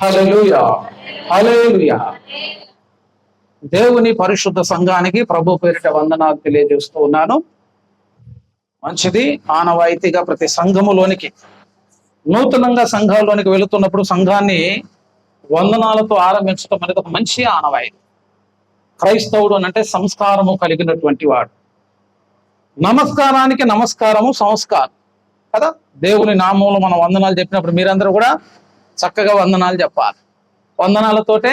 హల్లెలూయా, హల్లెలూయా. దేవుని పరిశుద్ధ సంఘానికి ప్రభు పేరిట వందనాలు తెలియజేస్తూ ఉన్నాను. మంచిది. ఆనవాయితీగా ప్రతి సంఘములోనికి నూతనంగా సంఘాల్లోనికి వెళుతున్నప్పుడు సంఘాన్ని వందనాలతో ఆరంభించడం అనేది ఒక మంచి ఆనవాయితీ. క్రైస్తవుడు అంటే సంస్కారము కలిగినటువంటి వాడు. నమస్కారానికి నమస్కారము సంస్కారం కదా. దేవుని నామంలో మనం వందనాలు చెప్పినప్పుడు మీరందరూ కూడా చక్కగా వందనాలు చెప్పాలి. వందనాలతోటే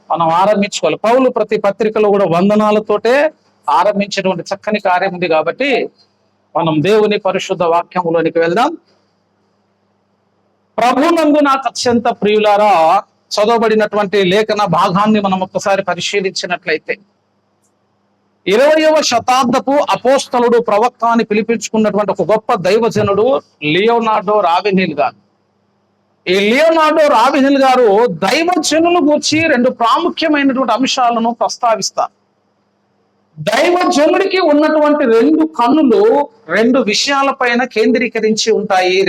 మనం ఆరంభించుకోవాలి. పౌలు ప్రతి పత్రికలో కూడా వందనాలతోటే ఆరంభించేటువంటి చక్కని కార్యం ఉంది. కాబట్టి మనం దేవుని పరిశుద్ధ వాక్యములోనికి వెళ్దాం. ప్రభునందు నాకు అత్యంత ప్రియులారా, చదవబడినటువంటి లేఖన భాగాన్ని మనం ఒక్కసారి పరిశీలించినట్లయితే 20వ శతాబ్దపు అపోస్తలుడు, ప్రవక్త అని పిలిపించుకున్నటువంటి ఒక గొప్ప దైవజనుడు లియోనార్డో రాబినిల్ గారు. ఈ లియోనార్డో రాబినిల్ గారు దైవజనుల గురించి రెండు ప్రాముఖ్యమైనటువంటి అంశాలను ప్రస్తావిస్తారు. దైవజనుడికి ఉన్నటువంటి రెండు కన్నులు రెండు విషయాలపైన కేంద్రీకరించి ఉంటాయి.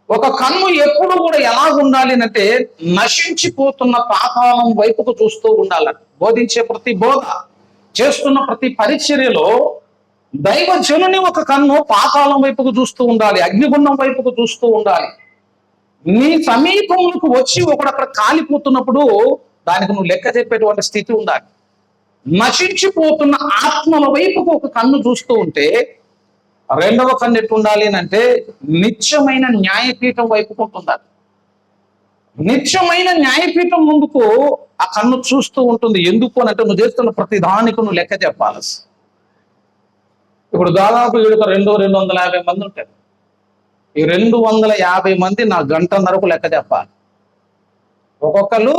ఒక కన్ను ఎప్పుడు కూడా ఎలా ఉండాలి అంటే నశించిపోతున్న పాతాళం వైపుకు చూస్తూ ఉండాలని బోధించే ప్రతి బోధ, చేస్తున్న ప్రతి పరిచర్యలో దైవజనుని ఒక కన్ను పాతాళం వైపుకు చూస్తూ ఉండాలి, అగ్నిగుండం వైపుకు చూస్తూ ఉండాలి. నీ సమీపంలోకి వచ్చి ఒకడు అక్కడ కాలిపోతున్నప్పుడు దానికి నువ్వు లెక్క చెప్పేటువంటి స్థితి ఉండాలి. నశించిపోతున్న ఆత్మల వైపుకు ఒక కన్ను చూస్తూ ఉంటే రెండవ కన్ను ఎట్టు ఉండాలి అంటే నిత్యమైన న్యాయపీఠం వైపుకు ఉండాలి. నిత్యమైన న్యాయపీఠం ముందుకు ఆ కన్ను చూస్తూ ఉంటుంది. ఎందుకు అని అంటే నువ్వు చేస్తున్న ప్రతి దానికి నువ్వు లెక్క చెప్పాలి. ఇప్పుడు దాదాపు 250 మంది ఉంటారు. ఈ 250 మంది నా గంటన్నరకు లెక్క చెప్పాలి. ఒక్కొక్కరు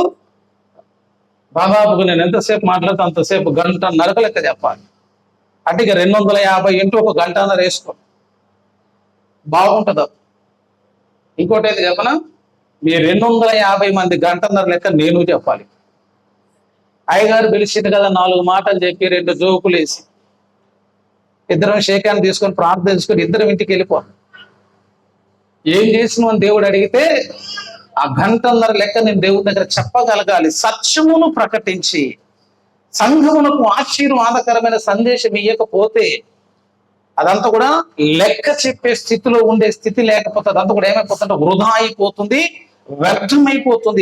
దాదాపుకు నేను ఎంతసేపు మాట్లాడితే అంతసేపు గంటన్నరకు లెక్క చెప్పాలి. అంటే ఇక 250 ఇంటూ ఒక గంటన్నర వేసుకో, బాగుంటుంది. ఇంకోటి అయితే చెప్పనా, మీ 250 మంది గంటన్నర లెక్క నేను చెప్పాలి. అయ్యగారు పిలిచింది కదా 4 మాటలు చెప్పి 2 జోకులు వేసి ఇద్దరం షేకాన్ని తీసుకొని ప్రార్థన చేసుకొని ఇద్దరం ఇంటికి వెళ్ళిపోను. ఏం చేసినావు అని దేవుడు అడిగితే ఆ గంటన్నర లెక్క నేను దేవుడి దగ్గర చెప్పగలగాలి. సత్యమును ప్రకటించి సంఘమునకు ఆశీర్వాదకరమైన సందేశం ఇవ్వకపోతే అదంతా కూడా లెక్క చెప్పే స్థితిలో ఉండే స్థితి లేకపోతే అదంతా కూడా ఏమైపోతుంటే వృధా అయిపోతుంది,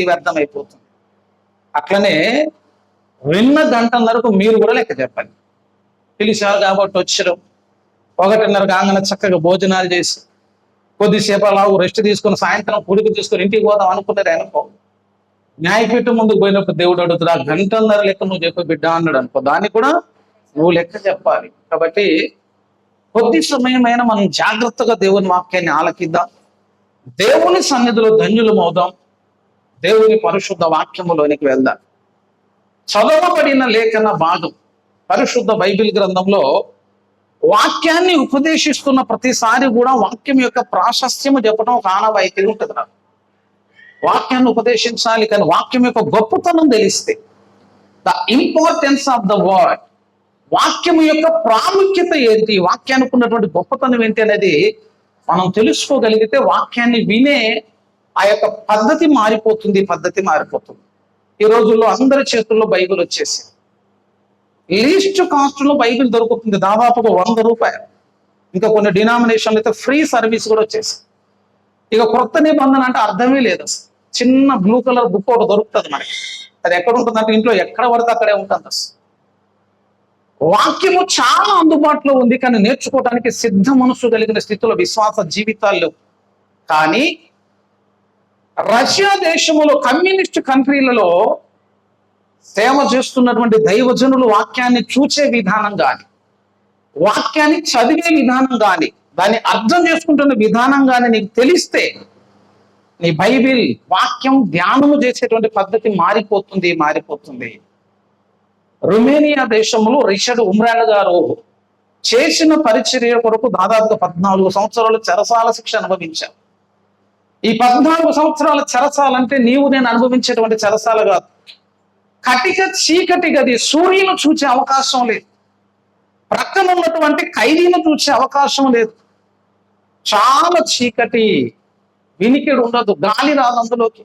వ్యర్థమైపోతుంది. అట్లనే విన్న గంటన్నరకు మీరు కూడా లెక్క చెప్పాలి. పిలిచారు కాబట్టి వచ్చారు. 1:30 కాగానే చక్కగా భోజనాలు చేసి కొద్దిసేపు అలా రెస్ట్ తీసుకొని సాయంత్రం పుడికి తీసుకొని ఇంటికి పోదాం అనుకున్నారు. అనుకో, న్యాయపీఠం ముందుకు పోయినప్పుడు దేవుడు అడుగుతాడు, ఆ గంటన్నర లెక్క నువ్వు చెప్పే బిడ్డ అన్నాడు అనుకో, దానికి కూడా నువ్వు లెక్క చెప్పాలి. కాబట్టి కొద్ది సమయమైనా మనం జాగ్రత్తగా దేవుని వాక్యాన్ని ఆలకిద్దాం. దేవుని సన్నిధిలో ధన్యులమవుదాం. దేవుని పరిశుద్ధ వాక్యములోనికి వెళ్దాం. చదవబడిన లేఖన భాగం పరిశుద్ధ బైబిల్ గ్రంథంలో వాక్యాన్ని ఉపదేశిస్తున్న ప్రతిసారి కూడా వాక్యం యొక్క ప్రాశస్త్యము చెప్పడం ఒక ఆనవాయితీ ఉంటుంది. నాకు వాక్యాన్ని ఉపదేశించాలి, కానీ వాక్యం యొక్క గొప్పతనం తెలిస్తే, the importance of the word, వాక్యం యొక్క ప్రాముఖ్యత ఏంటి, వాక్యానికి ఉన్నటువంటి గొప్పతనం ఏంటి అనేది మనం తెలుసుకోగలిగితే వాక్యాన్ని వినే ఆ యొక్క పద్ధతి మారిపోతుంది. ఈ రోజుల్లో అందరి చేతుల్లో బైబిల్ వచ్చేసి లీస్ట్ కాస్ట్ లో బైబిల్ దొరుకుతుంది, దాదాపుగా 100 రూపాయలు. ఇంకా కొన్ని డినామినేషన్లు అయితే ఫ్రీ సర్వీస్ కూడా వచ్చేసి. ఇక క్రొత్త నిబంధన అంటే అర్థమే లేదు. చిన్న బ్లూ కలర్ బుక్ ఒకటి దొరుకుతుంది మనకి. అది ఎక్కడ ఉంటుందంటే ఇంట్లో ఎక్కడ పడితే అక్కడే ఉంటుంది. వాక్యము చాలా అందుబాటులో ఉంది, కానీ నేర్చుకోవడానికి సిద్ధ మనసు కలిగిన స్థితిలో విశ్వాస జీవితాల్లో. కానీ రష్యా దేశంలో కమ్యూనిస్ట్ కంట్రీలలో సేవ చేస్తున్నటువంటి దైవజనులు వాక్యాన్ని చూచే విధానం కానీ, వాక్యాన్ని చదివే విధానం కానీ, దాన్ని అర్థం చేసుకుంటున్న విధానం కానీ నీకు తెలిస్తే నీ బైబిల్ వాక్యం ధ్యానము చేసేటువంటి పద్ధతి మారిపోతుంది. రొమేనియా దేశంలో రిచర్డ్ ఉమ్రాన్ గారు చేసిన పరిచర్య కొరకు దాదాపుగా 14 సంవత్సరాలు చెరసాల శిక్ష అనుభవించారు. ఈ 14 సంవత్సరాల చెరసాలంటే నీవు నేను అనుభవించేటువంటి చెరసాల కాదు. కటిక చీకటి గది, సూర్యుని చూసే అవకాశం లేదు, ప్రక్కన ఉన్నటువంటి ఖైదీని చూసే అవకాశం లేదు. చాలా చీకటి, వినికిడు ఉండదు, గాలి రాదు అందులోకి.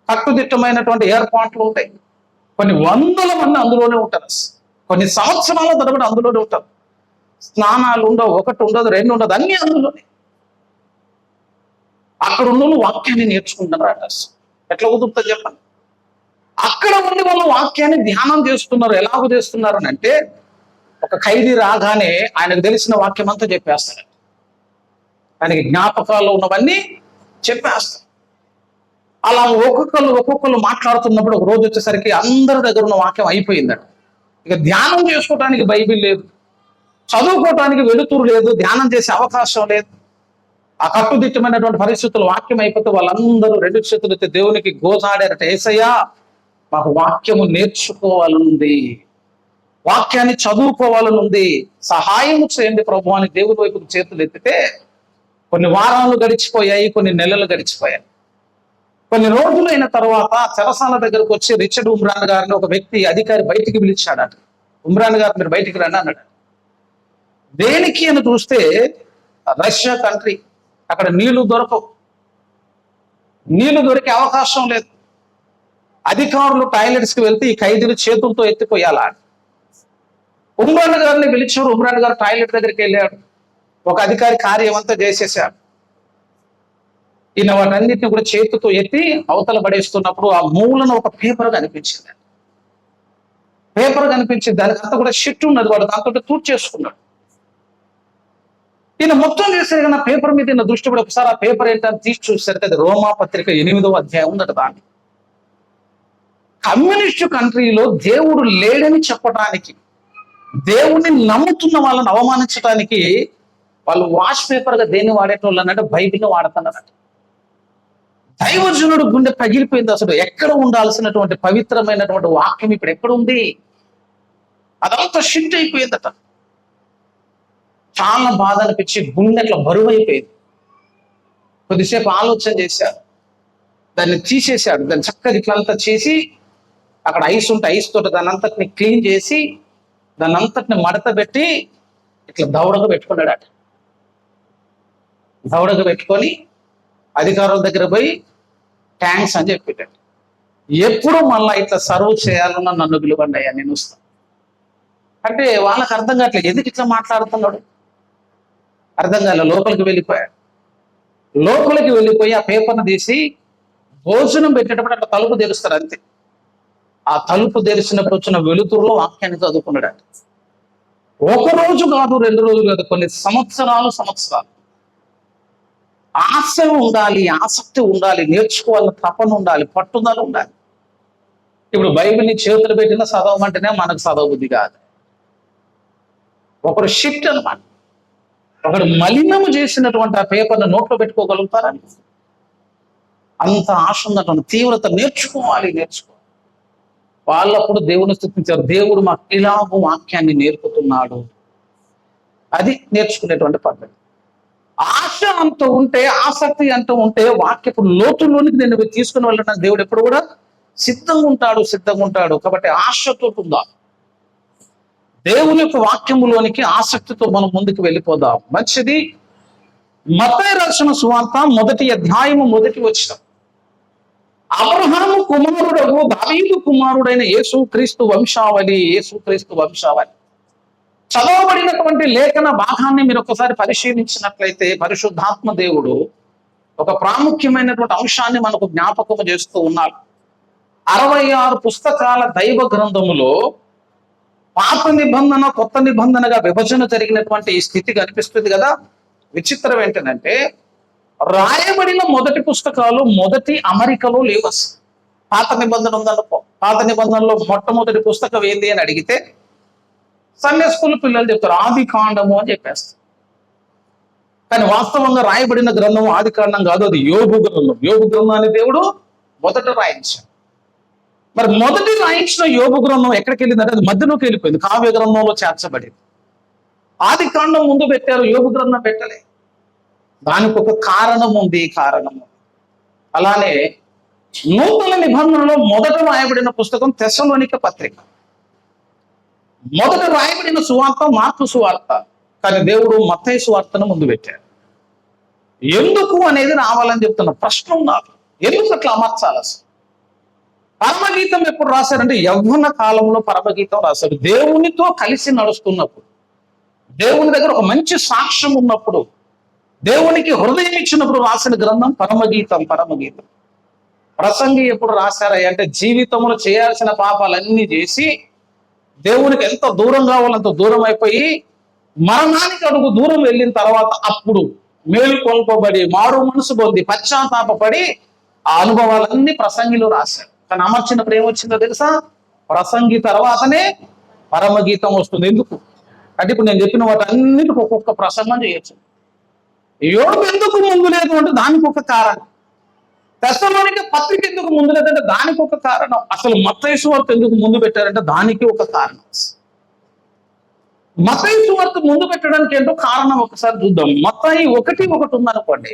కట్టుదిట్టమైనటువంటి ఏర్పాట్లు ఉంటాయి. కొన్ని వందల మంది అందులోనే ఉంటారు, కొన్ని సంవత్సరాల తరబడి అందులోనే ఉంటారు. స్నానాలు ఉండవు, ఒకటి ఉండదు, రెండు ఉండదు, అన్ని అందులోనే. అక్కడ ఉన్న వాక్యాన్ని నేర్చుకుంటున్నారు అట. ఎట్లా కుదురుతుంది చెప్పండి? అక్కడ ఉండి వాళ్ళు వాక్యాన్ని ధ్యానం చేస్తున్నారు. ఎలాగో చేస్తున్నారు అని అంటే, ఒక ఖైదీ రాగానే ఆయనకు తెలిసిన వాక్యం అంతా చెప్పేస్తాడు. ఆయనకి జ్ఞాపకాల్లో ఉన్నవన్నీ చెప్పేస్తాడు. అలా ఒక్కొక్కరు మాట్లాడుతున్నప్పుడు ఒక రోజు వచ్చేసరికి అందరి దగ్గర ఉన్న వాక్యం అయిపోయిందట. ఇక ధ్యానం చేసుకోవటానికి బైబిల్ లేదు, చదువుకోవటానికి వెలుతురు లేదు, ధ్యానం చేసే అవకాశం లేదు. ఆ కట్టుదిట్టమైనటువంటి పరిస్థితులు వాక్యం అయిపోతే వాళ్ళందరూ రెండు చేతులు ఎత్తి దేవునికి గోజాడారట. యేసయ్యా, మాకు వాక్యము నేర్చుకోవాలనుంది, వాక్యాన్ని చదువుకోవాలనుంది, సహాయం చేయండి ప్రభు అని దేవుని వైపుకు చేతులు ఎత్తితే కొన్ని వారాలు గడిచిపోయాయి, కొన్ని నెలలు గడిచిపోయాయి. కొన్ని రోజులు అయిన తర్వాత చెరసాల దగ్గరకు వచ్చి రిచర్డ్ ఉమ్రాన్ గారిని ఒక వ్యక్తి అధికారి బయటికి పిలిచాడట. ఉమ్రాన్ గారు మీరు బయటికి రండి అన్నాడు. దేనికి అని చూస్తే రష్యా కంట్రీ, అక్కడ నీళ్లు దొరకవు, నీళ్లు దొరికే అవకాశం లేదు. అధికారులు టాయిలెట్స్కి వెళ్తే ఈ ఖైదీలు చేతులతో ఎత్తిపోయాలా. ఉమ్రాన్ గారిని పిలిచారు. ఉమ్రాన్ గారు టాయిలెట్ దగ్గరికి వెళ్ళాడు. ఒక అధికారి కార్యం అంతా చేసేసాడు. ఈయన వాటన్నిటిని కూడా చేతితో ఎత్తి అవతల పడేస్తున్నప్పుడు ఆ మూలన ఒక పేపర్ కనిపించింది. పేపర్ కనిపించింది, దానికి అంతా కూడా షిట్ ఉన్నది. వాడు దాంతో తూట్ చేసుకున్నాడు. ఈయన మొత్తం చేసే కానీ పేపర్ మీద ఈయన దృష్టి పడి ఒకసారి ఆ పేపర్ ఏంటని తీసి చూసరికి అది రోమా పత్రిక 8వ అధ్యాయం ఉందట. దాన్ని కమ్యూనిస్టు కంట్రీలో దేవుడు లేడని చెప్పడానికి, దేవుణ్ణి నమ్ముతున్న వాళ్ళని అవమానించడానికి వాళ్ళు వాష్ పేపర్ గా దేన్ని వాడేటోళ్ళు అన్నట్టు బైబిల్ని వాడుతున్నారట. దైవజనుడు గుండె పగిలిపోయింది. అసలు ఎక్కడ ఉండాల్సినటువంటి పవిత్రమైనటువంటి వాక్యం ఇప్పుడు ఎక్కడ ఉంది? అదంతా షిట్ అయిపోయిందట. చాలా బాధ అనిపించి గుండె అట్లా బరువు అయిపోయింది. కొద్దిసేపు ఆలోచన చేశాడు, దాన్ని తీసేశాడు. దాన్ని చక్కగా ఇట్లంతా చేసి అక్కడ ఐస్ ఉంటే ఐస్ తోటి దాని అంతటిని క్లీన్ చేసి దాన్ని అంతటిని మడత పెట్టి ఇట్లా దౌడగా పెట్టుకున్నాడట. దౌడగా పెట్టుకొని అధికారుల దగ్గర పోయి థ్యాంక్స్ అని చెప్పాడు. ఎప్పుడు మళ్ళీ ఇట్లా సర్వ్ చేయాలన్నా నన్ను పిలువండి అయ్యా, నేను వస్తాను అంటే వాళ్ళకి అర్థం కావట్లేదు, ఎందుకు ఇట్లా మాట్లాడుతున్నాడు అర్థం కాలే. లోపలికి వెళ్ళిపోయాడు. లోపలికి వెళ్ళిపోయి ఆ పేపర్ను తీసి భోజనం పెట్టేటప్పుడు అట్లా తలుపు తెరుస్తారు అంతే. ఆ తలుపు తెరిచినప్పుడు వచ్చిన వెలుతురులో వాక్యాన్ని చదువుకున్నాడు. ఒక రోజు కాదు, 2 రోజులు కాదు, కొన్ని సంవత్సరాలు. ఆశ ఉండాలి, ఆసక్తి ఉండాలి, నేర్చుకోవాలని తపన ఉండాలి, పట్టుదల ఉండాలి. ఇప్పుడు బైబిల్ని చేతులు పెట్టినా చదవమంటేనే మనకు చదవబుద్ధి కాదు. ఒకరు షిఫ్ట్ అన్నమాట. ఒకడు మలినము చేసినటువంటి ఆ పేపర్ని నోట్లో పెట్టుకోగలుగుతారని అంత ఆశ ఉన్నటువంటి తీవ్రత. నేర్చుకోవాలి. వాళ్ళప్పుడు దేవుని స్తుతించారు. దేవుడు మాకు ఇలాగూ వాక్యాన్ని నేర్పుతున్నాడు. అది నేర్చుకునేటువంటి పద్ధతి. ఆశ అంత ఉంటే, ఆసక్తి అంటూ ఉంటే వాక్యపు లోతుల్లోనికి నేను తీసుకుని వెళ్ళడానికి దేవుడు ఎప్పుడు కూడా సిద్ధంగా ఉంటాడు. కాబట్టి ఆశతో ఉందా దేవుని యొక్క వాక్యములోనికి ఆసక్తితో మనం ముందుకు వెళ్ళిపోదాం. మంచిది. మత్తయి రాసిన సువార్త 1వ అధ్యాయము 1వ వచనం. అబ్రహాము కుమారుడగు దావీదు కుమారుడైన యేసుక్రీస్తు వంశావళి. చదవబడినటువంటి లేఖన భాగాన్ని మీరు ఒకసారి పరిశీలించినట్లయితే పరిశుద్ధాత్మ దేవుడు ఒక ప్రాముఖ్యమైనటువంటి అంశాన్ని మనకు జ్ఞాపకం చేస్తూ ఉన్నారు. 66 పుస్తకాల దైవ గ్రంథములో పాత నిబంధన కొత్త నిబంధనగా విభజన జరిగినటువంటి ఈ స్థితి కనిపిస్తుంది కదా. విచిత్రం ఏంటంటే రాయబడిన మొదటి పుస్తకాలు మొదటి అమెరికాలో లేవు. పాత నిబంధన ఉందనుకో, పాత నిబంధనలో మొట్టమొదటి పుస్తకం ఏంది అని అడిగితే సండే స్కూల్ పిల్లలు చెప్తారు ఆది కాండము అని చెప్పేస్తారు. కానీ వాస్తవంగా రాయబడిన గ్రంథం ఆది కాండం కాదు, అది యోబు గ్రంథం. యోబు గ్రంథాన్ని దేవుడు మొదట రాయించాడు. మరి మొదటి రాయించిన యోబు గ్రంథం ఎక్కడికి వెళ్ళిందంటే అది మధ్యలోకి వెళ్ళిపోయింది, కావ్య గ్రంథంలో చేర్చబడింది. ఆది కాండం ముందు పెట్టారు, యోబు గ్రంథం పెట్టలే. దానికి ఒక కారణం ఉంది. అలానే నూతన నిబంధనలో మొదట రాయబడిన పుస్తకం తెస్సలోనిక పత్రిక. మొదట రాయబడిన సువార్త మార్కు సువార్త, కానీ దేవుడు మత్తయి సువార్తను ముందు పెట్టాడు. ఎందుకు అనేది రావాలని చెప్తున్నా. ప్రశ్న ఉండాలి, ఎందుకు అట్లా అమర్చాలి అసలు. పరమగీతం ఎప్పుడు రాశారంటే యవ్వన కాలంలో పరమగీతం రాశారు. దేవునితో కలిసి నడుస్తున్నప్పుడు, దేవుని దగ్గర ఒక మంచి సాక్ష్యం ఉన్నప్పుడు, దేవునికి హృదయం ఇచ్చినప్పుడు రాసిన గ్రంథం పరమగీతం. పరమగీతం. ప్రసంగి ఎప్పుడు రాశారా అంటే జీవితంలో చేయాల్సిన పాపాలన్నీ చేసి దేవునికి ఎంత దూరం కావాలంత దూరం అయిపోయి మరణానికి అడుగు దూరం వెళ్ళిన తర్వాత అప్పుడు మేలుకొల్పబడి మారు మనసు పొంది పశ్చాత్తాపడి ఆ అనుభవాలన్నీ ప్రసంగిలో రాశారు. కానీ అమర్చినప్పుడు ఏమొచ్చిందో తెలుసా? ప్రసంగి తర్వాతనే పరమగీతం వస్తుంది. ఎందుకు అంటే ఇప్పుడు నేను చెప్పిన వాటి అన్నిటికి ఒక్కొక్క ప్రసంగం చేయొచ్చు. యోబు ఎందుకు ముందు లేదు అంటే దానికి ఒక కారణం. తెస్సలోనికే పత్రిక ఎందుకు ముందు లేదంటే దానికి ఒక కారణం. అసలు మత్తయి సువార్త ఎందుకు ముందు పెట్టారంటే దానికి ఒక కారణం. మత్తయి సువార్త ముందు పెట్టడానికి ఏంటో కారణం ఒకసారి చూద్దాం. మత్తయి 1:1 ఉందనుకోండి,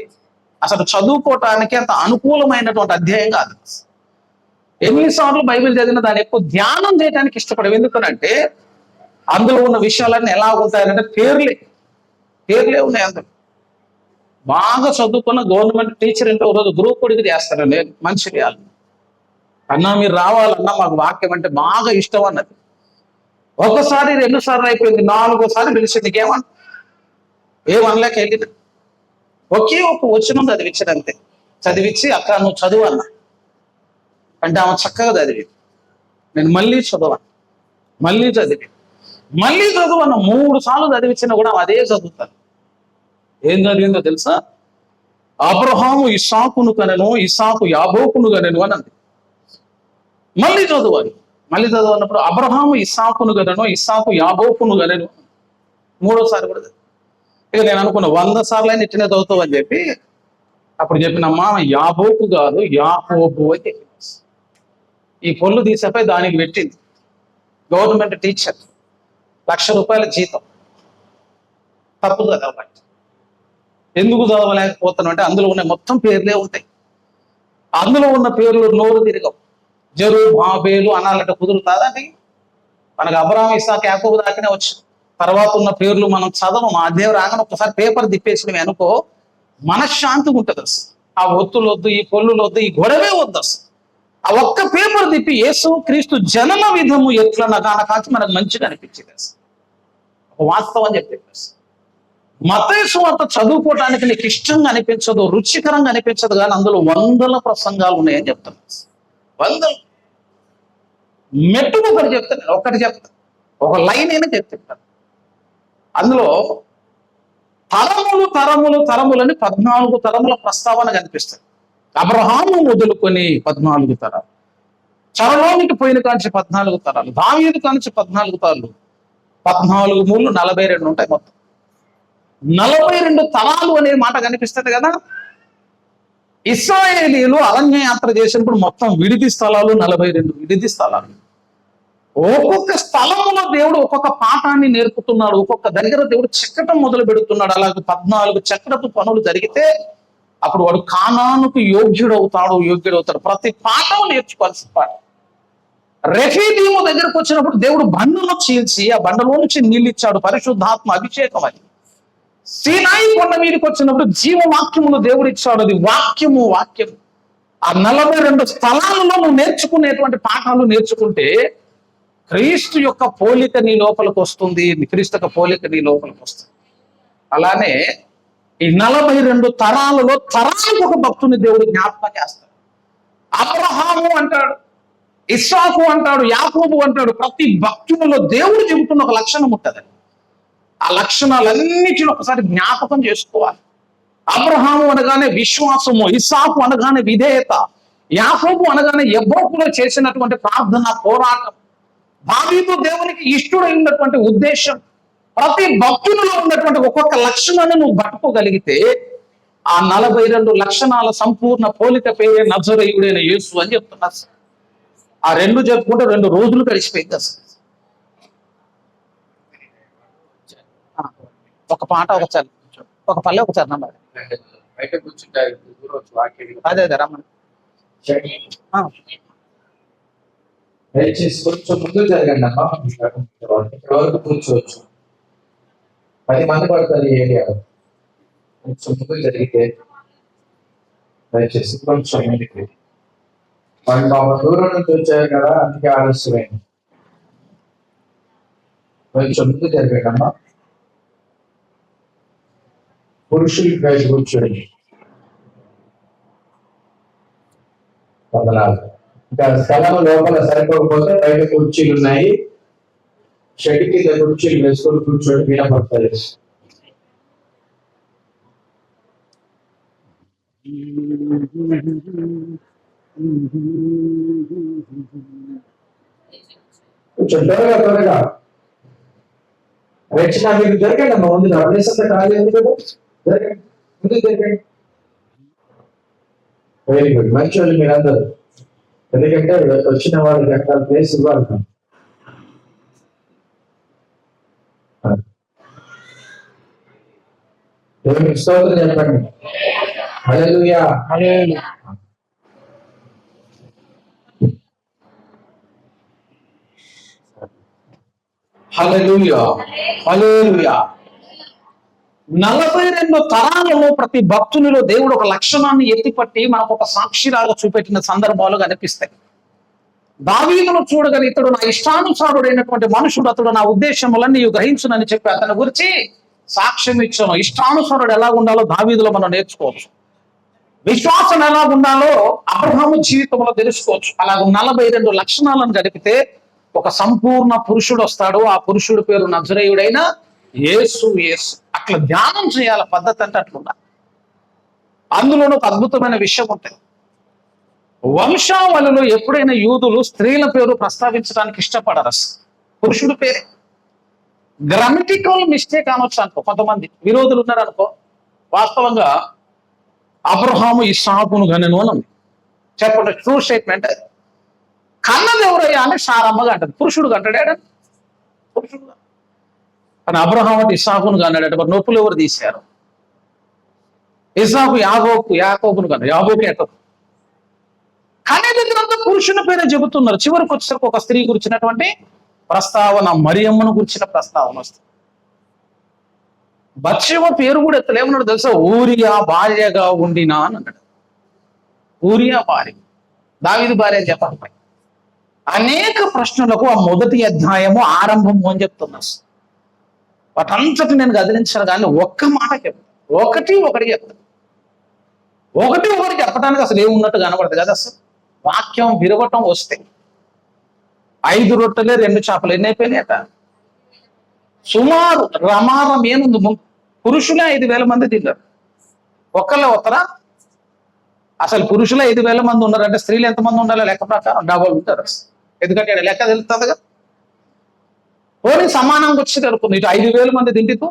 అసలు చదువుకోవటానికి అంత అనుకూలమైనటువంటి అధ్యాయం కాదు. ఎన్నిసార్లు బైబిల్ చదివినా దాన్ని ఎక్కువ ధ్యానం చేయడానికి ఇష్టపడవు. ఎందుకనంటే అందులో ఉన్న విషయాలన్నీ ఎలా ఉంటాయంటే పేర్లే ఉన్నాయి. అందులో బాగా చదువుకున్న గవర్నమెంట్ టీచర్ అంటే ఒకరోజు గ్రూప్ కొడికి చేస్తారండి మనిషి చేయాలి అన్నా, మీరు రావాలన్నా మాకు వాక్యం అంటే బాగా ఇష్టం అన్నది. ఒకసారి 2 సార్లు అయిపోయింది, 4వ సారి పిలిచింది. ఏమనలేక వెళ్ళిన ఒకే ఒక వచనం చదివించాడు అంతే. చదివించి అక్క నువ్వు చదువు అన్నా అంటే ఆమె చక్కగా చదివి నేను మళ్ళీ చదవను, మళ్ళీ చదువన్న 3 సార్లు చదివించినా కూడా అదే చదువుతాను. ఏం చదివిందో తెలుసా? అబ్రహాము ఇస్సాకును కనెను, ఇస్సాకు యాబోకును కనెను అని అంది. మళ్ళీ చదువాలి అన్నప్పుడు అబ్రహాము ఇస్సాకును కనెను, ఇస్సాకు యాబోకును కనెను 3వ సారి కూడా. ఇక నేను అనుకున్నా 100 సార్లు అయినా ఇట్టినే చదువుతావు అని చెప్పి అప్పుడు చెప్పినమ్మా యాబోకు కాదు యాకోబు అని చెప్పి ఈ పొల్లు తీసేపై దానికి పెట్టింది. గవర్నమెంట్ టీచర్, ₹1,00,000 జీతం. తప్పు చదవాలి. ఎందుకు చదవలేకపోతున్నాం అంటే అందులో ఉన్న మొత్తం పేర్లే ఉంటాయి. అందులో ఉన్న పేర్లు నోరు తిరగవు. జరు బాబేలు అనాలంటే కుదురుతాదండి. మనకు అబ్రహాము ఇస్సాకు యాకోబు దాకానే వచ్చు. తర్వాత ఉన్న పేర్లు మనం చదవం. ఆ దేవుడు రాగానే ఒకసారి పేపర్ తిప్పేసినవి అనుకో మనశ్శాంతిగా ఉంటుంది. అసలు ఆ ఒత్తులు వద్దు, ఈ పొల్లులు వద్దు, ఈ గొడవే వద్దు. అసలు ఆ ఒక్క పేపర్ తిప్పి యేసు క్రీస్తు జనన విధము ఎట్లా నగానకాచి మనకు మంచిగా అనిపించింది. అసలు ఒక వాస్తవం చెప్పేది. మత్తయి సువార్త చదువుకోవడానికి నీకు ఇష్టంగా అనిపించదు, రుచికరంగా అనిపించదు, కానీ అందులో 100 ప్రసంగాలు ఉన్నాయని చెప్తాను. 100 మెట్టుకు ఒకటి చెప్తాను, ఒక లైన్ అయినా చెప్తాను. అందులో తరములని 14 తరముల ప్రస్తావన కనిపిస్తుంది. అబ్రహాము మొదలుకొని 14 తరాలు, చెరలోనికి పోయిన కాంచి 14 తరాలు, దావీదు కాంచి 14 తరాలు, 14 మూలు 42 ఉంటాయి. మొత్తం 42 తరాలు అనే మాట కనిపిస్తుంది కదా. ఇశ్రాయేలీయులు అరణ్య యాత్ర చేసినప్పుడు మొత్తం విడిది స్థలాలు 42 విడిది స్థలాలు. ఒక్కొక్క స్థలంలో దేవుడు ఒక్కొక్క పాఠాన్ని నేర్పుతున్నాడు. ఒక్కొక్క దగ్గర దేవుడు చెక్కటం మొదలు పెడుతున్నాడు. అలాగే 14 చక్రపు పనులు జరిగితే అప్పుడు వాడు కానానుకు యోగ్యుడవుతాడు. ప్రతి పాఠం నేర్చుకోవాల్సిన పాఠం. రెఫీదీము దగ్గరకు వచ్చినప్పుడు దేవుడు బండను చీల్చి ఆ బండలో నుంచి నీళ్ళు ఇచ్చాడు, పరిశుద్ధాత్మ అభిషేకం అని. సీనాయి కొండ మీదకి వచ్చినప్పుడు జీవవాక్యమును దేవుడు ఇచ్చాడు, అది వాక్యము. ఆ 42 స్థలాలలో నువ్వు నేర్చుకునేటువంటి పాఠాలు నేర్చుకుంటే క్రీస్తు యొక్క పోలిక నీ లోపలికి వస్తుంది, క్రీస్తు యొక్క పోలిక నీ లోపలికి వస్తుంది. అలానే ఈ 42 తరాలలో తరాలకు ఒక భక్తుని దేవుడు జ్ఞాపకం చేస్తాడు. అబ్రహాము అంటాడు, ఇస్సాకు అంటాడు, యాకోబు అంటాడు. ప్రతి భక్తునిలో దేవుడు చెబుతున్న ఒక లక్షణం ఉంటుంది. ఆ లక్షణాలన్నిటిని ఒకసారి జ్ఞాపకం చేసుకోవాలి. అబ్రహాము అనగానే విశ్వాసము, ఇస్సాకు అనగానే విధేయత, యాకోబు అనగానే యెహోవాలో చేసినటువంటి ప్రార్థన, పోరాటం, దావీదు దేవునికి ఇష్టడైనటువంటి ఉద్దేశం. ప్రతి భక్తునిలో ఉన్నటువంటి ఒక్కొక్క లక్షణాన్ని నువ్వు పట్టుకోగలిగితే ఆ 42 లక్షణాల సంపూర్ణ పోలిక పేరే నజరేయుడైన యేసు అని చెప్తున్నారు. ఆ 2 చెప్పుకుంటే 2 రోజులు గడిచిపోయింది. అసలు ఒక పాట ఒక పల్లె ఒక చరణం అదే రమ్మని దయచేసి కొంచెం ముందు జరగండి అమ్మా. వరకు కూర్చోవచ్చు. 10 మంది పడతారు ఈ ఏరియాలో. కొంచెం ముందు జరిగితే దయచేసి కొంచెం ముందుకు. వాళ్ళు పాపం దూరం నుంచి వచ్చారు కదా, అందుకే ఆలస్యమైంది. కొంచెం ముందు జరగకమ్మా. పురుషులు బయట కూర్చోండి. వందనాలు. ఇంకా స్థలం లోపల సరిపోకపోతే బయట కుర్చీలు ఉన్నాయి, షెడ్ కింద కుర్చీలు వేసుకొని కూర్చొని వినపడతాయి. కొంచెం త్వరగా త్వరగా వచ్చినా మీకు దొరకండి అమ్మా. ముందు అప్డేషన్ ఖాళీ ఉంది కదా, దొరకండి, ముందు దొరకండి. వెరీ గుడ్, మంచి వాళ్ళు మీరందరూ. ఎందుకంటే వచ్చిన వాళ్ళకి అక్కడ ప్లేస్ ఇవ్వాలి. దేవునికి స్తోత్రం చెప్పండి. హల్లెలూయా. హల్లెలూయా, హల్లెలూయా. 42 తరాలలో ప్రతి భక్తునిలో దేవుడు ఒక లక్షణాన్ని ఎత్తిపట్టి మనకు ఒక సాక్షిలాగా చూపెట్టిన సందర్భాలు కనిపిస్తాయి. దావీదును చూడగలి ఇతడు నా ఇష్టానుసారుడైనటువంటి మనుషుడు, అతడు నా ఉద్దేశములన్నీ గ్రహించునని చెప్పి అతని గురించి సాక్ష్యం ఇచ్చాను. ఇష్టానుసారుడు ఎలా ఉండాలో దావీదులో మనం నేర్చుకోవచ్చు. విశ్వాసం ఎలా ఉండాలో అబ్రహాము జీవితంలో తెలుసుకోవచ్చు. అలాగ 42 లక్షణాలను గడిపితే ఒక సంపూర్ణ పురుషుడు వస్తాడు. ఆ పురుషుడి పేరు నజరేయుడైన యేసు. యేసు అట్లా ధ్యానం చేయాల పద్ధతి అంటే అట్లుందా. అందులోనూ ఒక అద్భుతమైన విషయం ఉంటుంది. వంశావళిలో ఎప్పుడైనా యూదులు స్త్రీల పేరు ప్రస్తావించడానికి ఇష్టపడరు. పురుషుడి పేరే. గ్రామటికల్ మిస్టేక్ అనొచ్చు అనుకో, కొంతమంది విరోధులు ఉన్నారు అనుకో. వాస్తవంగా అబ్రహాము ఇస్సాకును గనెను అని ఉంది. చెప్పండి, ట్రూ స్టేట్మెంట్. కన్నది ఎవరయ్యా అంటే సారమ్మగా అంటది. పురుషుడు కంటాడా? పురుషుడు. కానీ అబ్రహాం అంటే ఇస్సాకును కన్నాడట. మరి నొప్పులు ఎవరు తీశారు? ఇస్సాకు యాకోబును కన్నాడు. యాకోబు యాకోబు కానీ దగ్గరంతా పురుషుని పేరే చెబుతున్నారు. చివరికి వచ్చేసరికి ఒక స్త్రీ గురించినటువంటి ప్రస్తావన, మరియమ్మను గురించిన ప్రస్తావన వస్తుంది. బత్షెబ పేరు కూడా ఎత్తలేమన్నాడు తెలుసా? ఊరియా భార్యగా ఉండినా అని అన్నాడు. ఊరియా భార్య, దావీదు భార్య చెప్పకపోయి. అనేక ప్రశ్నలకు ఆ మొదటి అధ్యాయము ఆరంభము అని చెప్తున్నా. వాటంతటి నేను గదిలించాను, కానీ ఒక్క మాట చెప్తాను, ఒకటి చెప్తాను. ఒకటి చెప్పడానికి అసలు ఏమున్నట్టు కనబడదు కదా. అసలు వాక్యం విరవటం వస్తే 5 రొట్టెలే 2 చేపలు ఎన్ని అయిపోయినాయట? సుమారు రమారం ఏముంది, పురుషులే 5,000 మంది తిన్నారు. ఒక్కళ్ళే వస్తారా? అసలు పురుషులే 5,000 మంది ఉన్నారంటే స్త్రీలు ఎంతమంది ఉండాలి? లెక్క ప్రకారం డబల్ ఉంటారు. ఎందుకంటే లెక్క తెలుస్తుంది కదా. పోనీ సమానంగా వచ్చి అనుకుంది. ఇటు 5,000 మంది తింటితో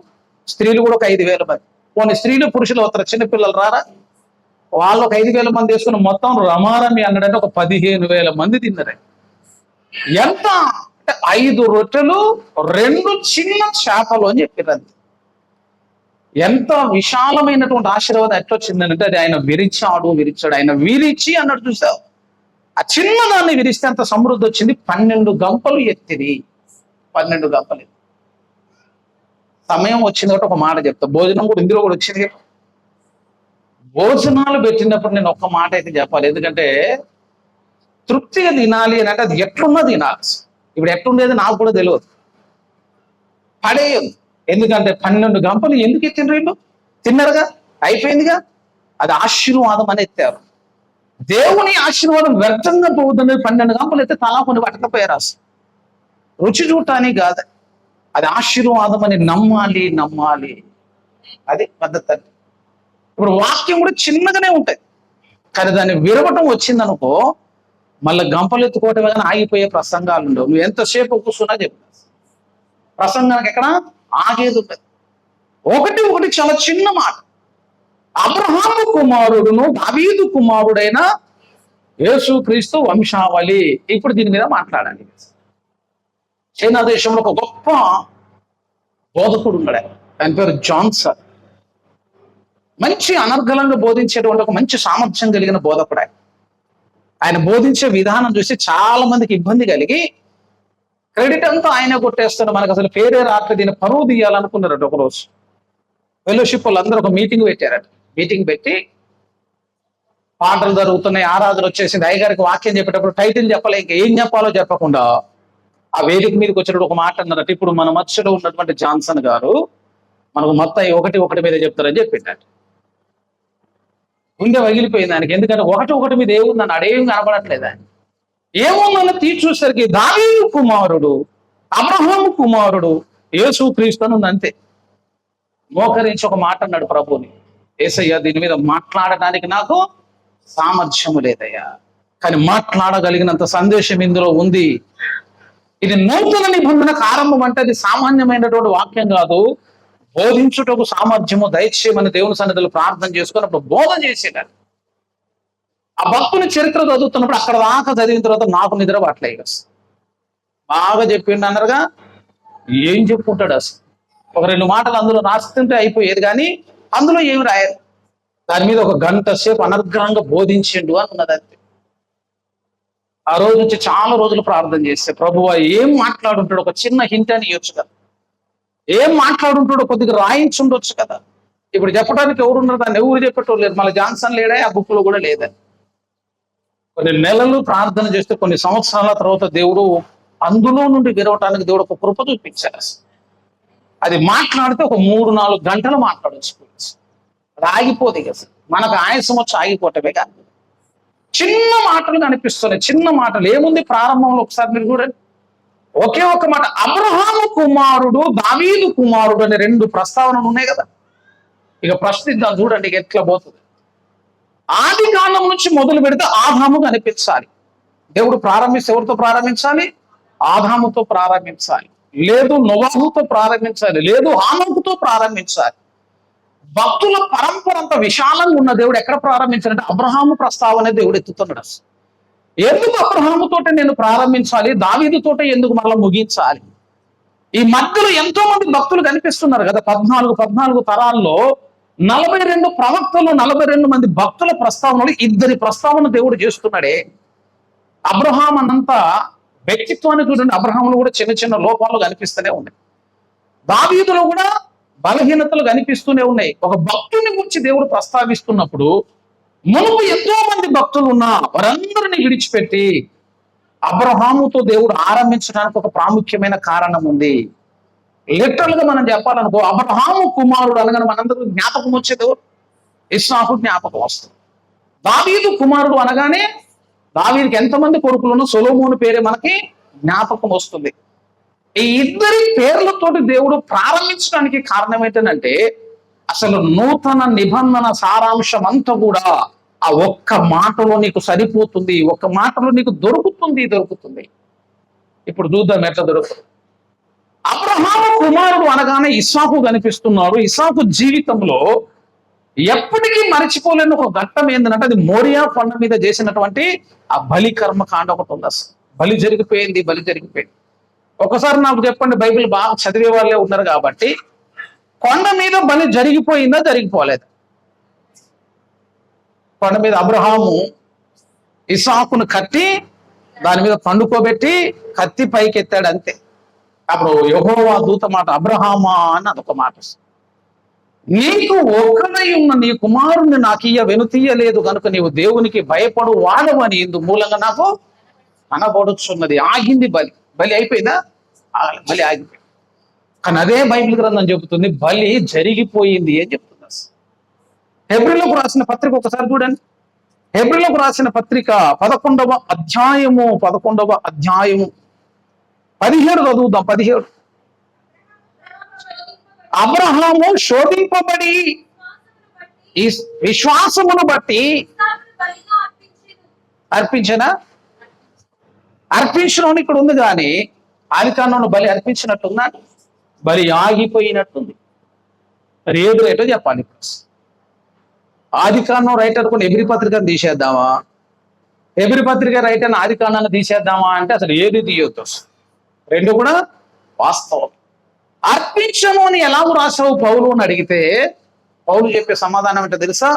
స్త్రీలు కూడా ఒక 5,000 మంది. పోనీ స్త్రీలు పురుషులు వస్తారు, చిన్నపిల్లలు రారా? వాళ్ళు ఒక 5,000 మంది వేసుకుని మొత్తం రమారమి అన్నాడంటే ఒక 15,000 మంది తిన్నారే. ఎంత అంటే 5 రొట్టెలు 2 చిన్న చేపలు అని చెప్పారు. ఎంత విశాలమైనటువంటి ఆశీర్వాదం ఎట్లొచ్చిందంటే అది ఆయన విరిచాడు. ఆయన విరిచి అన్నట్టు చూసావు. ఆ చిన్నదాన్ని విరిస్తే అంత సమృద్ధి వచ్చింది. 12 గంపలు ఎత్తిది. 12 గంపలు. సమయం వచ్చింది కాబట్టి ఒక మాట చెప్తా. భోజనం కూడా ఇందులో కూడా వచ్చింది. భోజనాలు పెట్టినప్పుడు నేను ఒక్క మాట అయితే చెప్పాలి. ఎందుకంటే తృప్తిగా తినాలి అని అంటే అది ఎట్లున్నా తినాలి. ఇప్పుడు ఎట్లుండేది నాకు కూడా తెలియదు. పడేయదు. ఎందుకంటే 12 గంపలు ఎందుకు ఎత్తిండ్రు వీళ్ళు? తిన్నారుగా, అయిపోయిందిగా. అది ఆశీర్వాదం అని ఎత్తారు. దేవుని ఆశీర్వాదం వ్యర్థంగా పోవద్దని 12 గంపలు ఎత్తే తలా కొన్ని పట్టకపోయారు. రుచి చూడటానికి కాదు, అది ఆశీర్వాదం అని నమ్మాలి. అది పద్ధతి. ఇప్పుడు వాక్యం కూడా చిన్నగానే ఉంటుంది, కానీ దాన్ని విరవటం వచ్చిందనుకో మళ్ళీ గంపలు ఎత్తుకోవటమే కానీ ఆగిపోయే ప్రసంగాలు ఉండవు. నువ్వు ఎంతసేపు కూర్చున్నా చెప్పు, ప్రసంగానికి ఎక్కడ ఆగేది ఉంటుంది. ఒకటి చాలా చిన్న మాట. అబ్రహాము కుమారుడును దావీదు కుమారుడైన యేసుక్రీస్తు వంశావళి. ఇప్పుడు దీని మీద మాట్లాడాలి. చైనా దేశంలో ఒక గొప్ప బోధకుడు ఉన్నాడు. ఆయన పేరు జాన్సన్. మంచి అనర్గళంగా బోధించేటువంటి ఒక మంచి సామర్థ్యం కలిగిన బోధకుడు. ఆయన బోధించే విధానం చూసి చాలా మందికి ఇబ్బంది కలిగి క్రెడిట్ అంతా ఆయన కొట్టేస్తాడు. మనకు అసలు పేరే రాత్రి దీన్ని పరువు తీయాలనుకున్నారట ఒకరోజు. ఫెలోషిప్ వాళ్ళందరూ ఒక మీటింగ్ పెట్టారట. మీటింగ్ పెట్టి పాటలు జరుగుతున్నాయి, ఆరాధన వచ్చేసింది. అయ్యగారికి వాక్యం చెప్పేటప్పుడు టైటిల్ చెప్పలే, ఇంకా ఏం చెప్పాలో చెప్పకుండా ఆ వేదిక మీదకి వచ్చినప్పుడు ఒక మాట అన్నారట, ఇప్పుడు మన మధ్యలో ఉన్నటువంటి జాన్సన్ గారు మనకు మొత్తం ఒకటి మీద చెప్తారని చెప్పిందట. గుండె వగిలిపోయింది ఆయనకి. ఎందుకంటే ఒకటి మీద ఏముంది అన్నాడు, ఏం కనపడట్లేదు ఆయన. ఏముందన్న తీర్చి చూసరికి దావీదు కుమారుడు, అబ్రహాము కుమారుడు యేసు క్రీస్తు అని ఉంది అంతే. మోకరించి ఒక మాట అన్నాడు ప్రభువుని, యేసయ్య దీని మీద మాట్లాడడానికి నాకు సామర్థ్యము లేదయ్యా, కానీ మాట్లాడగలిగినంత సందేశం ఇందులో ఉంది. ఇది నూతన నిబంధనకు ఆరంభం అంటే అది సామాన్యమైనటువంటి వాక్యం కాదు. బోధించుటకు సామర్థ్యము దయచేయమని దేవుని సన్నిధిలో ప్రార్థన చేసుకున్నప్పుడు బోధ చేసేటాడు. ఆ భక్తుని చరిత్ర చదువుతున్నప్పుడు అక్కడ దాకా చదివిన తర్వాత నాకు నిద్ర పట్టలే. బాగా చెప్పిండు అన్నారుగా, ఏం చెప్పుకుంటాడు అసలు. ఒక 2 మాటలు అందులో రాస్తుంటే అయిపోయేది, కానీ అందులో ఏమి రాయరు. దాని మీద ఒక గంట సేపు అనర్గళంగా బోధించిండు అని ఉన్నది అంతే. ఆ రోజు నుంచి చాలా రోజులు ప్రార్థన చేస్తే, ప్రభువా ఏం మాట్లాడుంటాడు, ఒక చిన్న హింట్ అని ఇవ్వచ్చు కదా, ఏం మాట్లాడుంటాడో కొద్దిగా రాయించుండొచ్చు కదా. ఇప్పుడు చెప్పడానికి ఎవరున్నారు, దాన్ని ఎవరు చెప్పేటోళ్ళు లేరు. మళ్ళీ జాన్సన్ లేడా, ఆ బుక్ లో కూడా లేదని. కొన్ని నెలలు ప్రార్థన చేస్తే కొన్ని సంవత్సరాల తర్వాత దేవుడు అందులో నుండి విరవటానికి దేవుడు ఒక కృప చూపించారు. అది మాట్లాడితే ఒక 3-4 గంటలు మాట్లాడచ్చు. అది ఆగిపోదు కదా, మనకు ఆయాసం వచ్చి ఆగిపోవటమే కాదు. చిన్న మాటలు కనిపిస్తున్నాయి, చిన్న మాటలు. ఏముంది ప్రారంభంలో ఒకసారి మీరు చూడండి, ఒకే ఒక మాట, అబ్రహాము కుమారుడు దావీదు కుమారుడు అనే 2 ప్రస్తావనలు ఉన్నాయి కదా. ఇక ప్రశ్నిద్దాం చూడండి, ఇక ఎట్లా పోతుంది. ఆది కాలం నుంచి మొదలు పెడితే ఆదాము కనిపించాలి. దేవుడు ప్రారంభిస్తే ఎవరితో ప్రారంభించాలి? ఆదాముతో ప్రారంభించాలి, లేదు నోవాహుతో ప్రారంభించాలి, లేదు హానోకుతో ప్రారంభించాలి. భక్తుల పరంపర అంత విశాలంగా ఉన్న దేవుడు ఎక్కడ ప్రారంభించాలంటే అబ్రహాము ప్రస్తావన దేవుడు ఎత్తుతున్నాడు. ఎందుకు అబ్రహాముతోటే నేను ప్రారంభించాలి, దావీదుతోటే ఎందుకు మరలా ముగించాలి? ఈ మధ్యలో ఎంతో మంది భక్తులు కనిపిస్తున్నారు కదా. 14 తరాల్లో 42 ప్రవక్తలు, 42 మంది భక్తుల ప్రస్తావనలు 2 ప్రస్తావన దేవుడు చేస్తున్నాడే. అబ్రహాం అన్నంత వ్యక్తిత్వాన్ని చూడండి, అబ్రహాంలో కూడా చిన్న చిన్న లోపాలు కనిపిస్తూనే ఉన్నాయి. దావీదులో కూడా బలహీనతలు కనిపిస్తూనే ఉన్నాయి. ఒక భక్తుని గురించి దేవుడు ప్రస్తావిస్తున్నప్పుడు మునుపు ఎంతో మంది భక్తులు ఉన్నా వారందరినీ విడిచిపెట్టి అబ్రహాముతో దేవుడు ఆరంభించడానికి ఒక ప్రాముఖ్యమైన కారణం ఉంది. లిటరల్ గా మనం చెప్పాలనుకో, అబ్రహాము కుమారుడు అనగానే మనందరూ జ్ఞాపకం వచ్చేది ఇస్సాకు జ్ఞాపకం వస్తుంది. దావీదు కుమారుడు అనగానే దావీదుకి ఎంతమంది కొడుకులను సొలొమోను పేరే మనకి జ్ఞాపకం వస్తుంది. ఈ 2 పేర్లతోటి దేవుడు ప్రారంభించడానికి కారణం ఏంటంటే, అసలు నూతన నిబంధన సారాంశం అంతా కూడా ఆ ఒక్క మాటలో నీకు సరిపోతుంది, ఒక్క మాటలో నీకు దొరుకుతుంది. ఇప్పుడు చూద్దాం ఎట్లా దొరుకుతుంది. అబ్రహాము కుమారుడు అనగానే ఇస్సాకు కనిపిస్తున్నాడు. ఇస్సాకు జీవితంలో ఎప్పటికీ మర్చిపోలేని ఒక ఘట్టం ఏంటంటే, అది మోరియా కొండ మీద చేసినటువంటి ఆ బలి కర్మకాండ ఒకటి ఉంది. అసలు బలి జరిగిపోయింది. ఒకసారి నాకు చెప్పండి, బైబిల్ బాగా చదివే వాళ్ళే ఉన్నారు కాబట్టి, కొండ మీద బలి జరిగిపోయిందా, జరిగిపోలేదు? కొండ మీద అబ్రహాము ఇస్సాకును కట్టి దాని మీద పండుకోబెట్టి కత్తి పైకి ఎత్తాడు అంతే. అప్పుడు యెహోవా దూత మాట, అబ్రహామా అని అదొక మాట, నీకు ఒక్కడై ఉన్న నీ కుమారుణ్ణి నాకు వెనుతీయలేదు కనుక నీవు దేవునికి భయపడు వాడవని ఇందు మూలంగా నాకు అనబడుచున్నది. ఆగింది బలి అయిపోయిందా? బలి ఆగిపోయింది. కానీ అదే బైబిల్ గ్రంథం చెబుతుంది బలి జరిగిపోయింది అని చెప్తుంది. హెబ్రీలకు రాసిన పత్రిక ఒకసారి చూడండి. హెబ్రీలకు రాసిన పత్రిక 11వ అధ్యాయము 17 చదువుదాం. 17 అబ్రహాము శోధింపబడి ఈ విశ్వాసమును బట్టి అర్పించడం ఇక్కడ ఉంది, కానీ ఆది కాండంలో బలి అర్పించినట్టుందా? బలి ఆగిపోయినట్టుంది. మరి ఏది రైటో చెప్పాలి. ఆది కాండం రైటర్ కొన్ని హెబ్రీ పత్రికను తీసేద్దామా, హెబ్రీ పత్రిక రైటర్ ఆది కాండాన్ని తీసేద్దామా అంటే అసలు ఏది తీయొద్దు. 2 కూడా వాస్తవం. అర్పించము అని ఎలా రాసావు పౌలు అని అడిగితే పౌలు చెప్పే సమాధానం ఏంటో తెలుసా?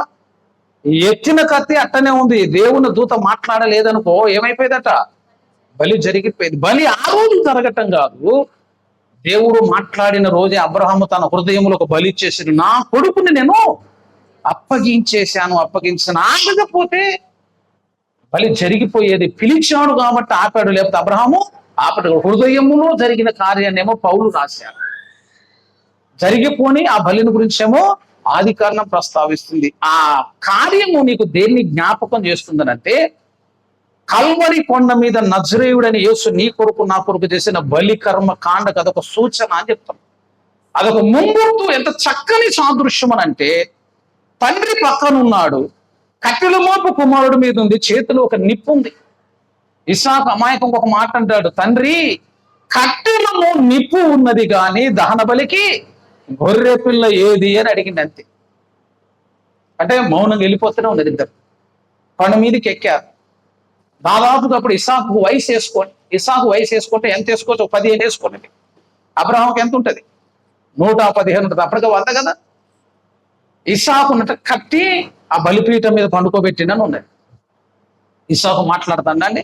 ఎత్తిన కత్తి అట్టనే ఉంది, దేవుని దూత మాట్లాడలేదనుకో ఏమైపోయిందట? బలి జరిగిపోయింది. బలి ఆ రోజు జరగటం కాదు, దేవుడు మాట్లాడిన రోజే అబ్రహాము తన హృదయంలో ఒక బలి ఇచ్చేసాడు. నా కొడుకుని నేను అప్పగించాను ఆగకపోతే బలి జరిగిపోయేది. పిలిచాడు కాబట్టి ఆపాడు, లేకపోతే అబ్రహాము ఆపడు. హృదయములో జరిగిన కార్యాన్నేమో పౌలు రాశారు. జరిగిపోని ఆ బలిని గురించేమో ఆదికాండం ప్రస్తావిస్తుంది. ఆ కార్యము నీకు దేన్ని జ్ఞాపకం చేస్తుందనంటే, కల్వరి కొండ మీద నజరేయుడని యేసు నీ కొరకు నా కొరకు చేసిన బలి కర్మ కాండకు అదొక సూచన అని చెప్తాం. అదొక ముంగుర్తు. ఎంత చక్కని సాదృశ్యం అని అంటే, తండ్రి పక్కన ఉన్నాడు, కట్టెల మోపు కుమారుడి మీద ఉంది, చేతిలో ఒక నిప్పు ఉంది. ఇస్సాకు అమాయకం ఒక మాట అంటాడు, తండ్రి కట్టెలలో నిప్పు ఉన్నది కానీ దహన బలికి గొర్రె పిల్ల ఏది అని అడిగింది. అంతే. అంటే మౌనంగా వెళ్ళిపోతూనే ఉన్నది. ఇద్దరు కొండ మీదకి ఎక్కారు. దాదాపుగా అప్పుడు ఇస్సాకు వయసు వేసుకుంటే ఎంత వేసుకోవచ్చు? 15 వేసుకోండి. అబ్రహాంకి ఎంత ఉంటుంది? 115 ఉంటుంది. అప్పటికే 100 కదా. ఇస్సాకు కట్టి ఆ బలిపీఠం మీద పండుకోబెట్టినని ఉన్నది. ఇస్సాకు మాట్లాడుతాండి,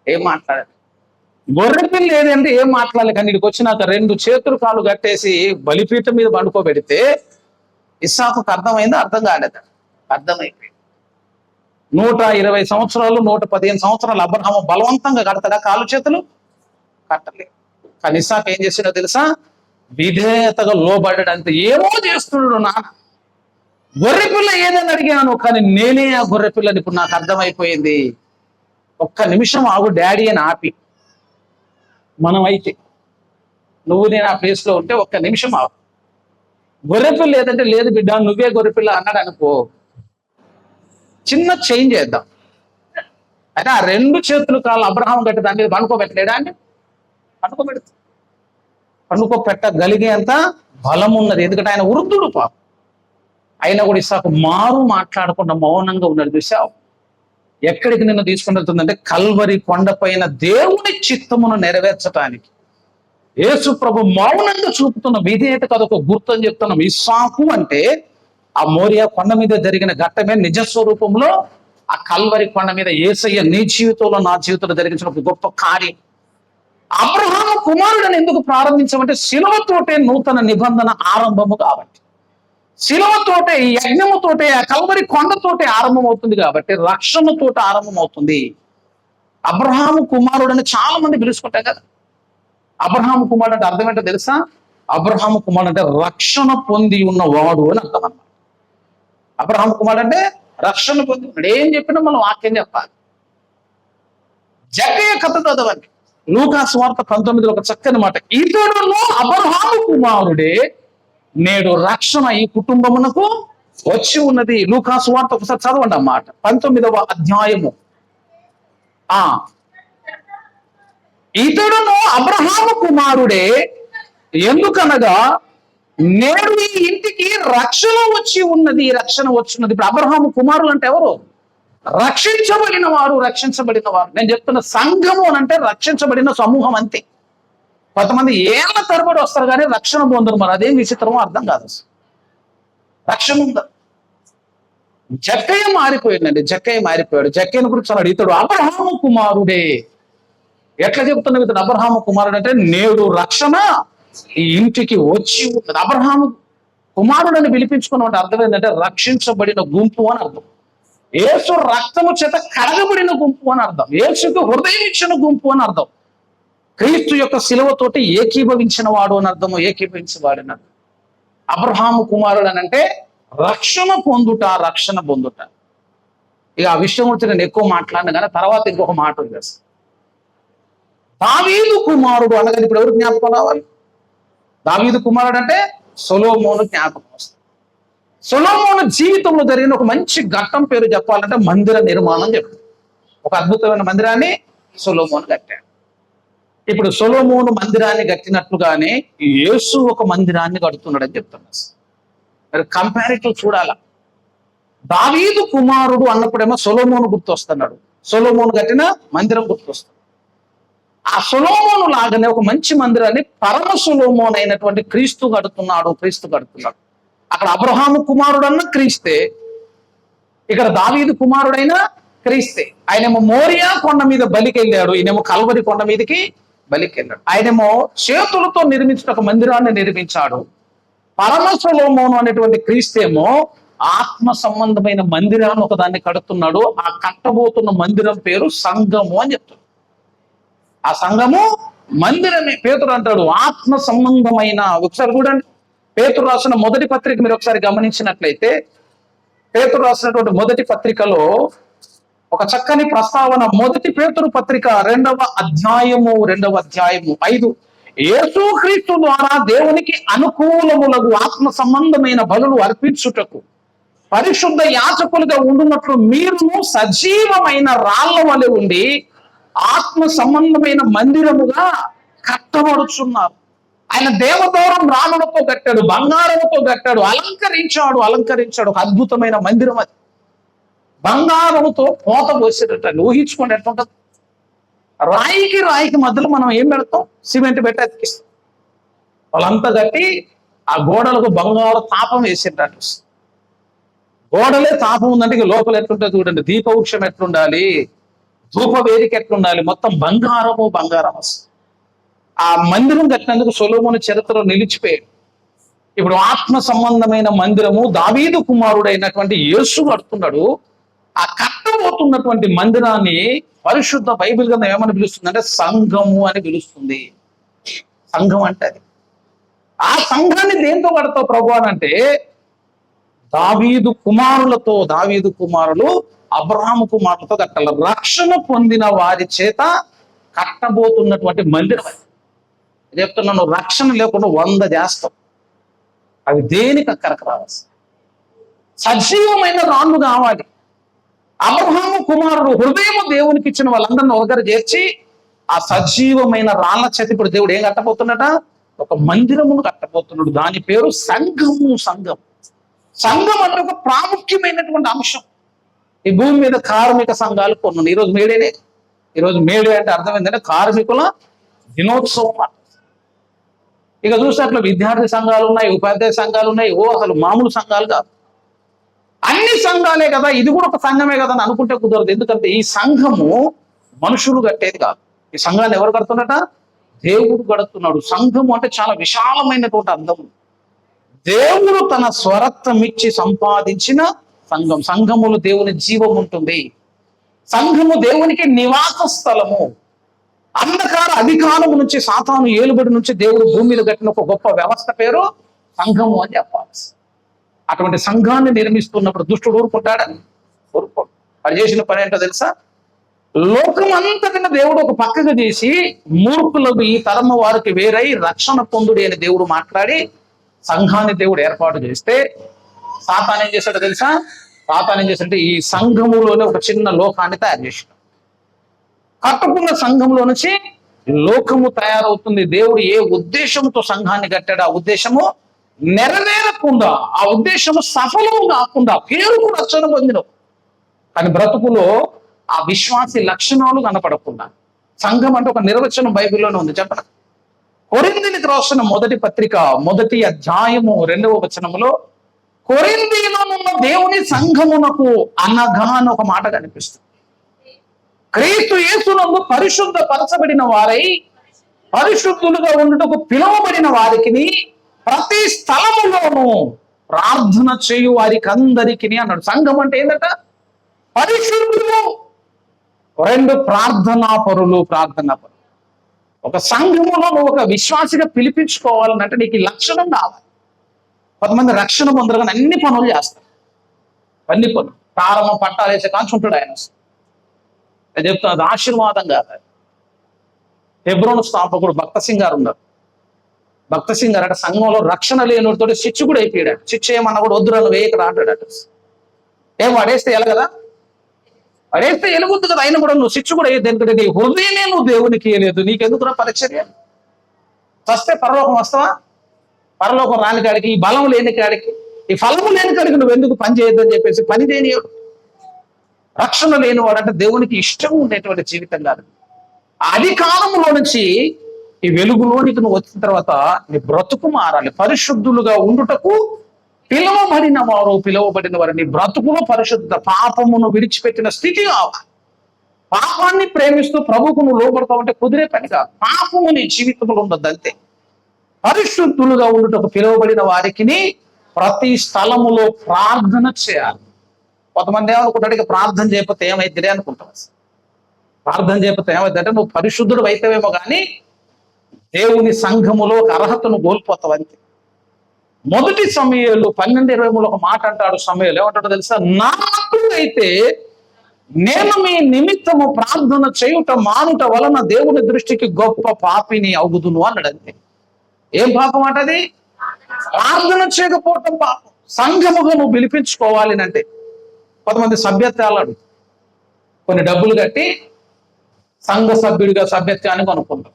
ఏం మాట్లాడాలి? గొర్రె పిల్ల ఏదంటే ఏం మాట్లాడలే. కానీ ఇక్కడికి వచ్చినాక 2 చేతులు కాళ్ళు కట్టేసి బలిపీఠం మీద పండుకోబెడితే ఇస్సాకుకు అర్థమైందా? అర్థం కాలేదా? అర్థమైపోయింది. 120 సంవత్సరాలు 115 సంవత్సరాలు అబ్రహాము బలవంతంగా కడతాడా? కాళ్ళు చేతులు కట్టలే. కానీ ఇస్సాకు ఏం చేసినో తెలుసా? విధేయతగా లోబడ్డాడంతే. ఏమో చేస్తున్నాడు నాన్న. గొర్రె పిల్ల ఏదని అడిగాను, కానీ నేనే ఆ గొర్రె పిల్లని. ఇప్పుడు నాకు అర్థమైపోయింది. ఒక్క నిమిషం ఆగు డాడీ అని ఆపి. మనం అయితే నువ్వు నేను ఆ ప్లేస్ లో ఉంటే ఒక్క నిమిషం ఆగు. గొర్రెపిల్ల లేదంటే లేదు బిడ్డ నువ్వే గొర్రెపిల్ల అన్నాడు అనుకో, చిన్న చేంజ్ చేద్దాం. అయితే ఆ 2 చేతులు కాళ్ళు అబ్రహాం గట్టి దాని మీద పండుకోబెట్టలేడా అండి? పండుకోబెట్టగలిగేంత బలం ఉన్నది. ఎందుకంటే ఆయన వృద్ధుడు పాపం. అయినా కూడా ఇస్సాకు మారు మాట్లాడకుండా మౌనంగా ఉన్నాడు. చూసావు ఎక్కడికి నిన్ను తీసుకుని వెళ్తుందంటే కల్వరి కొండపైన దేవుని చిత్తమును నెరవేర్చడానికి యేసు ప్రభు మౌనంగా చూపుతున్న విధేయత అదొక గుర్తు అని చెప్తున్నాం. ఇస్సాకు అంటే ఆ మోరియా కొండ మీద జరిగిన ఘట్టమే నిజ స్వరూపంలో ఆ కల్వరి కొండ మీద యేసయ్య నీ జీవితంలో నా జీవితంలో జరిగించిన ఒక గొప్ప కార్యం. అబ్రహాము కుమారుడని ఎందుకు ప్రారంభించమంటే శిలువతోటే నూతన నిబంధన ఆరంభము కాబట్టి, శిలువతోటే ఈ యజ్ఞముతోటే ఆ కల్వరి కొండతోటే ఆరంభం అవుతుంది కాబట్టి రక్షణతోటి ఆరంభం అవుతుంది. అబ్రహాము కుమారుడని చాలా మంది పిలుచుకుంటారు కదా. అబ్రహాము కుమారుడు అంటే అర్థం ఏంటో తెలుసా? అబ్రహాము కుమారుడు అంటే రక్షణ పొంది ఉన్నవాడు అని అర్థం అన్నమాట. అబ్రహాము కుమారుడు అంటే రక్షణ పొంది ఉన్నాడు. ఏం చెప్పినా మనం వాక్యం చెప్పాలి. జక్కయ్య కథ చదవండి, లూకా సువార్త 19లో ఒక చక్కని మాట, ఇతడులో అబ్రహాము కుమారుడే నేడు రక్షణ ఈ కుటుంబమునకు వచ్చి ఉన్నది. లూకా సువార్త ఒకసారి చదవండి అన్నమాట, 19వ అధ్యాయము. ఇతడును అబ్రహాము కుమారుడే, ఎందుకనగా నేడు ఈ ఇంటికి రక్షణ వచ్చి ఉన్నది. రక్షణ వచ్చినది. ఇప్పుడు అబ్రహాము కుమారులు అంటే ఎవరు? రక్షించబడిన వారు. నేను చెప్తున్న సంఘము అని అంటే రక్షించబడిన సమూహం అంతే. కొంతమంది ఏళ్ళ తరబడి వస్తారు కానీ రక్షణ పొందరు. మరి అదేం విచిత్రమో అర్థం కాదు. రక్షణ ఉందా? జక్కయ్య మారిపోయిందండి. జక్కయ్యను గురించి అన్నాడు, ఇతడు అబ్రహాము కుమారుడే. ఎట్లా చెప్తున్నావు ఇతడు అబ్రహాము కుమారుడు అంటే? నేడు రక్షణ ఈ ఇంటికి వచ్చి ఉన్నది. అబ్రహాము కుమారుడని పిలిపించుకున్న అర్థం ఏంటంటే రక్షించబడిన గుంపు అని అర్థం. యేసు రక్తము చేత కడగబడిన గుంపు అని అర్థం. యేసుకు హృదయం ఇచ్చిన గుంపు అని అర్థం. క్రీస్తు యొక్క శిలువతోటి ఏకీభవించిన వాడు అని అర్థము. ఏకీభవించవాడు అని అర్థం. అబ్రహాము కుమారుడు అని అంటే రక్షణ పొందుట. ఇక ఆ విషయం గురించి నేను ఎక్కువ మాట్లాడిన కానీ తర్వాత ఇంకొక మాట ఉంది. దావీదు కుమారుడు అనగా ఇప్పుడు ఎవరు జ్ఞాపకం రావాలి? దావీదు కుమారుడు అంటే సొలొమోను జ్ఞాపకం వస్తుంది. సొలొమోను జీవితంలో జరిగిన ఒక మంచి ఘట్టం పేరు చెప్పాలంటే మందిర నిర్మాణం చెప్తారు. ఒక అద్భుతమైన మందిరాన్ని సొలొమోను కట్టాడు. ఇప్పుడు సొలొమోను మందిరాన్ని కట్టినట్లుగానే యేసు ఒక మందిరాన్ని కడుతున్నాడు అని చెప్తున్నారు. మరి కంపారిటివ్ చూడాలా. దావీదు కుమారుడు అన్నప్పుడేమో సొలొమోను గుర్తొస్తున్నాడు. సొలొమోను కట్టిన మందిరం గుర్తొస్తుంది. ఆ సొలొమోను లాగానే ఒక మంచి మందిరాన్ని పరమ సొలొమోను అయినటువంటి క్రీస్తు కడుతున్నాడు. అక్కడ అబ్రహాము కుమారుడు అన్న క్రీస్తే, ఇక్కడ దావీదు కుమారుడైన క్రీస్తే. ఆయనేమో మోరియా కొండ మీద బలికి వెళ్ళాడు, ఈయనేమో కల్వరి కొండ మీదకి బలికి వెళ్ళాడు. ఆయనేమో చేతులతో నిర్మించిన ఒక మందిరాన్ని నిర్మించాడు. పరమ సొలొమోను అనేటువంటి క్రీస్తేమో ఆత్మ సంబంధమైన మందిరాన్ని ఒకదాన్ని కడుతున్నాడు. ఆ కట్టబోతున్న మందిరం పేరు సంఘము అని చెప్తాడు. ఆ సంఘము మందిరమే. పేతురు అంటాడు ఆత్మ సంబంధమైన. ఒకసారి చూడండి, పేతురు రాసిన మొదటి పత్రిక మీరు ఒకసారి గమనించినట్లయితే, పేతురు రాసినటువంటి మొదటి పత్రికలో ఒక చక్కని ప్రస్తావన. మొదటి పేతురు పత్రిక 2వ అధ్యాయము 5. యేసుక్రీస్తు ద్వారా దేవునికి అనుకూలములకు ఆత్మ సంబంధమైన బలులు అర్పించుటకు పరిశుద్ధ యాజకులుగా ఉండునట్లు మీరును సజీవమైన రాళ్ల వలె ఉండి ఆత్మ సంబంధమైన మందిరముగా కట్టబడుచున్నారు. ఆయన దేవదూరం రాళ్ళతో కట్టాడు, బంగారంతో కట్టాడు, అలంకరించాడు. ఒక అద్భుతమైన మందిరం అది. బంగారంతో పోత పోసేటట్టు ఊహించుకోండి ఎట్లుంటది. రాయికి మధ్యలో మనం ఏం పెడతాం? సిమెంట్ పెట్టి అతికిస్తాం. వాళ్ళంతా కట్టి ఆ గోడలకు బంగారు తాపం వేసేటట్టు. గోడలే తాపం ఉందంటే ఇక లోపల ఎట్లుంటుంది చూడండి. దీపవృక్షం ఎట్లుండాలి, ధూప వేదిక ఎట్లుండాలి, మొత్తం బంగారం. ఆ మందిరం కట్టినందుకు సొలొమోను చరిత్రలో నిలిచిపోయాడు. ఇప్పుడు ఆత్మ సంబంధమైన మందిరము దావీదు కుమారుడైనటువంటి యేసు కడుతున్నాడు. ఆ కట్టబోతున్నటువంటి మందిరాన్ని పరిశుద్ధ బైబిల్ గ్రంథం ఏమని పిలుస్తుంది అంటే సంఘము అని పిలుస్తుంది. సంఘం అంటే అది. ఆ సంఘాన్ని దేంతో కడతావు ప్రభు అని అంటే దావీదు కుమారులు అబ్రహాము కుమారులతో కట్టాలి. రక్షణ పొందిన వారి చేత కట్టబోతున్నటువంటి మందిరం అది. చెప్తున్నాను, రక్షణ లేకుండా 100 చేస్తాం. అవి దేనికి అక్కడికి రావాలి? సజీవమైన రాళ్ళు కావాలి. అబ్రహాము కుమారుడు హృదయము దేవునికి ఇచ్చిన వాళ్ళందరినీ ఒకరు చేర్చి ఆ సజీవమైన రాళ్ల చేత ఇప్పుడు దేవుడు ఏం కట్టబోతున్నట? ఒక మందిరమును కట్టబోతున్నాడు. దాని పేరు సంఘము. సంఘం అంటే ఒక ప్రాముఖ్యమైనటువంటి అంశం. ఈ భూమి మీద కార్మిక సంఘాలు కొన్ని. ఈరోజు మేడే అంటే అర్థం ఏంటంటే కార్మికుల దినోత్సవం. ఇక చూసినట్లు విద్యార్థి సంఘాలు ఉన్నాయి, ఉపాధ్యాయ సంఘాలు ఉన్నాయి. అసలు మామూలు సంఘాలు కాదు, అన్ని సంఘాలే కదా, ఇది కూడా ఒక సంఘమే కదా అని అనుకుంటే కుదరదు. ఎందుకంటే ఈ సంఘము మనుషులు కట్టేది కాదు. ఈ సంఘాన్ని ఎవరు కడుతున్నట? దేవుడు కడుతున్నాడు. సంఘము అంటే చాలా విశాలమైనటువంటి అర్థం. దేవుడు తన స్వరత్వం ఇచ్చి సంపాదించిన సంఘం. సంఘములో దేవుని జీవం ఉంటుంది. సంఘము దేవునికి నివాస స్థలము. అంధకార అధికారము నుంచి, సాతాను ఏలుబడి నుంచి దేవుడు భూమి మీద కట్టిన ఒక గొప్ప వ్యవస్థ పేరు సంఘము అని చెప్పాలి. అటువంటి సంఘాన్ని నిర్మిస్తున్నప్పుడు దుష్టుడు ఊరుకుంటాడని ఊరుకోడు. వాడు చేసిన పని ఏంటో తెలుసా? లోకం అంతటిని దేవుడు ఒక పక్కగా చేసి మూర్ఖులకు ఈ తరము వారికి వేరై రక్షణ పొందుడి అని దేవుడు మాట్లాడి సంఘాన్ని దేవుడు ఏర్పాటు చేస్తే సాతాను ఏం చేశాడో తెలుసా? సాతాను ఏం చేశాడంటే ఈ సంఘములోనే ఒక చిన్న లోకాన్ని తయారు చేశాడు. కట్టుకున్న సంఘంలో నుంచి లోకము తయారవుతుంది. దేవుడు ఏ ఉద్దేశంతో సంఘాన్ని కట్టాడు ఆ ఉద్దేశము నెరవేరకుండా, ఆ ఉద్దేశము సఫలము కాకుండా పేరుకు రక్షణ పొందినవు కానీ బ్రతుకులో ఆ విశ్వాసి లక్షణాలు కనపడకుండా. సంఘం అంటే ఒక నిర్వచనం బైబిల్లోనే ఉంది. చెప్పండి. కొరింథీయులకు రాసిన మొదటి పత్రిక 1వ అధ్యాయము 2వ వచనములో కొరింథీలో ఉన్న దేవుని సంఘమునకు అనగా అని ఒక మాట కనిపిస్తుంది. క్రీస్తు యేసునందు పరిశుద్ధ పరచబడిన వారై పరిశుద్ధులుగా ఉండుటకు పిలువబడిన వారికి ప్రతి స్థలములోనూ ప్రార్థన చేయు వారికి అందరికీ అన్నాడు. సంఘం అంటే ఏంటంట? పరిశుద్ధులు. 2 ప్రార్థనా పరులు. ఒక సంఘములో నువ్వు ఒక విశ్వాసిగా పిలిపించుకోవాలంటే నీకు ఈ లక్షణం కావాలి. కొంతమంది రక్షణ పొందరు కానీ అన్ని పనులు చేస్తారు. అన్ని పనులు ప్రారంభం పట్టాలు వేసే కాంచుంటాడు ఆయన. నేను చెప్తున్నా, అది ఆశీర్వాదం కాదు. హెబ్రోను స్థాపకుడు భక్త సింగ్ గారు ఉన్నారు. భక్త సింగ్ గారు అంటే సంఘంలో రక్షణ లేనితో స్విచ్ కూడా అయిపోయాడు. స్విచ్ ఏమన్నా కూడా వద్దురా నువ్వు వేయకరా అంటాడు. ఏం వాడేస్తే ఎలాగదా? వాడేస్తే ఎలుగుద్దు కదా. అయినా కూడా నువ్వు స్విచ్ కూడా వేయద్దు. ఎందుకంటే నీ హృదయమే నువ్వు దేవునికి ఇయ్యలేదు. నీకెందుకురా పరిచర్య? వస్తే పరలోకం వస్తావా? పరలోకం రాని కాడికి, ఈ బలం లేని కాడికి, ఈ ఫలము లేని కాడికి నువ్వు ఎందుకు పని చేయొద్దని చెప్పేసి పని చేయనివాడు. రక్షణ లేనివాడు అంటే దేవునికి ఇష్టం ఉండేటువంటి జీవితం కాదు. అధికారంలో నుంచి ఈ వెలుగులోనికి నువ్వు వచ్చిన తర్వాత నీ బ్రతుకు మారాలి. పరిశుద్ధులుగా ఉండుటకు పిలువబడిన వారు నీ బ్రతుకులో పరిశుద్ధ పాపమును విడిచిపెట్టిన స్థితి కావాలి. పాపాన్ని ప్రేమిస్తూ ప్రభువుకు నువ్వు లోపడతావు అంటే కుదిరే పని కాదు. పాపము నీ జీవితంలో ఉండదు అంతే. పరిశుద్ధులుగా ఉండుటకు పిలువబడిన వారికి ప్రతి స్థలములో ప్రార్థన చేయాలి. కొంతమంది ఏమనుకుంటాడు, ఇక ప్రార్థన చేయకపోతే ఏమైద్దిలే అనుకుంటాం. ప్రార్థన చేయకపోతే ఏమైంది అంటే నువ్వు పరిశుద్ధుడు అయితేవేమో కానీ దేవుని సంఘములో ఒక అర్హతను కోల్పోతావు అంతే. మొదటి సమయంలో 12:23 ఒక మాట అంటాడు. సమయంలో ఏమంటాడో తెలుసా? నాకు అయితే నేను మీ నిమిత్తము ప్రార్థన చేయుట మానుట వలన దేవుని దృష్టికి గొప్ప పాపిని అగుదును అన్నాడు అంతే. ఏం పాపం అంటది? ప్రార్థన చేయకపోవటం పాపం. సంఘముగా నువ్వు పిలిపించుకోవాలి అంటే కొంతమంది సభ్యత్వాలు కొన్ని డబ్బులు కట్టి సంఘ సభ్యుడిగా సభ్యత్వాన్ని కొనుక్కుంటాం.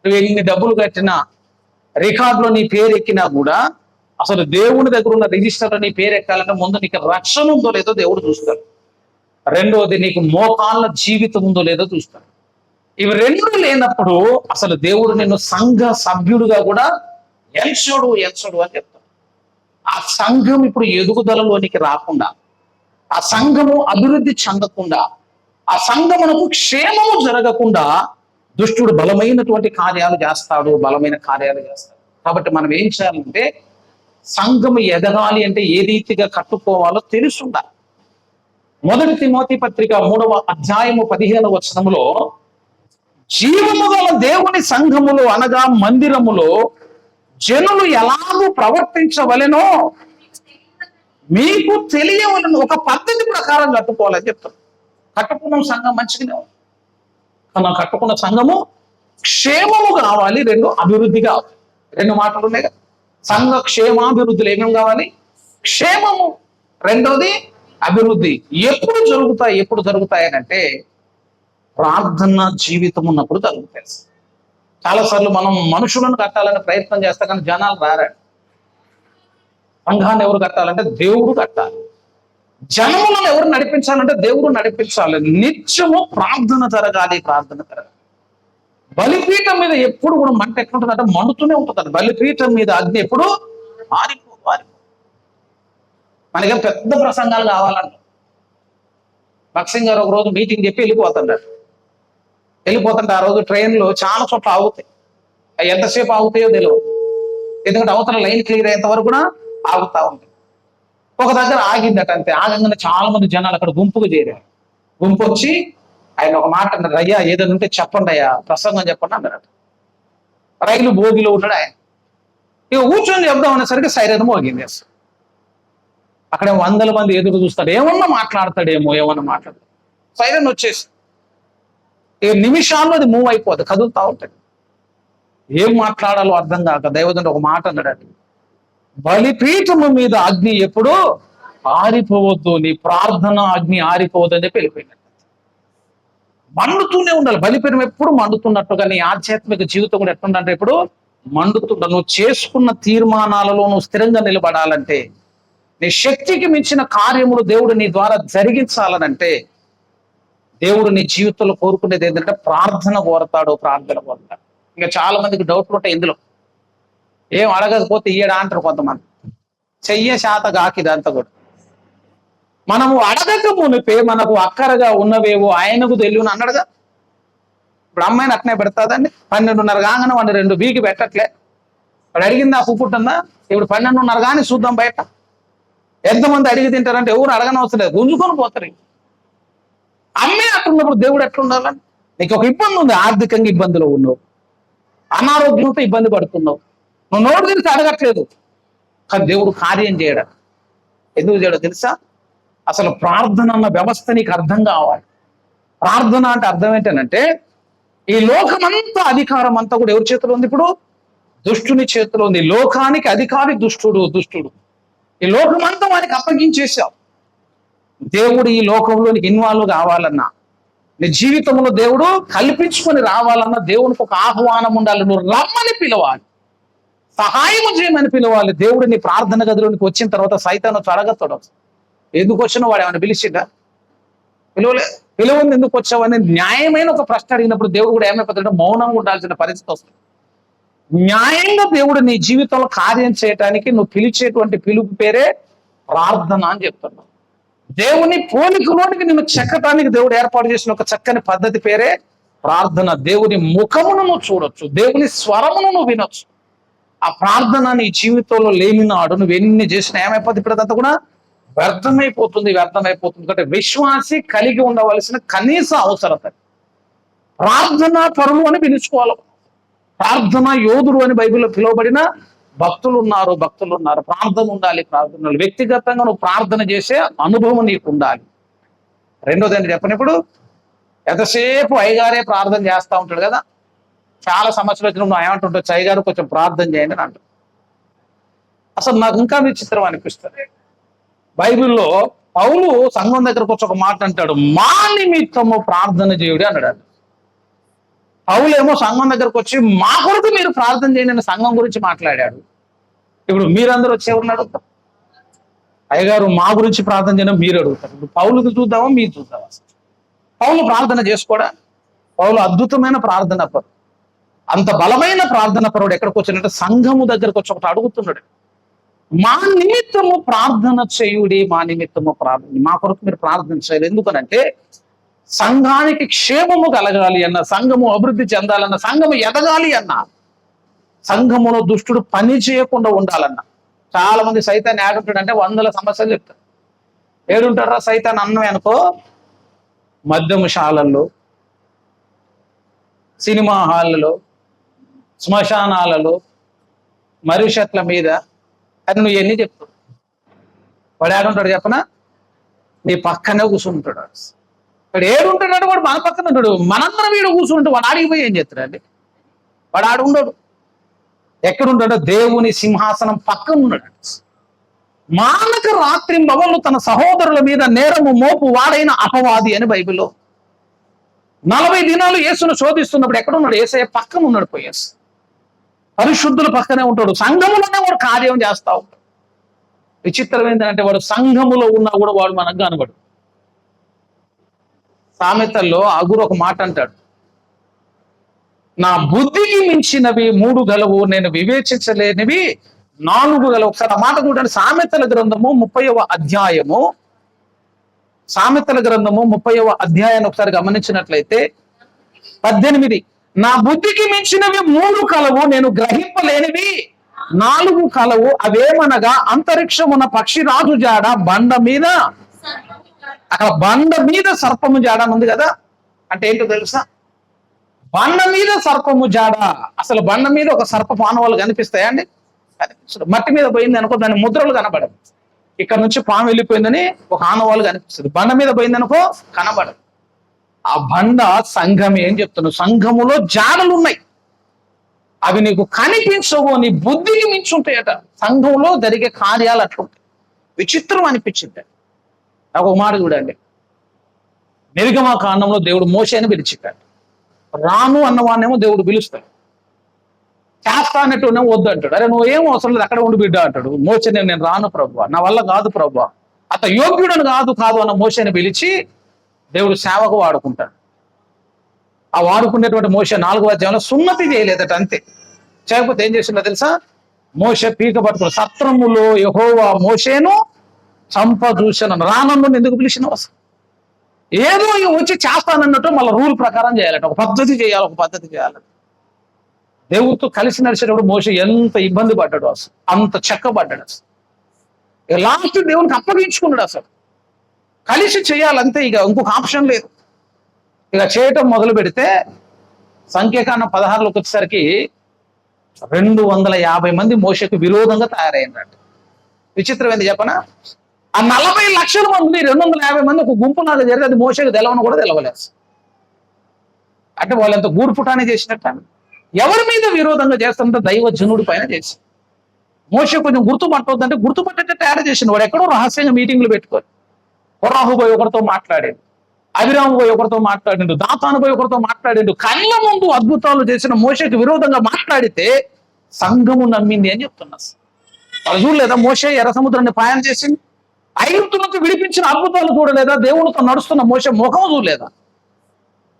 నువ్వు ఎన్ని డబ్బులు కట్టినా రికార్డులో నీ పేరు ఎక్కినా కూడా అసలు దేవుని దగ్గర ఉన్న రిజిస్టర్లో నీ పేరు ఎక్కాలంటే ముందు నీకు రక్షణ ఉందో లేదో దేవుడు చూస్తాడు. రెండోది నీకు మోకాళ్ళ జీవితం ఉందో లేదో చూస్తాడు. ఇవి రెండు లేనప్పుడు అసలు దేవుడు నిన్ను సంఘ సభ్యుడిగా కూడా ఎంచడు అని చెప్తాడు. ఆ సంఘం ఇప్పుడు ఎదుగుదలలోనికి రాకుండా, ఆ సంఘము అభివృద్ధి చెందకుండా, ఆ సంఘమునకు క్షేమము జరగకుండా దుష్టుడు బలమైనటువంటి కార్యాలు చేస్తాడు, బలమైన కార్యాలు చేస్తాడు. కాబట్టి మనం ఏం చేయాలంటే సంఘము ఎదగాలి అంటే ఏ రీతిగా కట్టుకోవాలో తెలుసుండాలి. 1 తిమోతి పత్రిక 3వ అధ్యాయము 15వ వచనములో జీవము గల దేవుని సంఘములో అనగా మందిరములో జనులు ఎలాగూ ప్రవర్తించవలెనో మీకు తెలియవలను. ఒక పద్ధతి ప్రకారం కట్టుకోవాలని చెప్తారు. కట్టుకున్న సంఘం మంచిగానే ఉంది, కానీ కట్టుకున్న సంఘము క్షేమము కావాలి, రెండు అభివృద్ధి కావాలి. రెండు మాటలు ఉన్నాయి కదా. సంఘ క్షేమాభివృద్ధులు ఏమేమి కావాలి? క్షేమము, రెండోది అభివృద్ధి. ఎప్పుడు జరుగుతాయి అని అంటే ప్రార్థన జీవితం ఉన్నప్పుడు జరుగుతాయి. చాలాసార్లు మనం మనుషులను కట్టాలని ప్రయత్నం చేస్తాం కానీ జనాలు రారాడు. సంఘాన్ని ఎవరు కట్టాలంటే దేవుడు కట్టాలి. జనములను ఎవరు నడిపించాలంటే దేవుడు నడిపించాలి. నిత్యము ప్రార్థన జరగాలి. బలిపీఠం మీద ఎప్పుడు కూడా మంట ఎట్లుంటుందంటే మండుతూనే ఉంటుంది. బలిపీఠం మీద అగ్ని ఎప్పుడు ఆరిపో. మనకేం పెద్ద ప్రసంగాలు కావాలంట. భక్సింగ్ గారు ఒక రోజు మీటింగ్ చెప్పి వెళ్ళిపోతుంటే ఆ రోజు ట్రైన్లో చాలా చోట్ల ఆగుతాయి. ఎంతసేపు ఆగుతాయో తెలియదు, ఎందుకంటే అవతల లైన్ క్లియర్ అయ్యేంత వరకు కూడా ఆగుతా ఉంటాయి. ఒక దగ్గర ఆగిందట అంతే. ఆగంగానే చాలా మంది జనాలు అక్కడ గుంపుకు చేరారు. గుంపు వచ్చి ఆయన ఒక మాట అన్నారు, అయ్యా ఏదైనా ఉంటే చెప్పండి అయ్యా, ప్రసంగం చెప్పండి అన్నారట. రైలు భోగిలో ఉన్నాడు ఆయన. ఇక కూర్చొని చెప్దాం అనేసరికి సైరన్ మోగింది. అక్కడ 100 మంది ఎదురు చూస్తాడు, ఏమన్నా మాట్లాడతాడు. సైరన్ వచ్చేసి ఇక నిమిషాల్లో అది మూవ్ అయిపోతుంది, కదులుతా ఉంటుంది. ఏం మాట్లాడాలో అర్థం కాక దైవజనుడు ఒక మాట అన్నాడు, బలిపీఠము మీద అగ్ని ఎప్పుడు ఆరిపోవద్దు, నీ ప్రార్థన అగ్ని ఆరిపోవద్దు అని చెప్పి వెళ్ళిపోయినట్టు. మండుతూనే ఉండాలి. బలిపీఠం ఎప్పుడు మండుతున్నట్టుగా నీ ఆధ్యాత్మిక జీవితం కూడా ఎట్లుందంటే ఇప్పుడు మండుతుండ. నువ్వు చేసుకున్న తీర్మానాలలో నువ్వు స్థిరంగా నిలబడాలంటే, నీ శక్తికి మించిన కార్యములు దేవుడు నీ ద్వారా జరిగించాలనంటే దేవుడు నీ జీవితంలో కోరుకునేది ఏంటంటే ప్రార్థన కోరతాడు. ఇంకా చాలా మందికి డౌట్లు ఉంటాయి ఇందులో. ఏం అడగకపోతే ఇయ్యడా అంటారు కొంతమంది. చెయ్య శాత కాకిదంతా కూడా. మనము అడగక మునిపే మనకు అక్కరగా ఉన్నవేవో ఆయనకు తెలియని అన్నాడుగా. ఇప్పుడు అమ్మాయిని అట్నే పెడతాదండి. 12:30 కాగానే వాడిని 2 బీకి పెట్టట్లే. వాడు అడిగిందా పుప్పుంటుందా? ఇప్పుడు 12:30 కానీ చూద్దాం బయట. ఎంతమంది అడిగి తింటారంటే ఎవరు అడగనవసరం లేదు, గుంజుకొని పోతారు. అమ్మే అట్లున్నప్పుడు దేవుడు ఎట్లుండాలని? నీకు ఒక ఇబ్బంది ఉంది, ఆర్థికంగా ఇబ్బందిలో ఉన్నావు, అనారోగ్యంతో ఇబ్బంది పడుతున్నావు, నువ్వు నోటు తెలిసి అడగట్లేదు, కానీ దేవుడు కార్యం చేయడం. ఎందుకు చేయడో తెలుసా? అసలు ప్రార్థన అన్న వ్యవస్థ నీకు అర్థం కావాలి. ప్రార్థన అంటే అర్థం ఏంటంటే ఈ లోకమంతా అధికారం అంతా కూడా ఎవరి చేతిలో ఉంది? ఇప్పుడు దుష్టుని చేతిలో ఉంది. లోకానికి అధికారి దుష్టుడు. ఈ లోకమంతా వానికి అప్పగించేశావు. దేవుడు ఈ లోకంలోనికి ఇన్వాల్వ్ కావాలన్నా, నీ జీవితంలో దేవుడు కల్పించుకొని రావాలన్నా దేవునికి ఒక ఆహ్వానం ఉండాలి. నువ్వు రమ్మని పిలవాలి, సహాయం చేయమని పిలవాలి. దేవుడు నీ ప్రార్థన గదిలోనికి వచ్చిన తర్వాత సైతాను అడగతాడు, ఎందుకు వచ్చినా వాడు ఏమైనా పిలిచిందా? పిలువంది ఎందుకు వచ్చావని న్యాయమైన ఒక ప్రశ్న అడిగినప్పుడు దేవుడు కూడా ఏమైపోతాడంటే మౌనంగా ఉండాల్సిన పరిస్థితి వస్తుంది. న్యాయంగా దేవుడు నీ జీవితంలో కార్యం చేయటానికి నువ్వు పిలిచేటువంటి పిలుపు పేరే ప్రార్థన అని చెప్తున్నావు. దేవుని పోలికలోనికి నిన్ను చెక్కటానికి దేవుడు ఏర్పాటు చేసిన ఒక చక్కని పద్ధతి పేరే ప్రార్థన. దేవుని ముఖమును నువ్వు చూడొచ్చు, దేవుని స్వరమును నువ్వు వినొచ్చు. ఆ ప్రార్థన నీ జీవితంలో లేనినాడు నువ్వు ఎన్ని చేసినా ఏమైపోతుంది? ఇప్పుడంతా కూడా వ్యర్థమైపోతుంది. అంటే విశ్వాసి కలిగి ఉండవలసిన కనీస అవసరత ప్రార్థనా పరులు అని పిలుచుకోవాలి. ప్రార్థనా యోధుడు అని బైబిల్లో పిలువబడిన భక్తులు ఉన్నారు. ప్రార్థన ఉండాలి. వ్యక్తిగతంగా నువ్వు ప్రార్థన చేసే అనుభవం నీకు ఉండాలి. రెండోది ఏంటి చెప్పని, ఇప్పుడు ఎంతసేపు అయ్యగారే ప్రార్థన చేస్తూ ఉంటాడు కదా, చాలా సమస్యలు వచ్చిన నువ్వు ఏమంటుంటావు, అయ్యగారు కొంచెం ప్రార్థన చేయండి అని అంటాడు. అసలు నాకు ఇంకా విచిత్రం అనిపిస్తుంది. బైబిల్లో పౌలు సంఘం దగ్గరకు వచ్చి ఒక మాట అంటాడు, మా నిమిత్తము ప్రార్థన చేయుడి అన్నాడు. పౌలు ఏమో సంఘం దగ్గరకు వచ్చి మా కొరకు మీరు ప్రార్థన చేయండి అని సంఘం గురించి మాట్లాడాడు. ఇప్పుడు మీరందరూ వచ్చి ఎవరిని అడుగుతారు? అయ్యగారు మా గురించి ప్రార్థన చేయడం మీరు అడుగుతారు. ఇప్పుడు పౌలుకి చూద్దామా మీరు చూద్దామా? పౌలు ప్రార్థన చేసుకోడా? పౌలు అద్భుతమైన ప్రార్థన పరుడు, అంత బలమైన ప్రార్థన పరుడు. ఎక్కడికి వచ్చినట్టు సంఘము దగ్గరకు వచ్చి ఒకటి అడుగుతున్నాడు, మా నిమిత్తము ప్రార్థన చేయుడి, మా నిమిత్తము ప్రార్థన, మా కొరకు మీరు ప్రార్థన చేయాలి. ఎందుకనంటే సంఘానికి క్షేమము కలగాలి అన్న, సంఘము అభివృద్ధి చెందాలన్న, సంఘము ఎదగాలి అన్న, సంఘములో దుష్టుడు పని చేయకుండా ఉండాలన్న. చాలా మంది సైతాన్ని ఏడుంటాడంటే 100 సమస్యలు చెప్తారు. ఏడుంటారా సైతాన్ అన్నం అనుకో? మద్యమశాలల్లో, సినిమా హాళ్ళలో, శ్మశానాలలో, మర్రి చెట్ల మీద అని నువ్వు ఎన్ని చెప్తావు. వాడు ఏడుంటాడు చెప్పనా? నీ పక్కనే కూర్చుంటాడు. వాడు ఏడుంటాడు, వాడు మన పక్కన ఉంటాడు. మనందరం వీడు కూర్చుంటే వాడు ఆడిపోయి ఏం చేస్తాడండి? వాడు ఆడు ఉండడు. ఎక్కడుంటాడో? దేవుని సింహాసనం పక్కన ఉన్నాడు. మానక రాత్రి బవళ్ళు తన సహోదరుల మీద నేరము మోపు వాడైన అపవాది అని బైబిల్లో. 40 దినాలు యేసును శోధిస్తున్నప్పుడు ఎక్కడున్నాడు? యేసయ్య పక్కన ఉన్నాడు. పోయేసి పరిశుద్ధుల పక్కనే ఉంటాడు. సంఘములోనే వాడు కార్యం చేస్తా ఉంటాడు. విచిత్రం ఏంటంటే వాడు సంఘములో ఉన్నా కూడా వాడు మనకు కనబడు. సామెతల్లో అగురు ఒక మాట అంటాడు, నా బుద్ధికి మించినవి 3 గలవు, నేను వివేచించలేనివి 4 గలవు. ఒకసారి ఆ మాట చూడండి. సామెతల గ్రంథము 30వ అధ్యాయము, సామెతల గ్రంథము 30వ అధ్యాయాన్ని ఒకసారి గమనించినట్లయితే 18, నా బుద్ధికి మించినవి 3 కలవు, నేను గ్రహింపలేనివి 4 కలవు. అవేమనగా అంతరిక్షమున పక్షిరాజు జాడ, బండ మీద, అక్కడ బండ మీద సర్పము జాడ ఉంది కదా. అంటే ఏంటో తెలుసా? బండ మీద సర్పము జాడ. అసలు బండ మీద ఒక సర్ప పానవాళ్ళు కనిపిస్తాయా అండి? కనిపిస్తుంది. మట్టి మీద పోయింది అనుకో, దాని ముద్రలు కనబడదు. ఇక్కడ నుంచి పాము వెళ్ళిపోయిందని ఒక ఆనవాళ్ళు కనిపిస్తుంది. బండ మీద పోయింది అనుకో, కనబడదు. ఆ బండ సంఘం. ఏం చెప్తున్నావు? సంఘములో జాడలు ఉన్నాయి, అవి నీకు కనిపించవు, నీ బుద్ధికి మించుంటాయట. సంఘంలో జరిగే కార్యాలు అట్లుంటాయి. విచిత్రం అనిపించింది నాకు. ఒక మాట చూడండి, నిర్గమకాండంలో దేవుడు మోషేని పిలిచిట్టాడు. రాను అన్నవాడినేమో దేవుడు పిలుస్తాడు, చేస్తా అన్నట్టునేమో వద్దు అంటాడు. అరే నువ్వు ఏం అవసరం లేదు, అక్కడ ఉండి బిడ్డ అంటాడు. మోషేని నేను రాను ప్రభువా, నా వల్ల కాదు ప్రభువా, అత యోగ్యుడని కాదు అన్న మోషేని పిలిచి దేవుడు సేవకు వాడుకుంటాడు. ఆ వాడుకునేటువంటి మోషే 4వ అధ్యాయంలో సున్నతి చేయలేదట, అంతే. చేయకపోతే ఏం చేసిందో తెలుసా? మోషే పీక పట్టుకుని సత్రములో యెహోవా మోషేను చంపదూషణ. రానన్ను ఎందుకు పిలిచినావు? అసలు ఏదో వచ్చి చేస్తానన్నట్టు మళ్ళీ రూల్ ప్రకారం చేయాలట, ఒక పద్ధతి చేయాలి. దేవుడితో కలిసి నడిచేటప్పుడు మోషే ఎంత ఇబ్బంది పడ్డాడు, అసలు అంత చెక్కబడ్డాడు. అసలు ఇక లాస్ట్ దేవునికి అప్పగించుకున్నాడు. అసలు కలిసి చేయాలంతే, ఇక ఇంకొక ఆప్షన్ లేదు. ఇక చేయటం మొదలు పెడితే సంఖ్యాకాండం 16లోకి వచ్చేసరికి 250 మంది మోషేకు విరోధంగా తయారైందంట. విచిత్రం ఏంది చెప్పనా? ఆ 40 లక్షల మంది 250 మంది ఒక గుంపు లాగా జరిగితే అది మోషేకు తెలవను కూడా తెలవలేదు. అంటే వాళ్ళు ఎంత గూడుపుటానే చేసినట్ట. ఎవరి మీద విరోధంగా చేస్తుంటే దైవజనుడి పైన చేసి మోషే కొంచెం గుర్తుపట్టవద్దంటే గుర్తుపట్టేట్టు తయారు చేసింది. వాడు ఎక్కడో రహస్యంగా మీటింగ్లు పెట్టుకొని కొరాహు పోయి ఒకరితో మాట్లాడాడు, అభిరాము పోయి ఒకరితో మాట్లాడిండు, దాతాను పోయి ఒకరితో మాట్లాడిండు. కళ్ళ ముందు అద్భుతాలు చేసిన మోషేకి విరోధంగా మాట్లాడితే సంఘము నమ్మింది అని చెప్తున్నా. వాళ్ళు చూడలేదా మోషే ఎర్ర సముద్రాన్ని పాయం చేసింది? ఐగుప్తులకు విడిపించిన అద్భుతాలు చూడలేదా? దేవునితో నడుస్తున్న మోషే ముఖం చూడలేదా?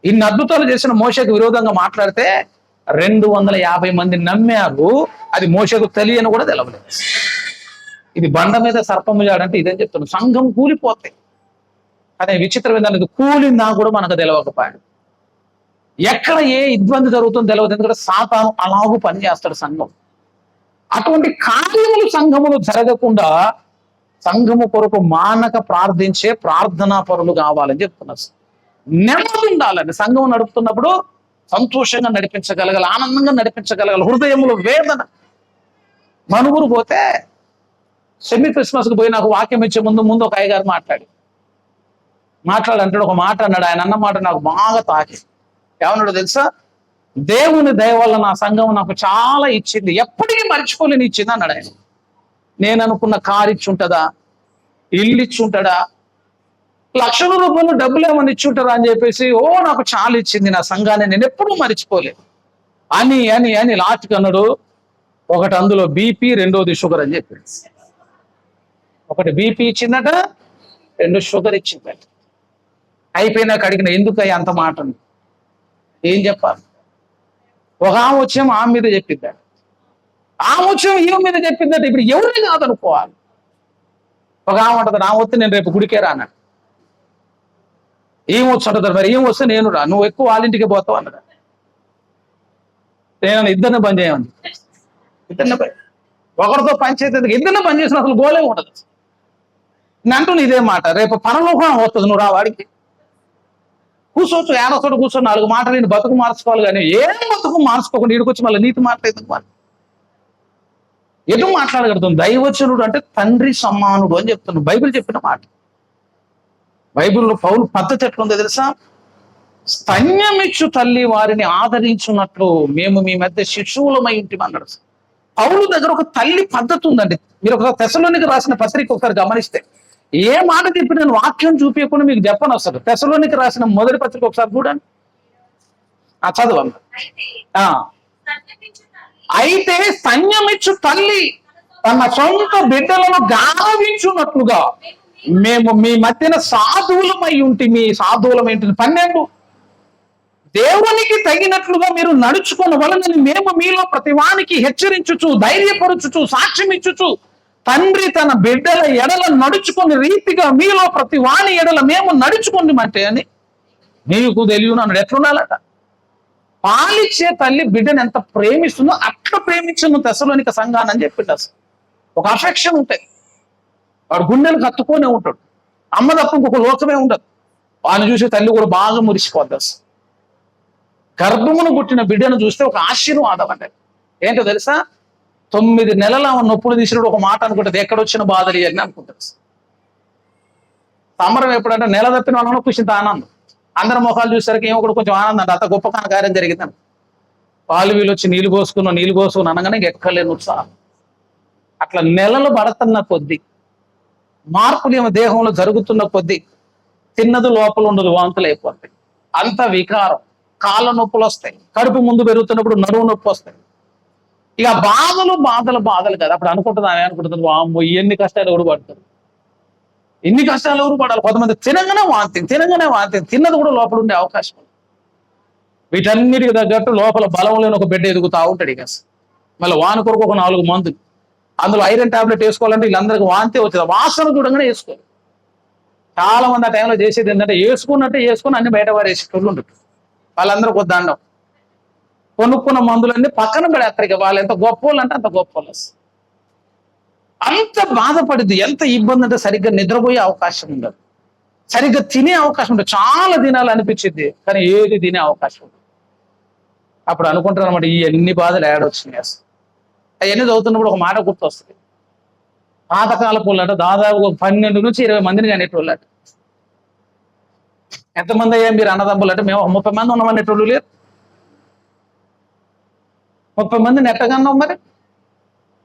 ఇన్ని అద్భుతాలు చేసిన మోషేకి విరోధంగా మాట్లాడితే 250 మంది నమ్మారు. అది మోషేకు తెలియని కూడా తెలవలేదు. ఇది బండ మీద సర్పము జాడంటే ఇదేం చెప్తున్నాను. సంఘం కూలిపోతాయి. అదే విచిత్రం ఏంటంటే కూలిందా కూడా మనకు తెలియకపోయాడు. ఎక్కడ ఏ ఇబ్బంది జరుగుతుందో తెలియదు, ఎందుకంటే సాతాను అలాగూ పనిచేస్తాడు సంఘం. అటువంటి కార్యములు సంఘములు జరగకుండా సంఘము కొరకు మానక ప్రార్థించే ప్రార్థనా పరులు కావాలని చెప్తున్నారు. నెమ్మది ఉండాలండి. సంఘం నడుపుతున్నప్పుడు సంతోషంగా నడిపించగలగాలి, ఆనందంగా నడిపించగలగాలి. హృదయంలో వేదన. మనుగురు పోతే సెమీ క్రిస్మస్కి పోయి నాకు వాక్యం ఇచ్చే ముందు ఒక అయ్యగారు మాట్లాడంటాడు. ఒక మాట అన్నాడు. ఆయన అన్న మాట నాకు బాగా తాకి. ఏమన్నాడు తెలుసా? దేవుని దయ వల్ల నా సంఘం నాకు చాలా ఇచ్చింది, ఎప్పటికీ మర్చిపోలేని ఇచ్చింది అన్నాడు ఆయన. నేను అనుకున్న కారు ఇచ్చుంటదా, ఇల్లు ఇచ్చుంటాడా, లక్షల రూపాయలు డబ్బులు ఏమని ఇచ్చుంటారా అని చెప్పేసి నాకు చాలా ఇచ్చింది నా సంఘాన్ని, నేను ఎప్పుడూ మర్చిపోలేదు అని అని అని లాస్ట్కి అన్నాడు. ఒకటి అందులో బీపీ, రెండోది షుగర్ అని చెప్పి. ఒకటి బీపీ ఇచ్చిందట, రెండు షుగర్ ఇచ్చిందట. అయిపోయినాక అడిగిన ఎందుకయ్యా అంత మాట? ఏం చెప్పాలి? ఒక ఆమె వచ్చేమో ఆమె మీద చెప్పిద్దాడు, ఆమె వచ్చేమో ఈమె మీద చెప్పిద్దట. ఇప్పుడు ఎవరిని కాదనుకోవాలి? ఒక ఆమె ఉంటుంది, ఆమె వస్తే నేను రేపు గుడికే రాన్నాడు. ఏం వచ్చి ఉంటుంది, మరి ఏం వస్తే నేను రా, నువ్వు ఎక్కువ వాళ్ళ ఇంటికి పోతావు అన్నదా. నేను ఇద్దరిని పని చేయమని, ఇద్దరిని పని, ఒకరితో పని చేసేందుకు ఇద్దరిని పని చేసిన అసలు గోలే ఉండదు. నేను అంటున్నా ఇదే మాట. రేపు పరలోకం వస్తుంది, నువ్వు రా వాడికి కూర్చోవచ్చు, ఏడొచ్చోడు కూర్చొని 4 మాటలు నేను బతుకు మార్చుకోవాలి. కానీ ఏం బతుకు మార్చుకోకుండా ఇడికొచ్చి మళ్ళీ నీతి మాట్లాడేందుకు? వాళ్ళు ఎటు మాట్లాడగలుగుతుంది? దైవచనుడు అంటే తండ్రి సమానుడు అని చెప్తున్నాడు బైబిల్ చెప్పిన మాట. బైబిల్లో పౌలు పద్ధతి ఎట్లుందో తెలుసా? స్తన్యమిచ్చు తల్లి వారిని ఆదరించున్నట్లు మేము మీ మధ్య శిశువులమై ఇంటిమి అన్నాడు. పౌలు దగ్గర ఒక తల్లి పద్ధతి ఉందండి. మీరు ఒక తెస్సలోనికి రాసిన పత్రిక ఒకసారి గమనిస్తే, ఏ మాట చెప్పి నేను వాక్యం చూపించకుండా మీకు చెప్పను అసలు. తెస్సలోనికి రాసిన మొదటి పత్రిక ఒకసారి చూడండి, చదవండి. అయితే స్తన్యమిచ్చు తల్లి తన సొంత బిడ్డలను గావించున్నట్లుగా మేము మీ మధ్యన సాధువులమై ఉంటిమి. సాధువులమైంటి 12 దేవునికి తగినట్లుగా మీరు నడుచుకున్న వలన మేము మీలో ప్రతివానికి హెచ్చరించుచు, ధైర్యపరచుచు, సాక్ష్యం ఇచ్చుచు, తండ్రి తన బిడ్డల ఎడల నడుచుకుని రీతిగా మీలో ప్రతి వాణి ఎడల మేము నడుచుకోండి అంటే అని నీకు తెలియను అన్నాడు. ఎట్లుండాలట? పాలిచ్చే తల్లి బిడ్డను ఎంత ప్రేమిస్తుందో అట్లా ప్రేమించను తెస్సలోనిక సంఘాన్ని అని చెప్పిండు. అసలు ఒక అఫెక్షన్ ఉంటాయి. వాడు గుండెలు కత్తుకొనే ఉంటాడు. అమ్మ తప్ప ఇంకొక లోకమే ఉండదు. వాడిని చూసి తల్లి కూడా బాగా మురిసిపోద్ది. అసలు గర్భమును పుట్టిన బిడ్డను చూస్తే ఒక ఆశీర్వాదం అంటే ఏంటో తెలుసా? 9 నెలల నొప్పులు తీసినప్పుడు ఒక మాట అనుకుంటుంది, ఎక్కడొచ్చిన బాధలు అని అనుకుంటుంది. సంబరం ఎప్పుడంటే నెల తప్పిన వాళ్ళలో ఖుషింత ఆనందం. అందరి ముఖాలు చూసేసరికి ఏమో కూడా కొంచెం ఆనందం అంటే అంత గొప్ప కార్యం జరిగిందని. పాలు వీళ్ళు వచ్చి నీళ్ళు పోసుకుని అనగానే ఎక్కలేని ఉత్సాహం. అట్లా నెలలు పడుతున్న కొద్దీ, మార్పులు ఏమో దేహంలో జరుగుతున్న కొద్దీ తిన్నది లోపల ఉండదు, వాంతులు అయిపోతాయి. అంత వికారం, కాళ్ళ నొప్పులు వస్తాయి, కడుపు ముందు పెరుగుతున్నప్పుడు నడువు నొప్పి వస్తాయి. ఇక బాధలు కదా. అప్పుడు అనుకుంటుంది వామ్మో ఎన్ని కష్టాలు ఎవరు పడతారు, ఎన్ని కష్టాలు ఎవరు పడాలి. కొంతమంది తినగానే వాంతి, తిన్నది కూడా లోపల ఉండే అవకాశం ఉంది. వీటన్నిటికి తగ్గట్టు లోపల బలం లేని ఒక బిడ్డ ఎదుగుతా ఉంటాడు. ఇక మళ్ళీ వాని కొరకు ఒక 4 మందులు, అందులో ఐరన్ టాబ్లెట్ వేసుకోవాలంటే వీళ్ళందరికీ వాంతే వచ్చేది. వాసన చూడంగానే వేసుకోవాలి. చాలా మంది ఆ టైంలో చేసేది ఏంటంటే వేసుకుని అన్ని బయట వారేసేటోళ్ళు ఉంటుంది. వాళ్ళందరూ ఒక దండం కొనుక్కున్న మందులన్నీ పక్కన పడేస్తారు. ఇక వాళ్ళు ఎంత గొప్ప వాళ్ళు అంటే అంత గొప్ప వాళ్ళు. అంత బాధపడింది. ఎంత ఇబ్బంది అంటే సరిగ్గా నిద్రపోయే అవకాశం ఉండదు, సరిగ్గా తినే అవకాశం ఉండదు. చాలా దినాలు అనిపించింది కానీ ఏది తినే అవకాశం ఉండదు. అప్పుడు అనుకుంటారు అనమాట, ఈ ఎన్ని బాధలు ఏడొచ్చినాయి. అసలు అవన్నీ చదువుతున్నప్పుడు ఒక మాట గుర్తొస్తుంది. పాతకాలపు వాళ్ళట దాదాపు 12 నుంచి 20 మందిని కనేటోళ్ళట. ఎంతమంది అయ్యా మీరు అన్నదమ్ములు అంటే? మేము 30 మంది ఉన్నామనేటోళ్ళు లేరు. 30 మందిని ఎట్టగన్నాం మరి.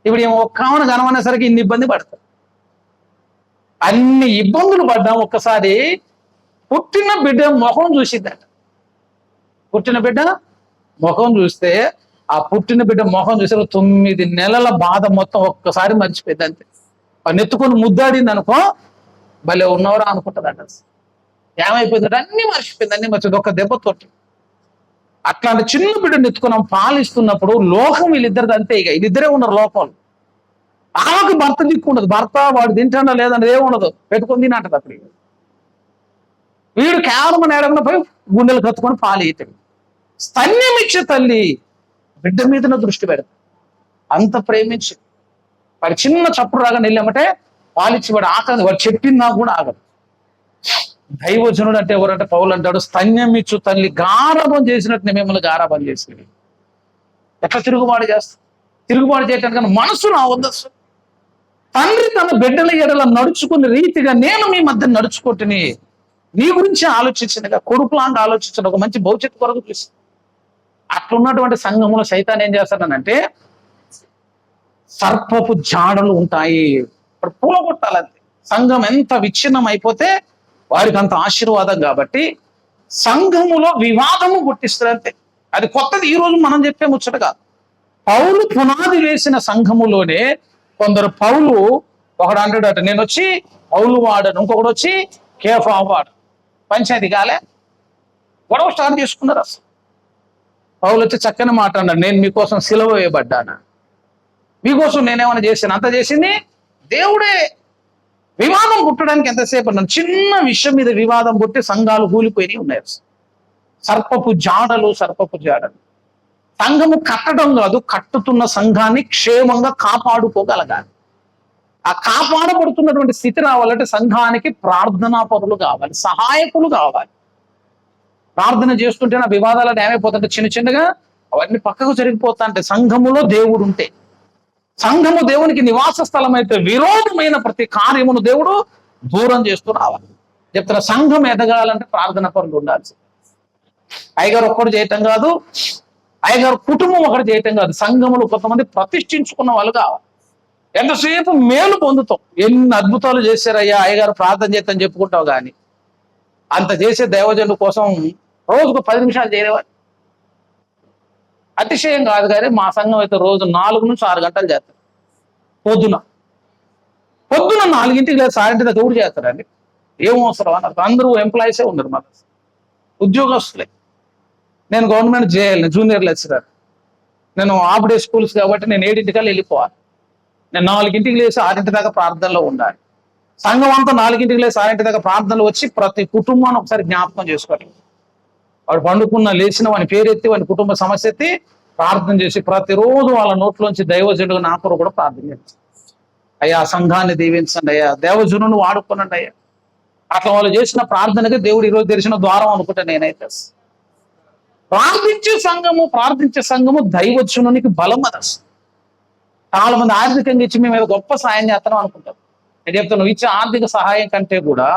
ఇప్పుడు ఏమో ఒక్క ఆమెను కనమనేసరికి ఇన్ని ఇబ్బంది పడతారు. అన్ని ఇబ్బందులు పడ్డాం. ఒక్కసారి పుట్టిన బిడ్డ ముఖం చూసిద్దట. పుట్టిన బిడ్డ ముఖం చూస్తే ఆ పుట్టిన బిడ్డ ముఖం చూస్తే 9 నెలల బాధ మొత్తం ఒక్కసారి మర్చిపోయింది. అంతే. నెత్తుకొని ముద్దాడింది అనుకో, భలే ఉన్నవరా అనుకుంటుందట. ఏమైపోయిందట? అన్ని మర్చిపోయింది. ఒక్క దెబ్బతోటి. అట్లాంటి చిన్న బిడ్డను ఎత్తుకున్నాం పాలిస్తున్నప్పుడు లోకం వీళ్ళిద్దరిది అంతే. ఇక వీళ్ళిద్దరే ఉన్నారు లోకంలో. ఆమెకు భర్త దిక్కు ఉండదు. భర్త వాడు తింటాడా లేదని ఏముండదు, పెట్టుకొని తినంటది. అప్పుడు వీడు కేవలం నేడకుండా పోయి గుండెలు కత్తుకొని పాలు ఈతాడు. స్తన్యం ఇచ్చే తల్లి బిడ్డ మీదన దృష్టి పెడతాడు. అంత ప్రేమించి వాడి చిన్న చప్పుడు రాగా నిల్లమంటే పాలిచ్చి వాడు ఆకలి, వాడు చెప్పిందా కూడా ఆగదు. దైవజనుడు అంటే ఎవరంటే పౌలు అంటాడు, స్తన్యం ఇచ్చు తల్లి గారాబం చేసినట్టు మిమ్మల్ని గారాబం చేసేది. ఎట్లా తిరుగుబాటు చేస్తా? తిరుగుబాటు చేయటానికి మనసు రావద్దు. తండ్రి తన బిడ్డల ఎడల నడుచుకునే రీతిగా నేను మీ మధ్య నడుచుకుంటుని నీ గురించి ఆలోచించినగా కొడుకులాంటి ఆలోచించిన ఒక మంచి భవిష్యత్తు కొరకు చూసి అట్లున్నటువంటి సంఘములో సైతాన్ ఏం చేస్తాడనంటే సర్పపు జాడలు ఉంటాయి, ఇప్పుడు పూలగొట్టాలంతే. సంఘం ఎంత విచ్ఛిన్నం అయిపోతే వారికి అంత ఆశీర్వాదం. కాబట్టి సంఘములో వివాదము పుట్టిస్తారంతే. అది కొత్తది ఈ రోజు మనం చెప్పే ముచ్చట కాదు. పౌలు పునాది వేసిన సంఘములోనే కొందరు పౌలు, ఒకడు అంటాడట నేను వచ్చి పౌలు వాడను, ఇంకొకడు వచ్చి కేఫా వాడు. పంచాయతీ కాలే, గొడవ స్టార్ట్ చేసుకున్నారు. అసలు పౌలు వచ్చి చక్కని మాట అన్నాడు, నేను మీకోసం సిలువ వేయబడ్డాను, మీకోసం నేనేమైనా చేశాను? అంత చేసింది దేవుడే. వివాదం పుట్టడానికి ఎంతసేపు అన్నాను. చిన్న విషయం మీద వివాదం పుట్టి సంఘాలు కూలిపోయినాయి ఉన్నాయి. సర్పపు జాడలు. సంఘము కట్టడం కాదు, కట్టుతున్న సంఘాన్ని క్షేమంగా కాపాడుకోగలగాలి. ఆ కాపాడబడుతున్నటువంటి స్థితి రావాలంటే సంఘానికి ప్రార్థనా పరులు కావాలి, సహాయకులు కావాలి. ప్రార్థన చేస్తుంటే నా వివాదాలు ఏమైపోతుంటే చిన్న చిన్నగా అవన్నీ పక్కకు జరిగిపోతా అంటే సంఘములో దేవుడు ఉంటే, సంఘము దేవునికి నివాస స్థలం అయితే విరోధమైన ప్రతి కార్యమును దేవుడు దూరం చేస్తూ రావాలి. చెప్తున్న సంఘం ఎదగాలంటే ప్రార్థన పరులు ఉండాల్సి. అయ్యగారు ఒక్కడు చేయటం కాదు, అయ్యగారు కుటుంబం ఒకటి చేయటం కాదు, సంఘములు కొంతమంది ప్రతిష్ఠించుకున్న వాళ్ళు కావాలి. ఎంతసేపు మేలు పొందుతాం. ఎన్ని అద్భుతాలు చేశారయ్యా అయ్యగారు ప్రార్థన చేద్దాం చెప్పుకుంటావు కానీ అంత చేసే దైవజనుల కోసం రోజుకు 10 నిమిషాలు చేయలేవారు. అతిశయం కాదు కానీ మా సంఘం అయితే రోజు 4 నుంచి 6 గంటలు చేస్తారు. పొద్దున 4ంటికి లేదు, 6 దగ్గర కూడా చేస్తారండి. ఏం అవసరం అన్నారు. అందరూ ఎంప్లాయీసే ఉన్నారు, మాకు ఉద్యోగస్తులే. నేను గవర్నమెంట్ చేయాలి, జూనియర్ లెక్చరర్. నేను హాఫ్ డే స్కూల్స్ కాబట్టి నేను 7ంటికల్లా వెళ్ళిపోవాలి. నేను 4ంటికి లేచి 6 దాకా ప్రార్థనలో ఉండాలి. సంఘం అంతా 4ంటికి లేచి 6 దాకా ప్రార్థనలు వచ్చి ప్రతి కుటుంబాన్ని ఒకసారి జ్ఞాపకం చేసుకోవాలి. వాడు పండుకున్న లేచిన వాని పేరెత్తి వాని కుటుంబ సమస్య ఎత్తి ప్రార్థన చేసి ప్రతిరోజు వాళ్ళ నోట్లోంచి దైవజనుడు నా కొరకు కూడా ప్రార్థన చేస్తాను. అయ్యా సంఘాన్ని దీవించండి అయ్యా, దేవజనుని వాడుకోనండి అయ్యా. అట్లా వాళ్ళు చేసిన ప్రార్థనకి దేవుడు ఈరోజు తెరిచిన ద్వారం అనుకుంటా నేనైతే. ప్రార్థించే సంఘము దైవజనునికి బలం. అది చాలా మంది ఆర్థికంగా ఇచ్చి మేము ఏదో గొప్ప సహాయం చేస్తాం అనుకుంటారు. నేను చెప్తాను, నువ్వు ఇచ్చే ఆర్థిక సహాయం కంటే కూడా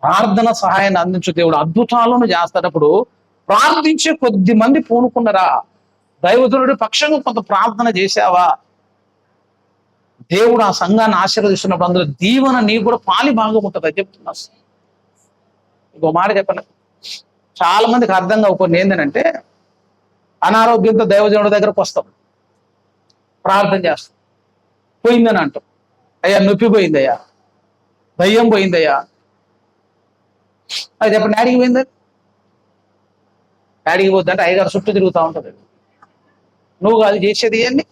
ప్రార్థన సహాయాన్ని అందించు. దేవుడు అద్భుతాలను చేస్తాడప్పుడు ప్రార్థించే కొద్ది మంది పూనుకున్నారా, దైవజనుడి పక్షంగా కొంత ప్రార్థన చేశావా, దేవుడు ఆ సంఘాన్ని ఆశీర్వదిస్తున్నప్పుడు అందులో దీవెన నీకు కూడా పాలి భాగం ఉంటుంది. అది చెప్తున్నా. ఇంకో మాట చెప్పండి, చాలా మందికి అర్థం కాకపోతే ఏంటంటే అనారోగ్యంతో దైవజనుడి దగ్గరకు వస్తాం, ప్రార్థన చేస్తాం, పోయిందని అంటాం. అయ్యా నొప్పి పోయిందయ్యా, దయ్యం పోయిందయ్యా. అది చెప్పండి, డాడీకి పోయింది. డాడీకి పోద్ది అంటే అయ్యగారు చుట్టూ తిరుగుతూ ఉంటుంది. నువ్వు అది చేసేది ఏంటి?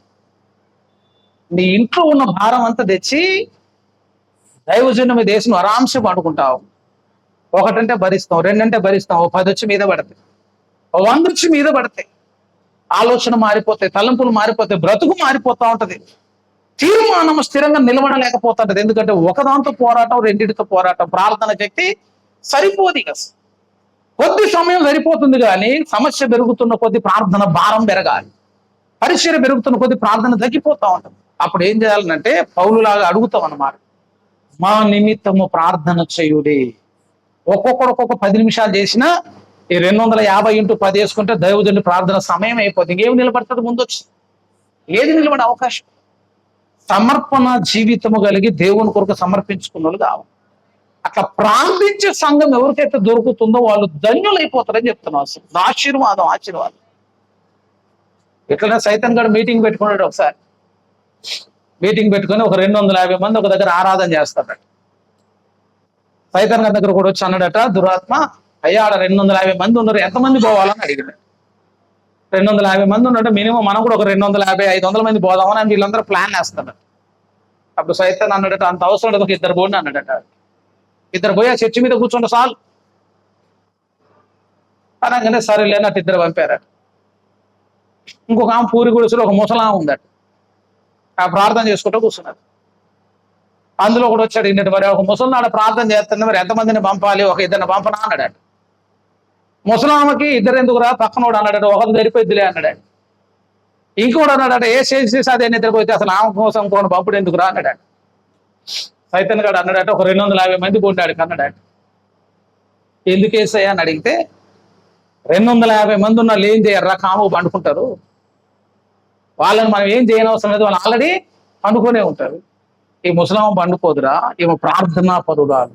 నీ ఇంట్లో ఉన్న భారం అంతా తెచ్చి దైవజన్య మీద దేశం ఆరాంశ పడుకుంటావు. 1 అంటే భరిస్తాం, 2 అంటే భరిస్తాం, 10 వచ్చి మీద పడతాయి, 100 వచ్చి మీద పడతాయి. ఆలోచన మారిపోతాయి, తలంపులు మారిపోతాయి, బ్రతుకు మారిపోతా ఉంటది. తీర్మానం స్థిరంగా నిలబడలేకపోతుంటది. ఎందుకంటే ఒకదాంతో పోరాటం, 2టితో పోరాటం. ప్రార్థన శక్తి సరిపోదు. ఇక కొద్ది సమయం సరిపోతుంది కానీ సమస్య పెరుగుతున్న కొద్ది ప్రార్థన భారం పెరగాలి. పరిచర్య పెరుగుతున్న కొద్ది ప్రార్థన తగ్గిపోతా ఉంటుంది. అప్పుడు ఏం చేయాలంటే పౌలులాగా అడుగుతాం అన్నమాట, మా నిమిత్తము ప్రార్థన చేయుడి. ఒక్కొక్క 10 నిమిషాలు చేసినా ఈ 250 × 10 వేసుకుంటే దైవజనుడి ప్రార్థన సమయం అయిపోతుంది. ఇంకేమి నిలబడుతుంది ముందు వచ్చి? ఏది నిలబడే అవకాశం? సమర్పణ జీవితము కలిగి దేవుని కొరకు సమర్పించుకున్న వాళ్ళు కావాలి. అట్లా ప్రార్థించే సంఘం ఎవరికైతే దొరుకుతుందో వాళ్ళు ధన్యులైపోతారని చెప్తున్నాం. అసలు ఆశీర్వాదం. ఎట్లనే సైతం గడు మీటింగ్ పెట్టుకున్నాడు. ఒకసారి మీటింగ్ పెట్టుకుని ఒక 250 మంది ఒక దగ్గర ఆరాధన చేస్తాడట. సైతాన్ గారి దగ్గర కూడా వచ్చి అన్నాడట దురాత్మ, అయ్యా ఆడ 250 మంది ఉన్నారు, ఎంతమంది పోవాలని అడిగినాడు. 250 మంది ఉన్నట్టు మినిమం మనం కూడా ఒక 250, 500 మంది పోదామని అని వీళ్ళందరూ ప్లాన్ వేస్తాడట. అప్పుడు సైతాన్ అన్నాడట, అంత అవసరం లేదు, ఒక 2 పోండి అన్నాడట. 2 పోయి ఆ చర్చి మీద కూర్చోండి చాలు, అనగానే సరేలే అన్నట్టు ఇద్దరు పంపారట. ఇంకొక ఆమె పూరి గుడిసెలో ఒక ముసలామె ఉందట. ఆ ప్రార్థన చేసుకుంటూ కూర్చున్నారు. అందులో కూడా వచ్చాడు ఇంటి మరి ఒక ముసలినాడు ప్రార్థన చేస్తుంది, మరి ఎంతమందిని పంపాలి, ఒక ఇద్దరిని పంపనా అన్నాడు. ముసలామకి ఇద్దరు ఎందుకురా, పక్కనోడు అన్నాడు, ఒకరు సరిపోద్దిలే అన్నాడు. ఇంకోడు అన్నాడట, ఏ చేసి అదే నిద్రపోతే అసలు ఆమె కోసం ఇంకోటి పంపుడు ఎందుకురా అన్నాడు. సైతన్ గారు అన్నాడట, ఒక 250 మంది కొట్టాడు అన్నాడు. ఎందుకు వేసాయా అని అడిగితే, 250 మంది ఉన్న వాళ్ళు ఏం చేయర్రా, కాము పండుకుంటారు, వాళ్ళని మనం ఏం చేయనవసరం లేదు, వాళ్ళు ఆల్రెడీ పండుకునే ఉంటారు. ఈ ముసలాం పండుకోదురా, ఈమె ప్రార్థనా పరురాలు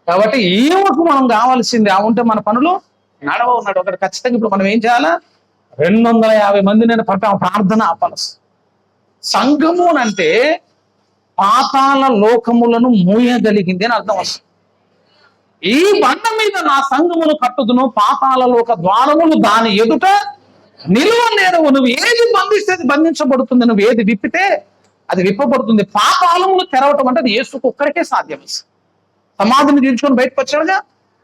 కాబట్టి ఈమెకు మనం కావాల్సింది, ఆ ఉంటే మన పనులు నడవ ఉన్నాడు. ఒకటి ఖచ్చితంగా ఇప్పుడు మనం ఏం చేయాలా, 250 మంది నేను పంపాము ప్రార్థన ఆపాలస్. సంఘము అంటే పాతాళ లోకములను మూయగలిగింది అని అర్థం వస్తుంది. ఈ బండ మీద నా సంఘమును కట్టుదును, పాతాళ లోక ద్వారములు దాని ఎదుట నిలువ నేరవు. నువ్వు ఏది బంధిస్తే అది బంధించబడుతుంది, నువ్వు ఏది విప్పితే అది విప్పబడుతుంది. పాతాళములు తెరవటం అంటే అది యేసుకు ఒక్కరికే సాధ్యం. సమాధిని తీర్చుకొని బయటకు వచ్చాడుగా,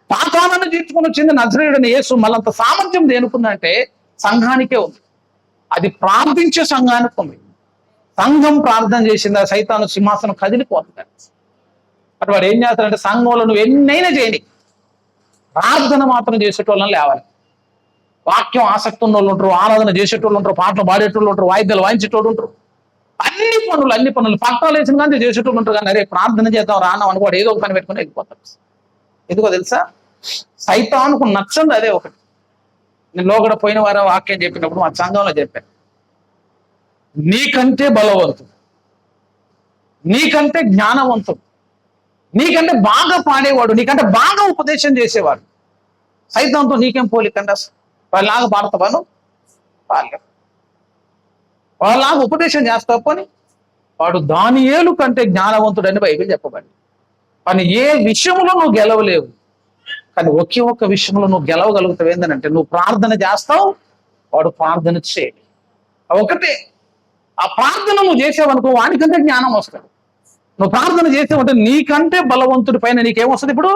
పాతాళాన్ని తీర్చుకొని వచ్చింది నజరేయుడైన యేసు. మళ్ళంత సామర్థ్యం దేనుకుందంటే సంఘానికే ఉంది. అది ప్రార్థించే సంఘానికి ఉంది. సంఘం ప్రార్థన చేసింది, ఆ సైతాను సింహాసనం కదిలిపోతుంది. అటు వాడు ఏం చేస్తాడంటే, సంఘంలో నువ్వు ఎన్నైనా చేయని, ప్రార్థన మాత్రం చేసేటోళ్ళని లేవాలి. వాక్యం ఆసక్తి ఉన్న వాళ్ళు ఉంటారు, ఆరాధన చేసేటోళ్ళు ఉంటారు, పాటలు పాడేటోళ్ళు ఉంటారు, వాయిద్యాలు వాయించేటోళ్ళు ఉంటారు, అన్ని పనులు పట్టాలు వేసిన కానీ చేసేటోళ్ళు ఉంటారు. కానీ అరే ప్రార్థన చేద్దాం రాన్నాం అనుకోడు, ఏదో ఒక పని పెట్టుకుని వెళ్ళిపోతాడు. ఎందుకో తెలుసా, సైతానుకు నచ్చండి అదే ఒకటి. నేను లోగడ పోయిన వారం వాక్యం చెప్పినప్పుడు మా సంఘంలో చెప్పాను, నీకంటే బలవంతుడు, నీకంటే జ్ఞానవంతుడు, నీకంటే బాగా పాడేవాడు, నీకంటే బాగా ఉపదేశం చేసేవాడు సైతాంతో నీకేం పోలికండి. అసలు వాళ్ళలాగా పాడతావాను, వాళ్ళలాగా ఉపదేశం చేస్తావు పని. వాడు దానియేలు కంటే జ్ఞానవంతుడు అని బైబిల్ చెప్పబడి. కానీ ఏ విషయంలో నువ్వు గెలవలేవు, కానీ ఒకే ఒక్క విషయంలో నువ్వు గెలవగలుగుతావు. ఏంటంటే నువ్వు ప్రార్థన చేస్తావు, వాడు ప్రార్థన చేయడు. ఒకటే, ఆ ప్రార్థన నువ్వు చేసావనుకో వాడికంటే జ్ఞానం వస్తుంది. నువ్వు ప్రార్థన చేసావంటే నీకంటే బలవంతుడి పైన నీకేమొస్తుంది, ఇప్పుడు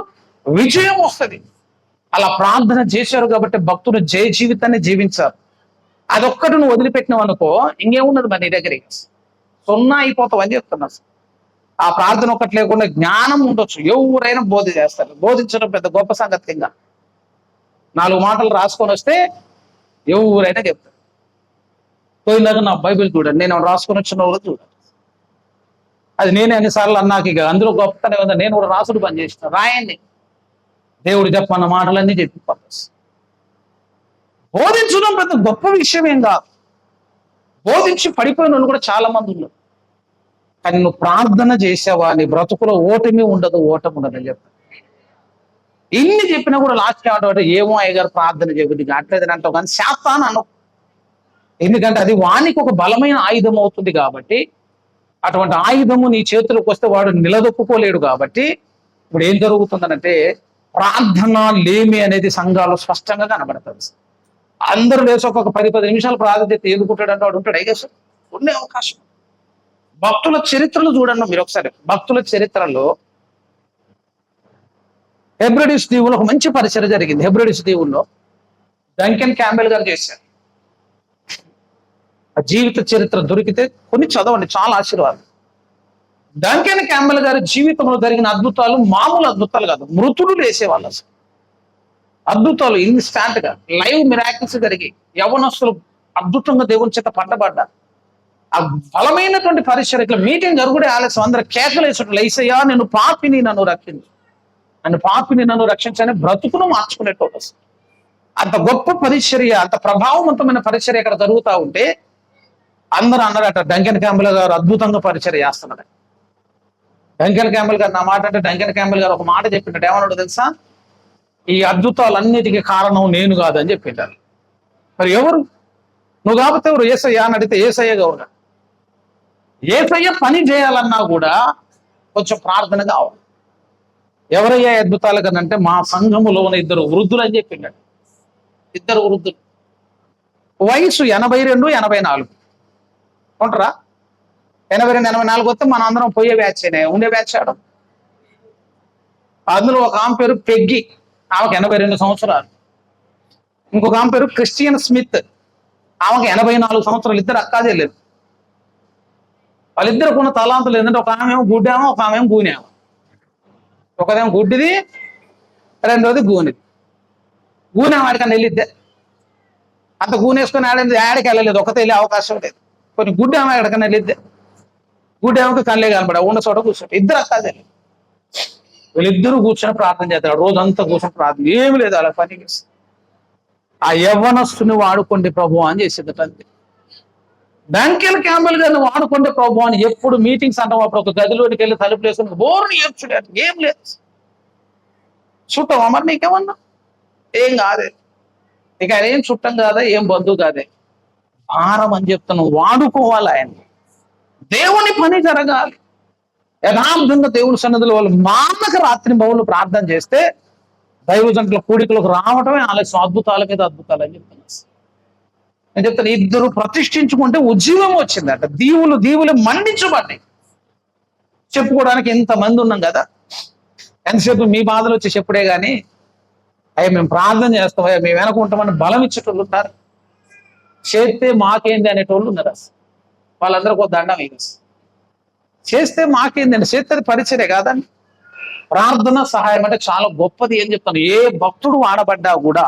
విజయం వస్తుంది. అలా ప్రార్థన చేశారు కాబట్టి భక్తులు జయ జీవితాన్ని జీవించారు. అదొక్కటి నువ్వు వదిలిపెట్టినావు అనుకో ఇంకేమున్నది మరి నీ దగ్గరికి, సున్నా అయిపోతావు అని చెప్తున్నా. ఆ ప్రార్థన ఒక్కటి లేకుండా జ్ఞానం ఉండొచ్చు, ఎవరైనా బోధ చేస్తారు. బోధించడం పెద్ద గొప్ప సంగతి. ఇంకా 4 మాటలు రాసుకొని వస్తే ఎవరైనా చెప్తారు. పోయినాక నా బైబిల్ చూడండి, నేను రాసుకొని వచ్చిన వాళ్ళు చూడండి. అది నేనే అన్నిసార్లు అన్నాక ఇక అందులో గొప్పతనే ఉందా, నేను కూడా రాసుడు పని చేసిన. రాయండి, దేవుడు చెప్పన్న మాటలన్నీ చెప్పి పర్పస్. బోధించడం పెద్ద గొప్ప విషయం ఏం కాదు. బోధించి పడిపోయిన వాళ్ళు కూడా చాలా మంది ఉన్నారు. కానీ నువ్వు ప్రార్థన చేసావా, నీ బ్రతుకులో ఓటమి ఉండదు అని చెప్తా. ఇన్ని చెప్పినా కూడా లాస్ట్ ఏమంటే, ఏమో అయ్యగారు ప్రార్థన చేయబుద్ది కావట్లేదని అంటావు, కానీ శాతాన్ని అను. ఎందుకంటే అది వానికి ఒక బలమైన ఆయుధం అవుతుంది కాబట్టి, అటువంటి ఆయుధము నీ చేతులకు వస్తే వాడు నిలదొక్కుకోలేడు. కాబట్టి ఇప్పుడు ఏం జరుగుతుందనంటే, ప్రార్థన లేమి అనేది సంఘాలు స్పష్టంగా కనబడుతుంది. అందరూ లేచి ఒక 10 నిమిషాలు ప్రార్థన చేస్తే ఎదుర్కొంటాడంటే వాడు ఉంటాడు. ఐగేస్ ఉండే అవకాశం. భక్తుల చరిత్రలు చూడండి మీరు ఒకసారి. భక్తుల చరిత్రలో హెబ్రిడిస్ దీవుల్లో ఒక మంచి పరిచయం జరిగింది. హెబ్రిడిస్ దీవుల్లో డంకెన్ క్యాంబెల్ గారు చేశారు. ఆ జీవిత చరిత్ర దొరికితే కొన్ని చదవండి, చాలా ఆశీర్వాదం. డంకెన్ క్యాంబెల్ గారి జీవితంలో జరిగిన అద్భుతాలు మామూలు అద్భుతాలు కాదు, మృతులు లేసేవాళ్ళు. అసలు అద్భుతాలు ఇన్స్టాంట్ గా లైవ్ మిరాకిల్స్ జరిగి యవనస్తులు అద్భుతంగా దేవుని చేత పట్టబడ్డారు. ఆ బలమైనటువంటి పరిచయం ఇట్లా మీటింగ్ జరుగుడే ఆలస్యం, అందరూ కేకలేసట్లు, లేసయ్యా నేను పాపిని నన్ను రక్షించు, నన్ను రక్షించని బ్రతుకును మార్చుకునేటోడు. అంత గొప్ప పరిచర్య, అంత ప్రభావవంతమైన పరిచర్య ఇక్కడ జరుగుతూ ఉంటే అందరూ అన్నారట, డంకెన్ క్యాంబెల్ గారు అద్భుతంగా పరిచర్య చేస్తున్నాడు. డంకెన్ క్యాంబెల్ గారు నా మాట అంటే, డంకెన్ క్యాంబెల్ గారు ఒక మాట చెప్పినట్టు ఏమన్నాడు తెలుసా, ఈ అద్భుతాలన్నిటికీ కారణం నేను కాదని చెప్పినారు. మరి ఎవరు నువ్వు కాకపోతే ఎవరు? యేసయ్య అని అడిగితే యేసయ్య గౌరవ. యేసయ్య పని చేయాలన్నా కూడా కొంచెం ప్రార్థన కావాలి. ఎవరయ్యా అద్భుతాలు కనంటే, మా సంఘములో ఉన్న 2 వృద్ధులు అని చెప్పినాడు. 2 వృద్ధులు, వయసు 82, 84 ఉంటారా. 82, 84 వస్తే మన అందరం పోయే బ్యాచ్ ఉండే బ్యాచ్ ఆడ. అందులో ఒక ఆమె పేరు పెగ్గి, ఆమెకు 82 సంవత్సరాలు. ఇంకొక ఆమె పేరు క్రిస్టియన్ స్మిత్, ఆమెకి 84 సంవత్సరాలు, ఇద్దరు అక్కాజెళ్ళారు. వాళ్ళిద్దరికి ఉన్న తలాంతులు ఏంటంటే ఒక ఆమె ఏమో గుడ్డామో, ఒక ఆమె ఏమో గూనేమో. ఒకదేమో గుడ్డిది, రెండోది గూనిది. గూనె వాడికన్నా వెళ్ళిద్దే, అంత గూనేసుకొని ఆడికి వెళ్ళలేదు, ఒకతే వెళ్ళే అవకాశం లేదు. కొన్ని గుడ్డామో ఎక్కడికన్నా వెళ్ళిద్దే, గుడ్డేమో కళ్ళే కనపడా ఉన్న చోట కూర్చోండి. ఇద్దరు అక్కాజెళ్ళారు. వీళ్ళిద్దరూ కూర్చొని ప్రార్థన చేస్తాడు, రోజంతా కూర్చొని ప్రార్థన, ఏమి లేదు అలా పని చేసి. ఆ యవ్వనస్తుని వాడుకోండి ప్రభు అని చేసేది అంతే. డంకెల్ క్యాంబెల్ గారిని వాడుకోండి ప్రభు అని ఎప్పుడు మీటింగ్స్ అంటాం, అప్పుడు ఒక గదిలోనికి వెళ్ళి తలుపులు వేసుకుని బోర్ని ఏడ్చుడే, ఏం లేదు. చుట్టం మరి నీకేమన్నా ఏం కాదే, ఇక ఆయన ఏం చుట్టం కాదా, ఏం బంధువు కాదే, భారం అని చెప్తాను. వాడుకోవాలి ఆయన, దేవుని పని జరగాలి. యథార్థంగా దేవుని సన్నిధిలో వాళ్ళు మానక రాత్రి బౌలు ప్రార్థన చేస్తే దైవజంటల కూడికలకు రావటమే ఆలస్యం. అద్భుతాల మీద అద్భుతాలు అని చెప్తున్నా. నేను చెప్తాను, ఇద్దరు ప్రతిష్ఠించుకుంటే ఉజ్జీవం వచ్చిందట, దీవులు మండించబడ్డాయి. చెప్పుకోవడానికి ఎంతమంది ఉన్నాం కదా, ఎంతసేపు మీ బాధలు వచ్చి చెప్పుడే కానీ అయ్యా మేము ప్రార్థన చేస్తాం, అయ్యా మేము వెనకుంటామని బలం ఇచ్చేటోళ్ళు ఉంటారు. చేస్తే మాకేంది అనేటోళ్ళు ఉన్నారు. అసలు వాళ్ళందరికీ ఒక దండం వేసి చేస్తే మాకేందండి, చేస్తే పరిచయే కాదండి. ప్రార్థన సహాయం అంటే చాలా గొప్పది అని చెప్తాను. ఏ భక్తుడు వాడబడ్డా కూడా,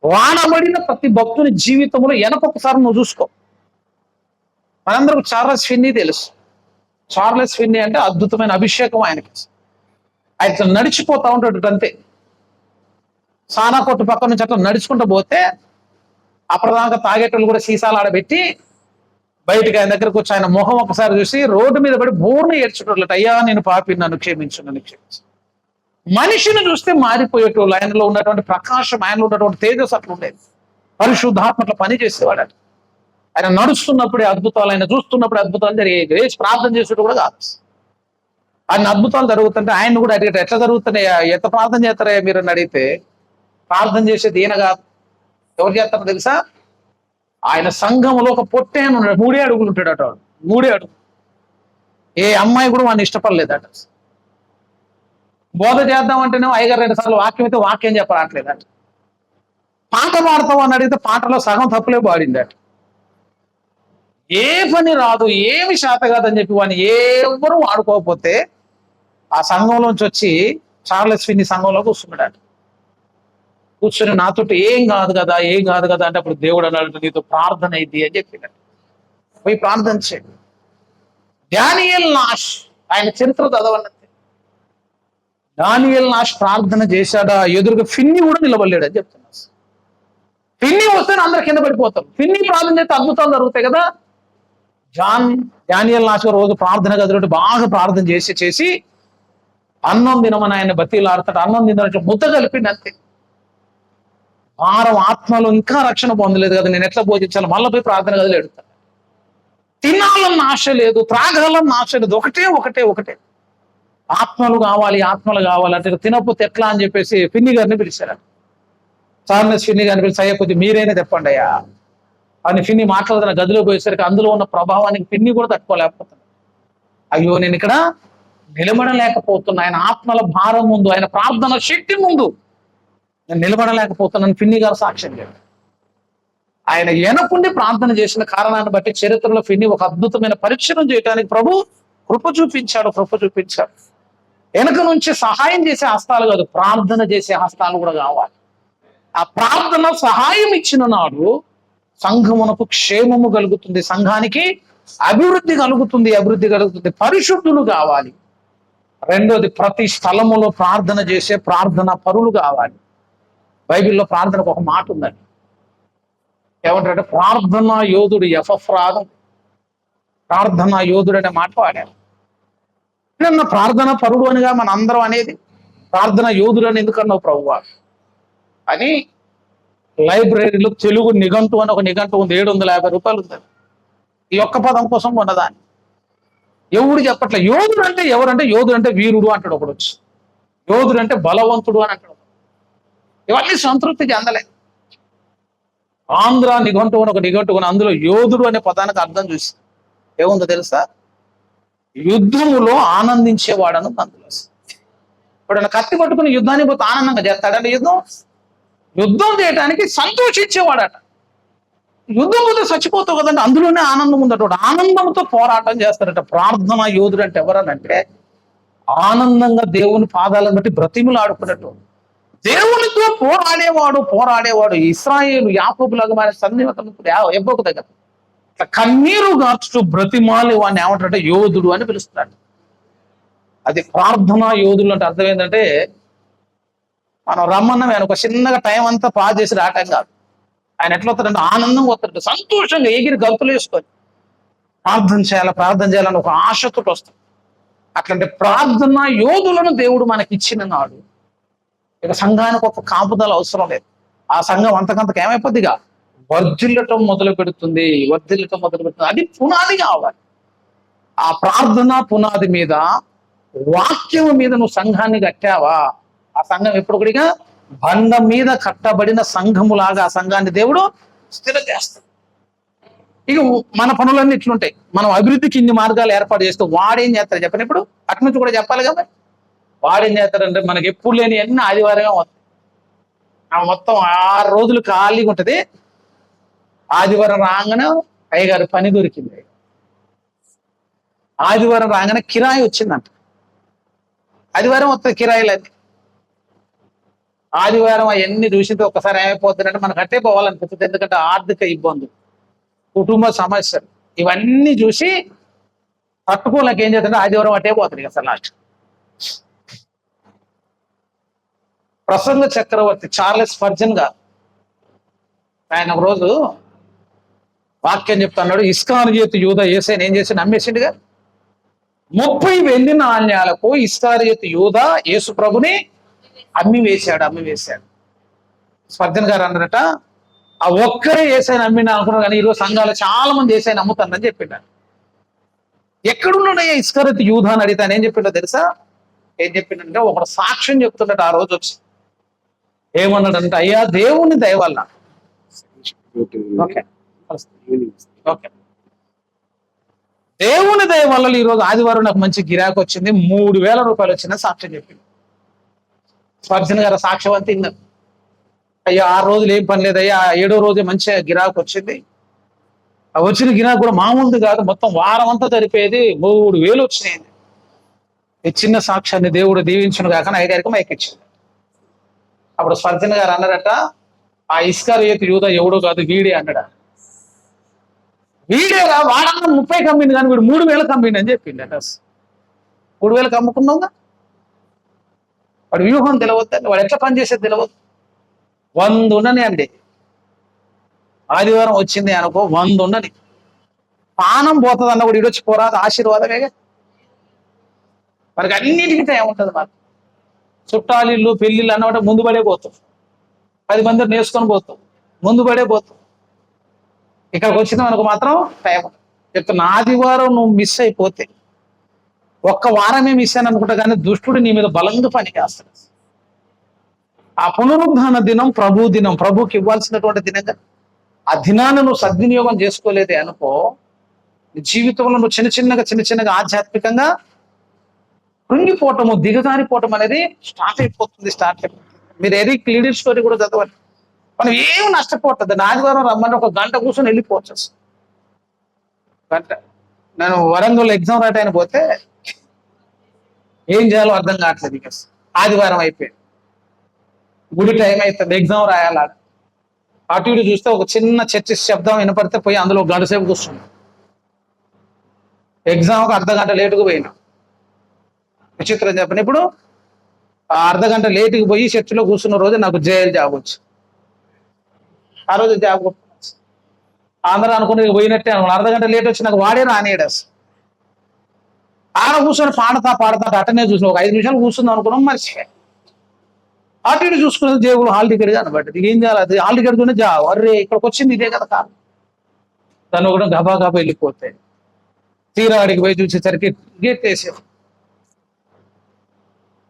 వాడబడిన ప్రతి భక్తుని జీవితంలో వెనకొకసారి నువ్వు చూసుకో. మనందరూ చార్లెస్ ఫిన్నీ తెలుసు. చార్లెస్ ఫిన్నీ అంటే అద్భుతమైన అభిషేకం ఆయనకి. ఆయన నడిచిపోతా ఉంటాడు అంతే. సానా కొట్టు పక్క నుంచి అట్లా నడుచుకుంటూ పోతే అప్పటిదాకా తాగేటోళ్ళు కూడా సీసాలు ఆడబెట్టి బయటకు ఆయన దగ్గరకు వచ్చి ఆయన మొహం ఒకసారి చూసి రోడ్డు మీద పడి బోర్ని ఏడ్చేటోళ్ళట, అయ్యా నేను పాపి, నన్ను క్షమించు, నన్ను క్షమించు. మనిషిని చూస్తే మారిపోయేటోళ్ళు. ఆయనలో ఉన్నటువంటి ప్రకాశం, ఆయనలో ఉన్నటువంటి తేజస్ అట్లా ఉండేది. పరిశుద్ధాత్మ అట్లా పని చేసేవాడట. ఆయన నడుస్తున్నప్పుడే అద్భుతాలు, ఆయన చూస్తున్నప్పుడే అద్భుతాలు జరిగేది. వేసి ప్రార్థన చేసేటప్పుడు కూడా కాదు. ఆయన అద్భుతాలు జరుగుతుంటే ఆయన కూడా అడిగట, ఎట్లా జరుగుతున్నాయా, ఎంత ప్రార్థన చేస్తారయ్యా మీరు అని అడిగితే, ప్రార్థన చేసేది ఈయన కాదు, ఎవరు చేస్తారో తెలుసా, ఆయన సంఘంలో ఒక పొట్టేను ఉన్నాడు, 3 అడుగులు ఉంటాడట. 3 అడుగులు. ఏ అమ్మాయి కూడా వాడిని ఇష్టపడలేదట. బోధ చేద్దామంటేనే 5-6 సార్లు వాక్యం అయితే వాక్యం చెప్పరాట్లేదట. పాట పాడతావు అని అడిగితే పాటలో సగం తప్పులే పాడిందట. ఏ పని రాదు, ఏమి శాత కాదని చెప్పి వాడిని ఎవరు వాడుకోకపోతే ఆ సంఘంలోంచి వచ్చి చార్లెస్ ఫిన్నీ సంఘంలో కూర్చున్నాడట. కూర్చొని నాతోటి ఏం కాదు కదా అంటే అప్పుడు దేవుడు అన్నాడు, నీతో ప్రార్థన అయింది అని చెప్పినాడు. పోయి ప్రార్థన చేయండి. డానియల్ నాష్, ఆయన చరిత్ర చదవనంతే. డానియల్ నాష్ ప్రార్థన చేశాడా, ఎదురుగా ఫిన్నీ కూడా నిలబడలేడు అని చెప్తున్నా. ఫిన్నీ వస్తే అందరు కింద పడిపోతారు. ఫిన్నీ ప్రార్థన చేస్తే అద్భుతాలు జరుగుతాయి కదా. డానియల్ నాష్ రోజు ప్రార్థన గదిలో బాగా ప్రార్థన చేసి అన్నం తినమని ఆయన బతీలు ఆడతాడు. అన్నం తినడానికి ముద్ద కలిపిండి అంతే. వారం ఆత్మలో ఇంకా రక్షణ పొందలేదు కదా, నేను ఎట్లా బోధించాలి, మళ్ళీ పోయి ప్రార్థన గదిలో ఎడుతాను. తినాలన్న ఆశ లేదు, త్రాగాలన్న ఆశ లేదు, ఒకటే ఆత్మలు కావాలి అంటే తినకపోతే ఎట్లా అని చెప్పేసి ఫిన్నీ గారిని పిలిచారు. చార్లెస్ ఫిన్నీ గారిని పిలిచి, అయ్యా కొద్దిగా మీరైనా చెప్పండి అయ్యా అని ఫిన్నీ మాట్లాడుతున్న గదిలో పోయేసరికి అందులో ఉన్న ప్రభావానికి ఫిన్నీ కూడా తట్టుకోలేకపోతున్నాడు. అయ్యో నేను ఇక్కడ నిలబడలేకపోతున్నా, ఆయన ఆత్మల భారం ముందు, ఆయన ప్రార్థన శక్తి ముందు నేను నిలబడలేకపోతున్నాను ఫిన్నీ గారు సాక్ష్యం చెప్పారు. ఆయన వెనకుండి ప్రార్థన చేసిన కారణాన్ని బట్టి చరిత్రలో ఫిన్నీ ఒక అద్భుతమైన పరీక్షను చేయడానికి ప్రభు కృప చూపించాడు. వెనక నుంచి సహాయం చేసే హస్తాలు కాదు, ప్రార్థన చేసే హస్తాలు కూడా కావాలి. ఆ ప్రార్థన సహాయం ఇచ్చిన నాడు సంఘమునకు క్షేమము కలుగుతుంది, సంఘానికి అభివృద్ధి కలుగుతుంది. పరిశుద్ధులు కావాలి. రెండోది, ప్రతి స్థలములో ప్రార్థన చేసే ప్రార్థన పరులు కావాలి. బైబిల్లో ప్రార్థనకు ఒక మాట ఉందండి, ఏమంటారంటే ప్రార్థనా యోధుడు ఎఫ్రాదు, ప్రార్థనా యోధుడు అనే మాట వాడారు. నిన్న ప్రార్థన పరుడు అనిగా మన అందరం అనేది, ప్రార్థన యోధుడు అని ఎందుకన్నావు ప్రభువా అని లైబ్రరీలో తెలుగు నిఘంటు అని ఒక నిఘంటు ఉంది, 750 రూపాయలు ఉంది. ఈ ఒక్క పదం కోసం ఉన్నదాన్ని ఎవడు చెప్పట్లే. యోధుడు అంటే ఎవరంటే, యోధుడు అంటే వీరుడు అంటాడు ఒకడు వచ్చి, యోధుడు అంటే బలవంతుడు అని అంటాడు. ఇవన్నీ సంతృప్తి చెందలే. ఆంధ్ర నిఘంటు అని ఒక నిఘంటు అని అందులో యోధుడు అనే పదానికి అర్థం చూసి ఏముందో తెలుసా, యుద్ధములో ఆనందించేవాడను అందులో. ఇప్పుడు కత్తి పట్టుకుని యుద్ధానికి పోతే ఆనందంగా చేస్తాడంటే యుద్ధం యుద్ధం చేయడానికి సంతోషించేవాడట. యుద్ధం పోతే చచ్చిపోతావు కదండి, అందులోనే ఆనందం ఉందట. ఆనందంతో పోరాటం చేస్తారట. ప్రార్థన యోధుడు అంటే ఎవరనంటే ఆనందంగా దేవుని పాదాలను బట్టి బ్రతిములు ఆడుకున్నట్టు దేవునితో పోరాడేవాడు. ఇశ్రాయేలు యాకోబులాగా మన సన్నిహితం ఎవ్వకు దగ్గర ఇట్లా కన్నీరు గార్చుతూ బ్రతిమాలి వాడిని ఏమంటారంటే యోధుడు అని పిలుస్తాడు. అది ప్రార్థనా యోధులు అంటే అర్థం ఏంటంటే మనం రమ్మన్నాం ఆయన ఒక చిన్నగా టైం అంతా పాస్ చేసి రావటం కాదు. ఆయన ఎట్లా వస్తాడంటే ఆనందంగా వస్తాడు, సంతోషంగా ఎగిరి గంతులు వేసుకొని ప్రార్థన చేయాలని ఒక ఆశతో వస్తాడు. అట్లాంటి ప్రార్థన యోధులను దేవుడు మనకి ఇచ్చిన నాడు ఇక సంఘానికి ఒక కాపుదల అవసరం లేదు. ఆ సంఘం అంతకంతకు ఏమైపోద్దిగా వర్ధిల్లటం మొదలు పెడుతుంది. అది పునాది కావాలి. ఆ ప్రార్థన పునాది మీద వాక్యం మీద నువ్వు సంఘాన్ని కట్టావా, ఆ సంఘం ఎప్పుడు కూడా బండ మీద కట్టబడిన సంఘములాగా ఆ సంఘాన్ని దేవుడు స్థిర చేస్తాడు. ఇక మన పనులన్నీ ఇట్లుంటాయి. మనం అభివృద్ధికి ఇన్ని మార్గాలు ఏర్పాటు చేస్తూ వాడేం చేస్తారు చెప్పని ఇప్పుడు అటు నుంచి కూడా చెప్పాలి కదా. వాడేం చేస్తారంటే మనకి ఎప్పుడు లేని అన్ని ఆదివారమే వస్తాయి. మొత్తం 6 రోజులు ఖాళీగా ఉంటది. ఆదివారం రాగానే అయ్యగారు పని దొరికింది. ఆదివారం రాగానే కిరాయి వచ్చిందంట. ఆదివారం వస్తుంది కిరాయిలన్నీ. ఆదివారం అవన్నీ చూసింటే ఒక్కసారి ఏమైపోతుందంటే మనకు అట్టే పోవాలనిపిస్తుంది. ఎందుకంటే ఆర్థిక ఇబ్బందులు, కుటుంబ సమస్యలు ఇవన్నీ చూసి తట్టుకోలేక ఏం చేస్తుంటే ఆదివారం అట్టే పోతుంది అసలు లాస్ట్. ప్రసంగ చక్రవర్తి చార్లెస్ స్పర్జన్ గారు ఆయన ఒక రోజు వాక్యం చెప్తున్నాడు. ఇస్కారియోతు యూదా యేసయ్యను ఏం చేసి నమ్మేసిండుగా. 30 వెండి నాణ్యాలకు ఇస్కారియోతు యూదా యేసు ప్రభుని అమ్మి వేశాడు. స్పర్జన్ గారు అన్నారట ఆ ఒక్కరే యేసయ్యను నమ్మిన అనుకున్నారు, కానీ ఈరోజు సంఘాలు చాలా మంది యేసయ్యను నమ్ముతారని చెప్పిండారు. ఎక్కడున్నాడయ్యా ఇస్కారియోతు యూదా అని అడిగితే ఏం చెప్పిండో తెలుసా? ఏం చెప్పిండంటే ఒకడు సాక్ష్యం చెప్తున్నట్టు ఆ రోజు వచ్చి ఏమన్నాడంటే, అయ్యా దేవుని దయ వల్ల దేవుని దయ వల్ల ఈరోజు ఆదివారం నాకు మంచి గిరాకు వచ్చింది, 3,000 రూపాయలు వచ్చిందని సాక్ష్యం చెప్పింది. స్పర్జన్ గారు సాక్ష్యం అంతా తిన్నారు. అయ్యా 6 రోజులు ఏం పని లేదయ్యా, 7వ రోజే మంచిగా గిరాకు వచ్చింది. ఆ వచ్చిన గిరాకు కూడా మామూలుది కాదు, మొత్తం వారం అంతా జరిపేది 3,000 వచ్చినాయి. ఈ చిన్న సాక్ష్యాన్ని దేవుడు దీవించును కాక అయ్యగారికి మైకిచ్చింది. అప్పుడు స్పర్జన్ గారు అన్నారట, ఆ ఇస్కారియోతు యూదా ఎవడో కాదు వీడే అన్నాడు. వీడేగా వాడన్నా 30 కమ్మింది కానీ వీడు 3,000 కమ్మింది అని చెప్పింది. 3,000 అమ్ముకున్నావుగా. వాడు వ్యూహం తెలియవద్దండి, వాడు ఎట్లా పనిచేసేది తెలియదు. 100 ఉండని అండి, ఆదివారం వచ్చింది అనుకో 100 ఉండని. పానం పోతుంది అన్న కూడా ఇడొచ్చి పోరాదు, ఆశీర్వాదమేగా. మనకి అన్నిటికీ టైం ఉంటుంది. మరి చుట్టాలిళ్ళు పెళ్ళిళ్ళు అన్నమాట ముందు పడే పోతాం, 10 మంది నేర్చుకొని పోతాం, ముందు పడే పోతాం. ఇక్కడికి వచ్చిన మనకు మాత్రం టైం చెప్తున్నా. ఆదివారం నువ్వు మిస్ అయిపోతే, ఒక్క వారమే మిస్ అని అనుకుంటా, కానీ దుష్టుడు నీ మీద బలంగా పని చేస్తాడు. ఆ పునరుద్ధాన దినం ప్రభు దినం, ప్రభుకి ఇవ్వాల్సినటువంటి దినంగా ఆ దినాన్ని నువ్వు సద్వినియోగం చేసుకోలేదే అనుకో, నీ జీవితంలో నువ్వు చిన్న చిన్నగా ఆధ్యాత్మికంగా కృంగిపోవటము, దిగజారిపోవటం అనేది స్టార్ట్ అయిపోతుంది. మీరు ఎరిక్ లీడర్ స్టోరీ కూడా చదవాలి. మనం ఏమి నష్టపోతుంది. ఆదివారం రమ్మని ఒక గంట కూర్చొని వెళ్ళిపోవచ్చు. గంట నేను వరంగల్ ఎగ్జామ్ రాయటానికి పోతే ఏం చేయాలో అర్థం కావట్లేదు. ఇక ఆదివారం అయిపోయింది, గుడి టైం అవుతుంది, ఎగ్జామ్ రాయాలి. అటు ఇటు చూస్తే ఒక చిన్న చర్చ శబ్దం వినపడితే పోయి అందులో గంటసేపు కూర్చుంది. ఎగ్జామ్కి అర్ధగంట లేటుకు పోయినా. విచిత్రం చెప్పండి. ఇప్పుడు ఆ అర్ధగంట లేటుకి పోయి చర్చిలో కూర్చున్న రోజు నాకు జైలు జాబ్ వచ్చి, ఆ రోజు జాబ్ కొట్టుకోవచ్చు. అందరూ అనుకుని పోయినట్టే అనుకున్నాను. అర్ధగంట లేట్ వచ్చి నాకు వాడే రానియడు. ఆడ కూర్చొని పాడతా అటనే చూసిన ఒక 5 నిమిషాలు కూర్చుంది అనుకున్నాం. మర్చిపోయి అటు ఇటు చూసుకున్నది జేబులు హాల్ టికెట్ కనబడ్డది. ఏం చేయాలి? అది హాల్ టికెట్ తోనే జాబ్. అర్రే ఇక్కడికి వచ్చింది ఇదే కదా కాదు. తను కూడా గబా వెళ్ళిపోతే తీరా ఆడికి పోయి చూసేసరికి గేట్ వేసేవాడు.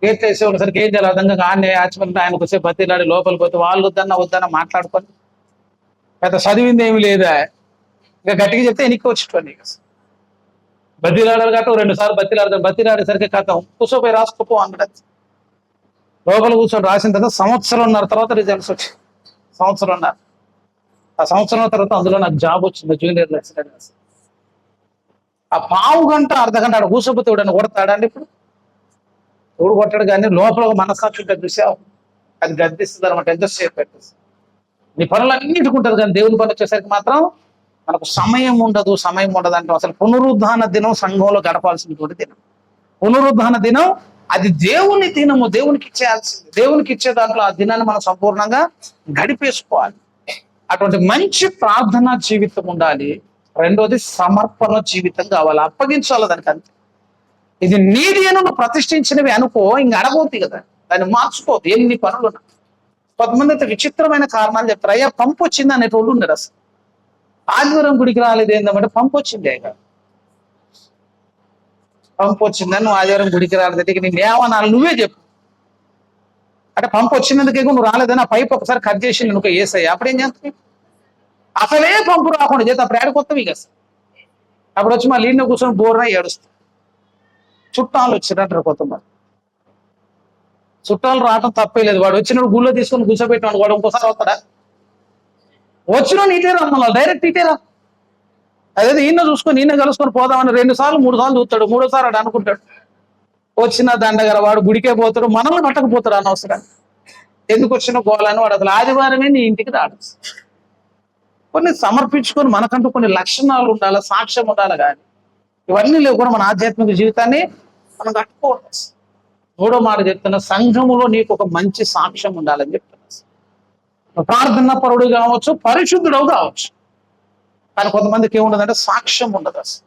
గేట్ వేసేసరికి ఏం చేయాలి అర్థంగా ఆన్నే యాచ్మెంట్ ఆయనకు వచ్చే బతిలాడి లోపలికి పోతే వాళ్ళు వద్దన్నా మాట్లాడుకొని పెద్ద చదివింది ఏమి లేదా, ఇక గట్టిగా చెప్తే ఎన్నిక వచ్చేటండి. ఇక బతిలాడాలి గట్ట 2 సార్లు బతిలాడేసరికి కథ కూర్చోపోయి రాసుకోపో అన్నాడు. లోపల కూర్చొని రాసిన తర్వాత 1.5 సంవత్సరం తర్వాత రిజల్ట్స్ వచ్చాయి. సంవత్సరంన్నర. ఆ సంవత్సరం తర్వాత అందులో నాకు జాబ్ వచ్చింది జూనియర్ లెక్చరర్. ఆ పావు గంట అర్ధ గంట ఆడ కూర్చోపోతే ఎవడన్నా కొడతాడండి ఇప్పుడు? ఎవడు కొట్టాడు, కానీ లోపల ఒక మనస్సాక్షి ఉంటుంది చూసావు, అది గద్దిస్తుంది అనమాట. ఎంతసేపు పెట్టేస్తుంది నీ పనులన్నిటికి ఉంటుంది, కానీ దేవుని పని వచ్చేసరికి మాత్రం మనకు సమయం ఉండదు. సమయం ఉండదు అంటే అసలు పునరుద్ధాన దినం సంఘంలో గడపాల్సినటువంటి దినం. పునరుద్ధాన దినం అది దేవుని దినము, దేవునికి ఇచ్చేయాల్సింది. దేవునికి ఇచ్చే దాంట్లో ఆ దినాన్ని మనం సంపూర్ణంగా గడిపేసుకోవాలి. అటువంటి మంచి ప్రార్థనా జీవితం ఉండాలి. రెండోది సమర్పణ జీవితం కావాలి, అప్పగించాలి దానికి. అంతే, ఇది నీది అని నువ్వు ప్రతిష్ఠించినవి అనుకో, ఇంక అడగవుతుంది కదా, దాన్ని మార్చుకోవద్దు ఎన్ని పనులు. కొంతమంది అయితే విచిత్రమైన కారణాలు చెప్తారు. అయ్యా పంపు వచ్చింది అనేటోళ్ళు ఉండరు. అసలు ఆదివారం గుడికి రాలేదు ఏంటంటే పంపు వచ్చింది. అయ్యా పంపు వచ్చిందని నువ్వు ఆదివారం గుడికి రాలేదు, నేను ఏమనాలి నువ్వే చెప్పు. అంటే పంపు వచ్చినందుకే నువ్వు రాలేదని ఆ పైపు ఒకసారి కట్ చేసి నువ్వు వేసాయి, అప్పుడేం చేస్తావు? అసలే పంపు రాకుండా చేస్తే అప్పుడు ఏడుకొస్తావు ఇక. అప్పుడు వచ్చి మళ్ళీ ఇన్న కూర్చొని బోర్న ఏడుస్తావు. చుట్టాలు వచ్చినట్టు కొంతమంది. చుట్టాలు రావటం తప్పేలేదు, వాడు వచ్చినప్పుడు గుళ్ళో తీసుకొని కూర్చోబెట్టినాడు, వాడు ఇంకోసారి వస్తాడా? వచ్చిన ఇటే రమ్మన్నా, డైరెక్ట్ ఇటే రా. అదే ఈయన చూసుకొని ఈయన కలుసుకొని పోదామని 2 సార్లు 3 సార్లు చూస్తాడు, 3వ సారి వాడు అనుకుంటాడు. వచ్చిన దండగర వాడు గుడికే పోతాడు, మనల్ని పట్టకపోతాడు అనవసరాన్ని. ఎందుకు వచ్చిన గోళాన్ని వాడు అసలు ఆదివారమే నీ ఇంటికి రాడు. కొన్ని సమర్పించుకొని మనకంటూ కొన్ని లక్షణాలు ఉండాలి, సాక్ష్యం ఉండాలి. కానీ ఇవన్నీ లేవు కూడా మన ఆధ్యాత్మిక జీవితాన్ని మనం కట్టుకోవచ్చు. 3వ మాట చెప్తున్నా, సంఘములో నీకు ఒక మంచి సాక్ష్యం ఉండాలని చెప్తున్నా. ప్రార్థన పరుడు కావచ్చు, పరిశుద్ధుడు కావచ్చు, కానీ కొంతమందికి ఏముండదంటే సాక్ష్యం ఉండదు. అసలు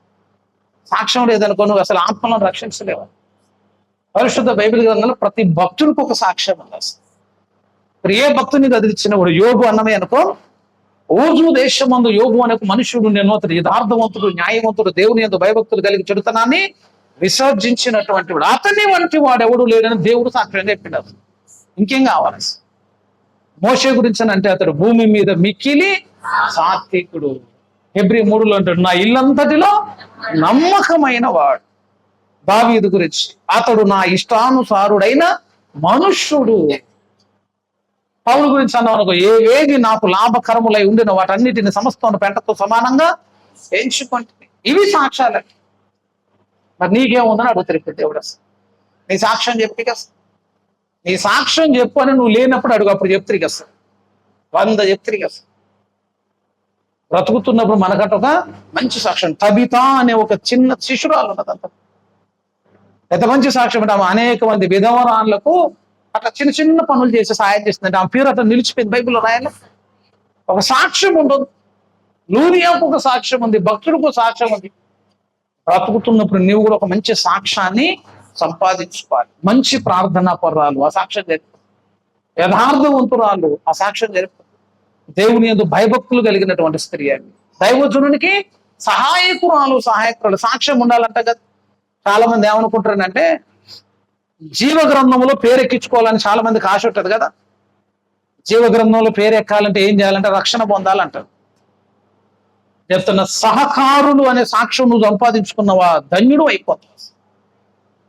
సాక్ష్యం లేదనుకో నువ్వు అసలు ఆత్మలను రక్షించలేవు. పరిశుద్ధ బైబిల్ గ్రంథంలో ప్రతి భక్తునికి ఒక సాక్ష్యం ఉంది. అసలు ఏ భక్తుని గదిలిచ్చినప్పుడు యోగు అన్నమే అనుకో, ఓజు దేశమందు యోగు అనే మనుషుడు నేను అతడు యథార్థవంతుడు, న్యాయవంతుడు, దేవుని యందు భయభక్తులు కలిగి చెడుతనాన్ని విసర్జించినటువంటి వాడు, అతని వంటి వాడు ఎవడు లేడని దేవుడు సాక్ష్యం చెప్పినారు. ఇంకేం కావాలి? మోషే గురించి అంటే అతడు భూమి మీద మిక్కిలి సాత్వికుడు. హెబ్రీ 3లో అంటాడు, నా ఇల్లంతటిలో నమ్మకమైన వాడు. దావీదు గురించి అతడు నా ఇష్టానుసారుడైన మనుష్యుడు. పౌలు గురించి అన్నావు అనుకో, ఏవేవి నాకు లాభకరములై ఉండిన వాటన్నిటిని సమస్తం పెంటతో సమానంగా ఎంచుకుంటుంది. ఇవి సాక్ష్యాలు. మరి నీకేముందని అడుగుతారు ఇప్పుడు దేవుడు. అసలు నీ సాక్ష్యం చెప్పి అసలు నీ సాక్ష్యం చెప్పు అని నువ్వు లేనప్పుడు అడుగు, అప్పుడు చెప్తారు అసలు 100 చెప్తారు అసలు. బ్రతుకుతున్నప్పుడు మనకట ఒక మంచి సాక్ష్యం. తబిత అనే ఒక చిన్న శిశురాలు ఉన్నది. అంత ఎంత మంచి సాక్ష్యం అంటే ఆమె అనేక మంది విధవరాన్లకు అట్లా చిన్న చిన్న పనులు చేసి సాయం చేస్తుందంటే ఆమె పేరు అట్లా నిలిచిపోయింది బైబిల్లో రాయాలి. ఒక సాక్ష్యం ఉండదు. లూదియాకు ఒక సాక్ష్యం ఉంది, భక్తుడికి సాక్ష్యం ఉంది. బ్రతుకుతున్నప్పుడు నీవు కూడా ఒక మంచి సాక్ష్యాన్ని సంపాదించుకోవాలి. మంచి ప్రార్థనా పర్రాలు ఆ సాక్ష్యం జరుపు, యథార్థవంతురాలు ఆ సాక్ష్యం జరుపు, దేవుని యందు భయభక్తులు కలిగినటువంటి స్త్రీ అని, దైవజనునికి సహాయకురాలు సాక్ష్యం ఉండాలంట కదా. చాలా మంది ఏమనుకుంటారంటే జీవ గ్రంథంలో పేరెక్కించుకోవాలని చాలా మందికి ఆశ ఉంటుంది కదా. జీవ గ్రంథంలో పేరెక్కాలంటే ఏం చేయాలంటే రక్షణ పొందాలంటారు. చెప్తున్న సహకారులు అనే సాక్ష్యం నువ్వు సంపాదించుకున్నవా ధన్యుడు అయిపోతావు.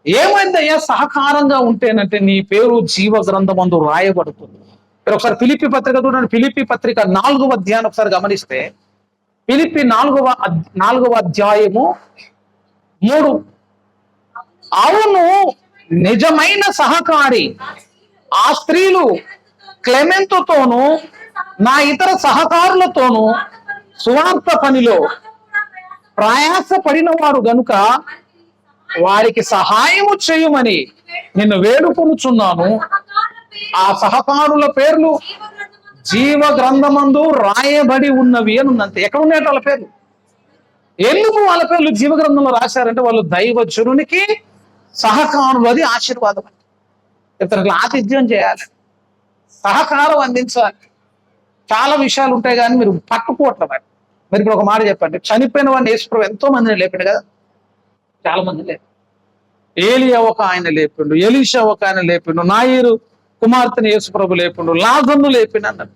ఏమైందయ్యా సహకారంగా ఉంటేనంటే నీ పేరు జీవ గ్రంథమందు రాయబడుతుంది. మీరు ఒకసారి ఫిలిప్పీ పత్రిక చూడండి. ఫిలిప్పీ పత్రిక 4వ అధ్యాయం ఒకసారి గమనిస్తే, ఫిలిప్పీ 4వ అధ్యాయము 3, అవును నిజమైన సహకారి ఆ స్త్రీలు క్లెమెంతుతోనూ నా ఇతర సహకారులతోనూ సువార్త పనిలో ప్రయాసపడిన వారు గనుక వారికి సహాయము చేయమని నిన్ను వేడుకొనుచున్నాను. ఆ సహకారుల పేర్లు జీవ గ్రంథమందు రాయబడి ఉన్నవి అని ఉందంతే. ఎక్కడ ఉన్నాయి వాళ్ళ పేర్లు? ఎందుకు వాళ్ళ పేర్లు జీవ గ్రంథంలో రాశారంటే వాళ్ళు దైవజనునికి సహకారులు, అది ఆశీర్వాదం. ఇతరులకు ఆతిథ్యం చేయాలి, సహకారం అందించాలి. చాలా విషయాలు ఉంటాయి కానీ మీరు పట్టుకోవట్లేదు. మరి ఇప్పుడు ఒక మాట చెప్పండి, చనిపోయిన వాడిని యేసుప్రభు ఎంతో మందిని లేపిండు కదా, చాలా మంది లేపు. ఏలియా ఒక ఆయన లేపిండు, ఎలీషా ఒక ఆయన లేపిండు, నాయరు కుమార్తెని యేసుప్రభు లేపిండు, లాజర్ను లేపిండు అన్నాడు.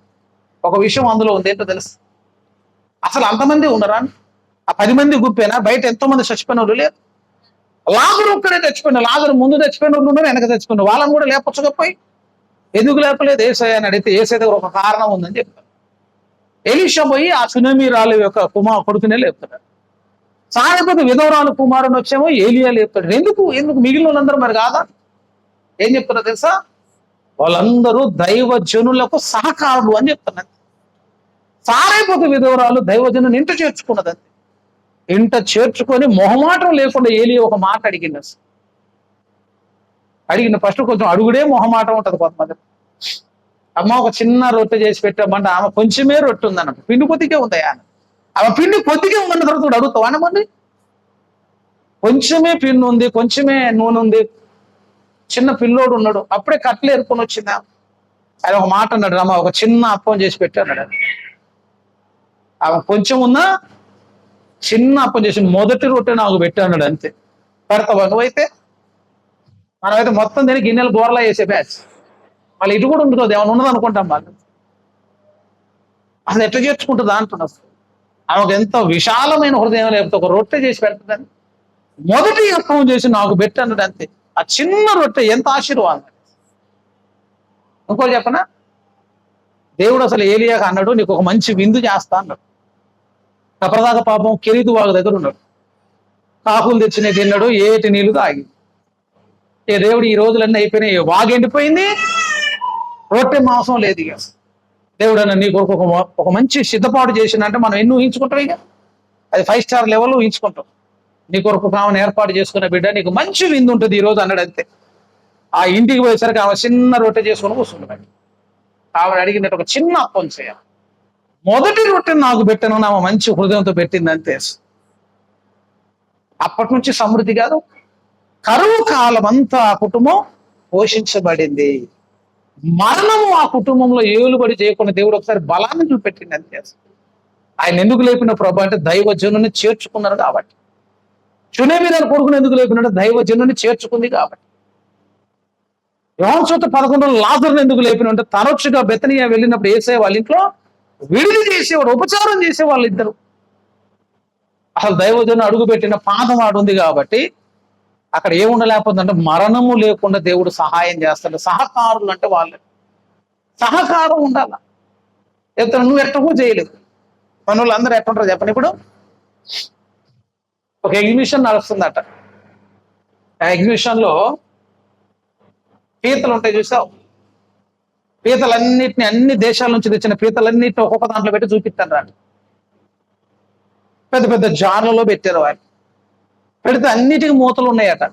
ఒక విషయం అందులో ఉంది, ఏంటో తెలుసు? అసలు అంతమంది ఉన్నారా? ఆ 10 మంది గుంపేనా? బయట ఎంతో మంది చచ్చిపోయిన వాళ్ళు లేరు. లాజరు ఒక్కడే చచ్చిపోయిన. లాజరు ముందు చచ్చిపోయిన వాళ్ళు ఉన్నారు, వెనక చచ్చిపోయిన వాళ్ళని కూడా లేపొచ్చుకపోయి. ఎందుకు లేపలేదు ఏసయ్య అని అడిగితే ఏసయ్య దగ్గర ఒక కారణం ఉందని చెప్తారు. ఎలీషా పోయి ఆ సునమీ రాలు యొక్క కొడుకునే లేపుతాడు. సాయపతి విధవరాలు కుమారుని వచ్చేమో ఏలియా లేపుతాడు. ఎందుకు ఎందుకు మిగిలిన వాళ్ళందరూ మరి కాదా? ఏం చెప్తారో తెలుసా? వాళ్ళందరూ దైవజనులకు సహకారులు అని చెప్తున్నారు. సారైపోతే విధవరాలు దైవజనుని ఇంట చేర్చుకున్నది. ఇంట చేర్చుకొని మొహమాటం లేకుండా ఏలియా ఒక మాట అడిగింది. అసలు అడిగిన ఫస్ట్ కొంచెం అడుగుడే మొహమాటం ఉంటుంది కొంతమంది. అమ్మ ఒక చిన్న రొట్టె చేసి పెట్టామంటే ఆమె కొంచెమే రొట్టె ఉందన్నమాట, పిండి కొద్దిగా ఉంది. ఆమె పిండి కొద్దిగా ఉందన్న తర్వాత కూడా అడుగుతావు అనమంది. కొంచెమే పిండి ఉంది, కొంచెమే నూనె ఉంది, చిన్న పిల్లోడు ఉన్నాడు, అప్పుడే కట్టలు ఏరుకొని వచ్చిందా. ఆయన ఒక మాట అన్నాడు, అమ్మ ఒక చిన్న అప్పం చేసి పెట్టాడు. ఆమె కొంచెం ఉన్నా చిన్న అప్పం చేసి మొదటి రొట్టె నాకు పెట్టాడు. అంతే. పెడతావా నువ్వైతే? మనమైతే మొత్తం తిని గిన్నెలు బోర్లా వేసే బ్యాచ్. మళ్ళీ ఇటు కూడా ఉంటుంది, ఏమైనా ఉన్నది అనుకుంటాం వాళ్ళు. అసలు ఎట్లా చేర్చుకుంటుందా అంటున్నా. ఆమెకు ఎంత విశాలమైన హృదయం లేకపోతే ఒక రొట్టె చేసి పెడుతుందని మొదటి అప్పం చేసి నాకు పెట్టాడు. అంతే. ఆ చిన్న రొట్టె ఎంత ఆశీర్వాదం. ఇంకోటి చెప్పనా, దేవుడు అసలు ఏలియాగా అన్నాడు, నీకు ఒక మంచి విందు చేస్తా అన్నాడు. అప్పటిదాకా పాపం కెరీతు వాగు దగ్గర ఉన్నాడు, కాకులు తెచ్చిన తిన్నాడు, ఏటి నీళ్లు తాగి. ఏ దేవుడు ఈ రోజులన్నీ అయిపోయినాయి, వాగు ఎండిపోయింది, రొట్టె మాంసం లేదు. ఇక దేవుడు అన్న నీ కొరకు ఒక మంచి సిద్ధపాటు చేసిందంటే మనం ఎన్ని ఊహించుకుంటాం. ఇక అది 5 స్టార్ లెవెల్లో ఊహించుకుంటాం. నీ కొరకు కామని ఏర్పాటు చేసుకున్న బిడ్డ, నీకు మంచి విందు ఉంటుంది ఈ రోజు అన్నాడు. అంతే. ఆ ఇంటికి పోయేసరికి ఆమె చిన్న రొట్టె చేసుకొని కూర్చున్నాడు. ఆవిడ అడిగినట్టు ఒక చిన్న అప్పం చేయాలి. మొదటి రొట్టెని నాకు పెట్టను, ఆమె మంచి హృదయంతో పెట్టింది. అంతే. అప్పటి నుంచి సమృద్ధి కాదు, కరువు కాలం అంతా ఆ కుటుంబం పోషించబడింది. మరణము ఆ కుటుంబంలో ఏలుబడి చేయకుండా దేవుడు ఒకసారి బలాన్ని చూపెట్టింది. అంతే. ఆయన ఎందుకు లేపిన ప్రభు అంటే దైవజనుని చేర్చుకున్నారు కాబట్టి. చునేమి గారి కొడుకుని ఎందుకు లేపినాడు? దైవజనుని చేర్చుకుంది కాబట్టి. యోహాను సువార్త 11 లాజరుని ఎందుకు లేపినంటే తరచుగా బెతనియా వెళ్ళినప్పుడు యేసయ్య వాళ్ళ ఇంట్లో విడిది చేసేవాడు, ఉపచారం చేసేవాళ్ళు ఇద్దరు. అసలు దైవజనుడు అడుగు పెట్టిన పాదం ఆడు ఉంది కాబట్టి అక్కడ ఏముండలేకపోతుందంటే మరణము లేకుండా దేవుడు సహాయం చేస్తాడు. సహకారులు అంటే వాళ్ళు సహకారం ఉండాల. చెప్తాను, నువ్వు ఎట్టకూ చేయలేదు, మన వాళ్ళు అందరూ ఎట్టుంటారు చెప్పండి. ఇప్పుడు ఒక ఎగ్జిబిషన్ నడుస్తుందట. ఆ ఎగ్జిబిషన్ లో పీతలు ఉంటాయి చూసావు, పీతలన్నిటిని అన్ని దేశాల నుంచి తెచ్చిన పీతలన్నిటిని ఒక్కొక్క దాంట్లో పెట్టి చూపిస్తారు. రాడు పెద్ద పెద్ద జార్లలో పెట్టారు. వారు పెడితే అన్నిటికీ మూతలు ఉన్నాయట.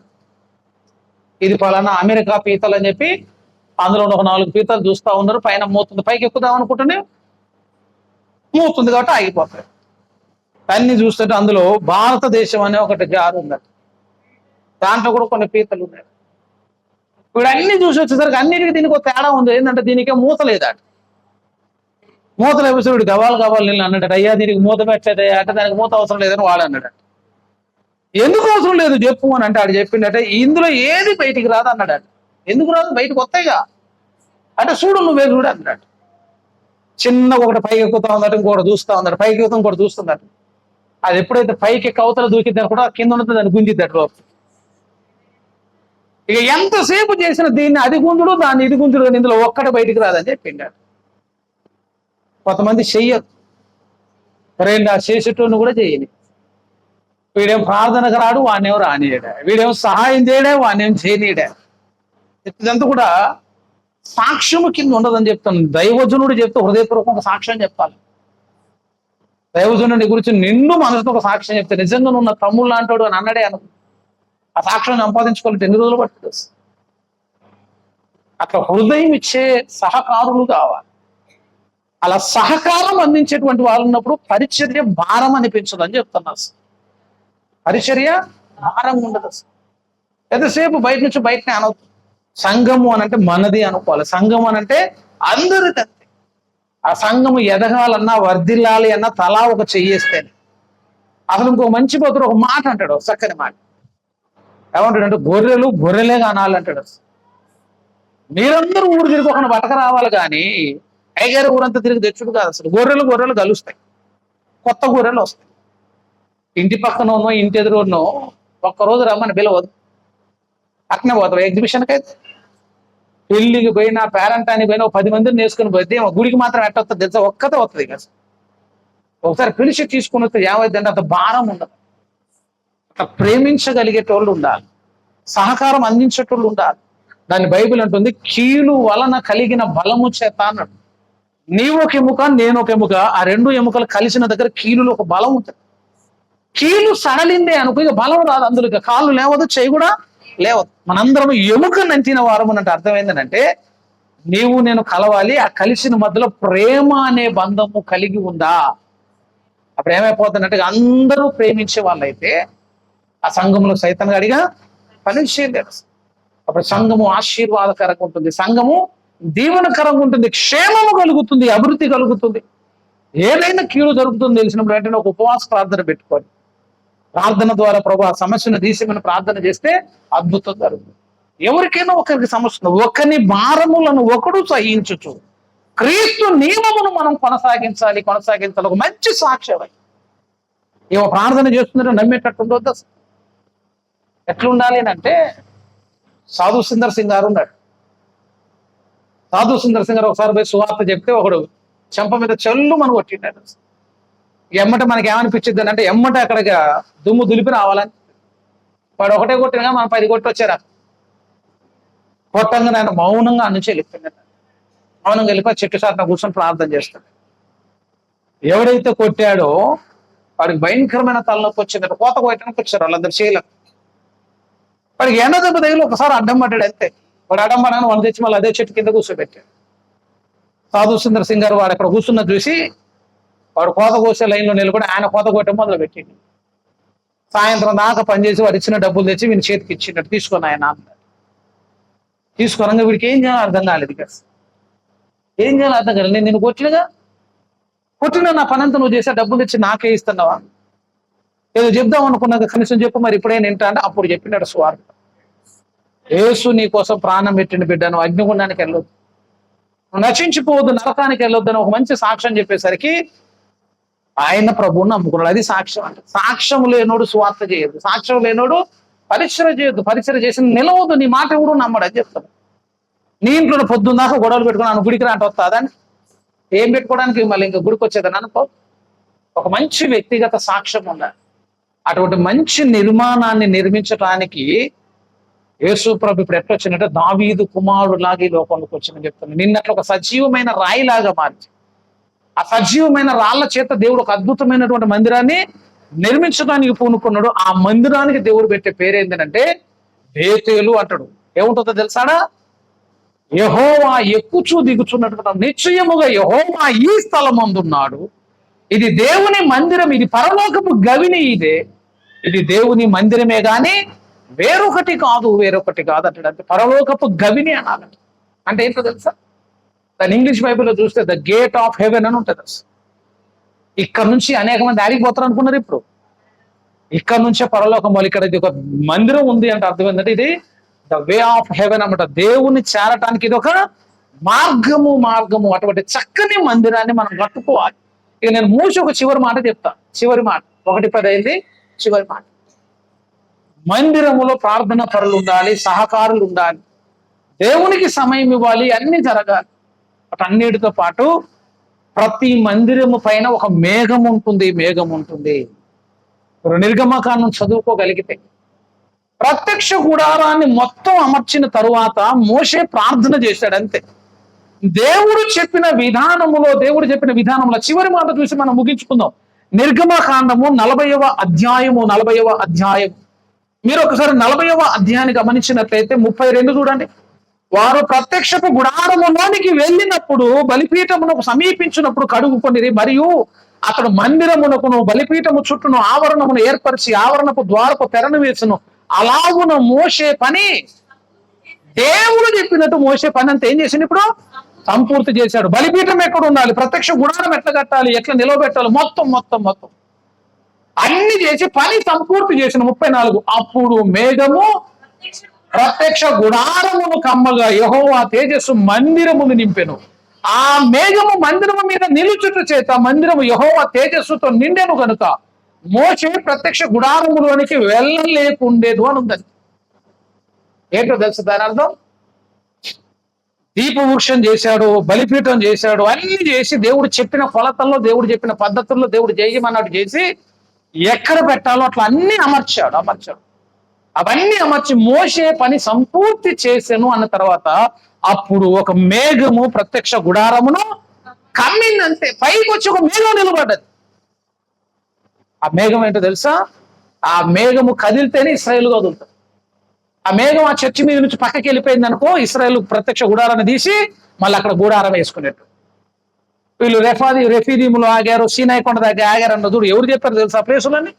ఇది పలానా అమెరికా పీతలు అని చెప్పి అందులో ఒక 4 పీతలు చూస్తూ ఉన్నారు. పైన మూతుంది, పైకి ఎక్కుదాం అనుకుంటూనే మూతుంది కాబట్టి ఆగిపోతాయి. అన్ని చూస్తుంటే అందులో భారతదేశం అనే ఒకటి జారు ఉందట, దాంట్లో కూడా కొన్ని పీతలు ఉన్నాయి. ఇప్పుడు అన్ని చూసి వచ్చేసరికి అన్నిటికీ దీనికి ఒక తేడా ఉంది. ఏంటంటే దీనికే మూత లేదట. మూత లేకపోతే వీడు గవాలు నేను అన్నాడట, అయ్యా దీనికి మూత పెట్టలేదయ్యా అంటే దానికి మూత అవసరం లేదని వాడు అన్నాడట. ఎందుకు అవసరం లేదు చెప్పు అని అంటే ఆడు చెప్పిండట, ఇందులో ఏది బయటికి రాదు అన్నాడట. ఎందుకు రాదు? బయటకు వస్తాయిగా అంటే చూడు నువ్వే చూడు అన్నాడు. చిన్నగా ఒకటి పైకి ఎక్కుతా ఉందట, ఇంకోటి చూస్తా ఉందట, పైకి ఎక్కుతా ఇంకోటి చూస్తుందట. అది ఎప్పుడైతే పైకి ఎక్క అవతల దూకిద్దని కూడా కింద ఉన్నది దాన్ని గుంజిద్దట లోపు. ఇక ఎంతసేపు చేసిన దీన్ని అది గుంజుడు దాన్ని ఇది గుంజుడు, ఇందులో ఒక్కటి బయటికి రాదని చెప్పిండాడు. కొంతమంది చెయ్యరు, రెండు చేసేటోని కూడా చేయని. వీడేం ప్రార్థనకు రాడు, వాడినేమో రానియడా, వీడేమో సహాయం చేయడా, వాడినేం చేయనీయడా. ఇదంతా కూడా సాక్ష్యము కింద ఉండదని చెప్తాను. దైవజనుడు చెప్తే హృదయపూర్వకంగా సాక్ష్యం చెప్పాలి. దైవజనుడి గురించి నిండు మనసుతో ఒక సాక్ష్యం చెప్తే నిజంగా నున్న తమ్ముళ్ళు అంటాడు అని అన్నడే అను. ఆ సాక్ష్యం సంపాదించుకోవాలంటే ఎన్ని రోజులు పట్టుతుంది? అట్లా హృదయం ఇచ్చే సహకారులు కావాలి. అలా సహకారం అందించేటువంటి వాళ్ళు ఉన్నప్పుడు పరిచర్య భారం అనిపించదు అని చెప్తున్నా. పరిచర్య భారం ఉండదు. అసలు ఎంతసేపు బయట నుంచి బయటనే అనవుతుంది. సంఘము అని అంటే మనది అనుకోవాలి. సంఘం అని అంటే అందరికీ. ఆ సంఘము ఎదగాలన్నా వర్ధిల్లాలి అన్నా తలా ఒక చెయ్యేస్తేనే. అసలు ఇంకో మంచి పోతుడు ఒక మాట అంటాడు, చక్కని మాట. ఏమంటాడంటే గొర్రెలు గొర్రెలేగా అనాలంటాడు. మీరందరూ ఊరు తిరిగి బతక రావాలి కానీ ఐగారు ఊరంతా తిరిగి తెచ్చుడు కాదు. అసలు గొర్రెలు కలుస్తాయి, కొత్త గొర్రెలు వస్తాయి. ఇంటి పక్కన ఉన్నో ఇంటి ఎదురు ఉన్నో ఒక్కరోజు రమ్మని పిలవద్దు, అట్నే పోతావు ఎగ్జిబిషన్కి. అయితే పెళ్లికి పోయినా పేరంటానికి పోయినా 10 మందిని వేసుకుని పోతే గుడికి మాత్రం ఎట్టొస్తుంది తెలుసా? ఒక్కతే వస్తుంది కదా. ఒకసారి పిలిచి తీసుకుని వస్తే ఏమైందంటే అంత భారం ఉండదు. అట్లా ప్రేమించగలిగేటోళ్ళు ఉండాలి, సహకారం అందించేటోళ్ళు ఉండాలి. దాన్ని బైబిల్ అంటుంది, కీలు వలన కలిగిన బలము చేత అన్నాడు. నీవు ఒక ఎముక, నేను ఒక ఎముక, ఆ 2 ఎముకలు కలిసిన దగ్గర కీలులో ఒక బలం ఉంటుంది. కీలు సడలిందే అనుకో, ఇక బలం రాదు అందులో, ఇక కాళ్ళు లేవదు, చేయి కూడా లేవదు. మనందరం ఎముక నంచిన వారము అంటే అర్థం ఏంటంటే, నీవు నేను కలవాలి, ఆ కలిసిన మధ్యలో ప్రేమ అనే బంధము కలిగి ఉందా? అప్పుడు ఏమైపోతుందంటే అందరూ ప్రేమించే వాళ్ళైతే ఆ సంఘంలో సైతం గడిగా పని చేయలేరు. అప్పుడు సంఘము ఆశీర్వాదకరంగా ఉంటుంది, సంఘము దీవెనకరంగా ఉంటుంది, క్షేమము కలుగుతుంది, అభివృద్ధి కలుగుతుంది. ఏదైనా కీడు జరుగుతుంది తెలిసినప్పుడు వెంటనే ఒక ఉపవాస ప్రార్థన పెట్టుకోండి. ప్రార్థన ద్వారా ప్రభు ఆ సమస్యను తీసేమని ప్రార్థన చేస్తే అద్భుతం జరుగుతుంది. ఎవరికైనా ఒకరికి సమస్య, ఒకని భారములను ఒకడు సహించుచు క్రీస్తు నియమమును మనం కొనసాగించాలి. ఒక మంచి సాక్ష్యం. ఏమో ప్రార్థన చేస్తున్నారో నమ్మేటట్టు ఉండొద్దు. ఎట్లుండాలి అంటే, సాధు సుందర్ సింగ్ గారు ఉన్నాడు. సాధు సుందర్ సింగ్ గారు ఒకసారి పోయి సువార్త చెప్తే ఒకడు చెంప మీద చెల్లు మనం కొట్టిండాడు. ఎమ్మట మనకి ఏమనిపించింది అంటే, ఎమ్మట అక్కడికి దుమ్ము దులిపి రావాలని. వాడు ఒకటే కొట్టినగా మనం 10 కొట్టి వచ్చారా. కొట్టంగా నేను మౌనంగా నుంచి వెళ్ళిపోయినాడు. మౌనంగా వెళ్ళిపోయి చెట్టు సాటున కూర్చొని ప్రార్థన చేస్తాడు. ఎవడైతే కొట్టాడో వాడికి భయంకరమైన తలనొప్పి వచ్చిందంటే, కోత కొట్టడానికి వచ్చారు వాళ్ళందరూ చేయలేక. వాడికి ఎండ దెబ్బ తగిలి ఒకసారి అడ్డం పడ్డాడు అంతే. వాడు అడ్డం పడాను వాళ్ళు తెచ్చి మళ్ళీ అదే చెట్టు కింద కూర్చోబెట్టాడు. సాధు సుందర్ సింగ్ గారు వాడు అక్కడ కూర్చున్న చూసి వాడు కోత కోసే లైన్లో నిలబడి ఆయన కోత కొట్టడం మొదలు పెట్టింది. సాయంత్రం దాకా పనిచేసి వాడు ఇచ్చిన డబ్బులు తెచ్చి వీని చేతికి ఇచ్చినట్టు తీసుకొని ఆయన అన్నాడు. తీసుకోనంగా వీడికి ఏం చేయాలో అర్థం కాలేదు. కదా ఏం చేయాలో అర్థం కాలేదు. నేను నిన్ను కొట్టినా నా పనంతా నువ్వు చేసే డబ్బులు తెచ్చి నాకే ఇస్తున్నావా? ఏదో చెప్దాం అనుకున్నాక కనీసం చెప్పు, మరి ఇప్పుడేం వింటా అంటే అప్పుడు చెప్పినాడు స్వార్థ. యేసు నీ కోసం ప్రాణం పెట్టిన బిడ్డను అగ్నిగుండానికి వెళ్ళొద్దు, నువ్వు నశించిపోవద్దు, నరకానికి వెళ్ళొద్దు అని ఒక మంచి సాక్ష్యం చెప్పేసరికి ఆయన ప్రభువుని నమ్ముకున్నాడు. అది సాక్ష్యం అంటే. సాక్ష్యం లేనోడు స్వార్థ చేయొద్దు, సాక్ష్యం లేనోడు పరిచయం చేయొద్దు, పరిచయం చేసి నిలవద్దు, నీ మాట ఎవడు నమ్మడు అని చెప్తాడు. నీ ఇంట్లో పొద్దున్న దాకా గొడవలు పెట్టుకుని గుడికి రాంటి వస్తుందని ఏం పెట్టుకోవడానికి మళ్ళీ ఇంకా గుడికి వచ్చేదని అనుకో. ఒక మంచి వ్యక్తిగత సాక్ష్యం ఉండాలి. అటువంటి మంచి నిర్మాణాన్ని నిర్మించడానికి యేసు ప్రభు ఇప్పుడు ఎట్లా వచ్చినట్టే దావీదు కుమారుడు లాగా ఈ లోకంలోకి వచ్చిందని చెప్తున్నాను. నిన్నట్లు ఒక సజీవమైన రాయిలాగా మార్చి ఆ సజీవమైన రాళ్ల చేత దేవుడు ఒక అద్భుతమైనటువంటి మందిరాన్ని నిర్మించడానికి పూనుకున్నాడు. ఆ మందిరానికి దేవుడు పెట్టే పేరేంటంటే బేతేలు అంటాడు. ఏముంటుందో తెలుసాడా? యెహోవా ఎక్కుచూ దిగుచున్నట్టు నిశ్చయముగా యెహోవా ఈ స్థలమందున్నాడు. ఇది దేవుని మందిరం, ఇది పరలోకపు గవిని, ఇది దేవుని మందిరమే గాని వేరొకటి కాదు అంటాడు. అంటే పరలోకపు గవిని అనాలంట. అంటే ఏంటో తెలుసా? దాని ఇంగ్లీష్ బైబిల్లో చూస్తే ద గేట్ ఆఫ్ హెవెన్ అని ఉంటుంది. ఇక్కడ నుంచి అనేక మంది ఆడిపోతారు అనుకున్నారు. ఇప్పుడు ఇక్కడ నుంచే పరలోకం వాళ్ళు, ఇక్కడ ఇది ఒక మందిరం ఉంది అంటే అర్థం ఏంటంటే ఇది ద వే ఆఫ్ హెవెన్ అన్నమాట. దేవుని చేరటానికి ఇది ఒక మార్గము. అటువంటి చక్కని మందిరాన్ని మనం కట్టుకోవాలి. ఇక నేను ఒక చివరి మాట చెప్తా. చివరి మాట 1:10 అయింది. చివరి మాట, మందిరములో ప్రార్థన పరులు ఉండాలి, సహకారులు ఉండాలి, దేవునికి సమయం ఇవ్వాలి, అన్ని జరగాలి. అన్నిటితో పాటు ప్రతి మందిరము పైన ఒక మేఘం ఉంటుంది. నిర్గమకాండం చదువుకోగలిగితే ప్రత్యక్ష గుడారాన్ని మొత్తం అమర్చిన తరువాత మోషే ప్రార్థన చేశాడు అంతే. దేవుడు చెప్పిన విధానంలో చివరి మాట చూసి మనం ముగించుకుందాం. నిర్గమకాండము 40వ అధ్యాయము. మీరు ఒకసారి 40వ అధ్యాయాన్ని గమనించినట్లయితే 32 చూడండి. వారు ప్రత్యక్షపు గుడారములోనికి వెళ్ళినప్పుడు బలిపీఠమునకు సమీపించినప్పుడు కడుగుకొనిరి, మరియు అతడు మందిరమునకును బలిపీఠము చుట్టూను ఆవరణమును ఏర్పరిచి ఆవరణపు ద్వారపు తెరను వేసును. అలాగున మోషే పని, దేవుడు చెప్పినట్టు మోషే పని అంతా ఏం చేసిండు? ఇప్పుడు సంపూర్తి చేశాడు. బలిపీఠం ఎక్కడ ఉండాలి, ప్రత్యక్ష గుడారం ఎట్లా కట్టాలి, ఎట్లా నిలవబెట్టాలి, మొత్తం అన్ని చేసి పని సంపూర్తి చేసిన 34. అప్పుడు మేఘము ప్రత్యక్ష గుడారమును కమ్మగా యెహోవా తేజస్సు మందిరమును నింపెను. ఆ మేఘము మందిరము మీద నిలుచుట చేత మందిరము యెహోవా తేజస్సుతో నిండెను కనుక మోషే ప్రత్యక్ష గుడారములోనికి వెళ్ళలేకుండేదు అని ఉందని. ఏంటో తెలుసు దాని అర్థం? దీపవృక్షం చేశాడు, బలిపీఠం చేశాడు, అన్ని చేసి దేవుడు చెప్పిన కొలతల్లో, దేవుడు చెప్పిన పద్ధతుల్లో, దేవుడు చేయమన్నట్టు చేసి ఎక్కడ పెట్టాలో అట్లా అన్ని అమర్చాడు. అవన్నీ అమర్చి మోషే పని సంపూర్తి చేశాను అన్న తర్వాత అప్పుడు ఒక మేఘము ప్రత్యక్ష గుడారమును కమ్మిందంతే. పైకి వచ్చి ఒక మేఘం నిలబడ్డది. ఆ మేఘం ఏంటో తెలుసా? ఆ మేఘము కదిలితేనే ఇశ్రాయేలు కదులుతారు. ఆ మేఘం ఆ చర్చి మీద నుంచి పక్కకి వెళ్ళిపోయింది అనుకో, ఇశ్రాయేలు ప్రత్యక్ష గుడారాన్ని తీసి మళ్ళీ అక్కడ గుడారం వేసుకునేట్టు. వీళ్ళు రెఫీదీములో ఆగారు, సీనాయి కొండ దగ్గర ఆగారు అన్న చూడు. ఎవరు చెప్పారు తెలుసా ప్లేసులని?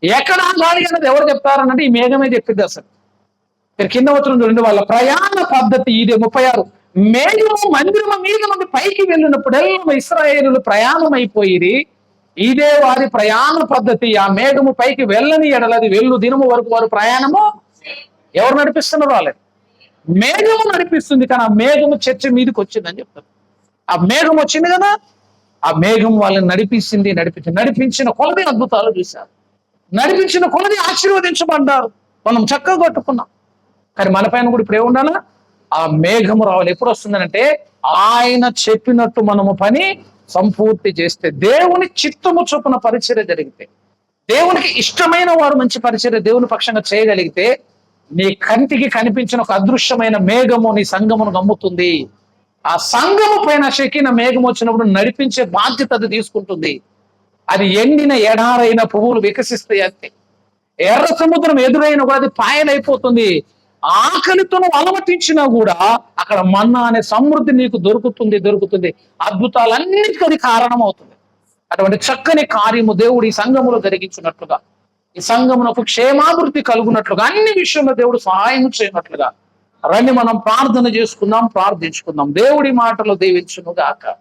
ఎక్కడ ఆగాలి అన్నది ఎవరు చెప్తారన్నది ఈ మేఘమే చెప్పింది. అసలు మీరు కింద వచ్చిన చూడండి, వాళ్ళ ప్రయాణ పద్ధతి ఇదే. 36 మేఘము మందిరము మీద నుండి పైకి వెళ్ళినప్పుడెల్లా ఇశ్రాయేలులు ప్రయాణం అయిపోయి, ఇదే వారి ప్రయాణ పద్ధతి. ఆ మేఘము పైకి వెళ్ళని ఎడలది వెళ్ళు దినము వరకు వారు ప్రయాణము ఎవరు నడిపిస్తున్నారు? వాళ్ళని మేఘము నడిపిస్తుంది. కానీ ఆ మేఘము చర్చ మీదకి వచ్చిందని చెప్తారు. ఆ మేఘం వచ్చింది కదా, ఆ మేఘం వాళ్ళని నడిపించిన కొలది అద్భుతాలు చూశారు, నడిపించిన కొలది ఆశీర్వదించబడ్డారు. మనం చక్కగా కొట్టుకున్నాం. కానీ మన పైన కూడా ఇప్పుడు ఏముండాలా? ఆ మేఘము రావాలి. ఎప్పుడు వస్తుందనంటే ఆయన చెప్పినట్టు మనము పని సంపూర్తి చేస్తే, దేవుని చిత్తము చొప్పున పరిచర్య జరిగితే, దేవునికి ఇష్టమైన వారు మంచి పరిచర్య దేవుని పక్షంగా చేయగలిగితే, నీ కంటికి కనిపించిన ఒక అదృశ్యమైన మేఘము నీ సంఘమును గమ్ముతుంది. ఆ సంఘము పైన షెకిన మేఘం వచ్చినప్పుడు నడిపించే బాధ్యత అది తీసుకుంటుంది. అది ఎండిన ఎడారైన పువ్వులు వికసిస్తాయి అంతే. ఎర్ర సముద్రం ఎదురైన కూడా అది పాయలైపోతుంది. ఆకలితో అలమటించినా కూడా అక్కడ మన్నా అనే సమృద్ధి నీకు దొరుకుతుంది. అద్భుతాలన్నిటికీ అది కారణం అవుతుంది. అటువంటి చక్కని కార్యము దేవుడు ఈ సంఘములో జరిగించినట్లుగా, ఈ సంఘమునకు క్షేమాభివృద్ధి కలుగునట్లుగా, అన్ని విషయంలో దేవుడు సహాయం చేయనట్లుగా రండి మనం ప్రార్థన చేసుకుందాం, ప్రార్థించుకుందాం. దేవుడి మాటలు దీవించును గాక.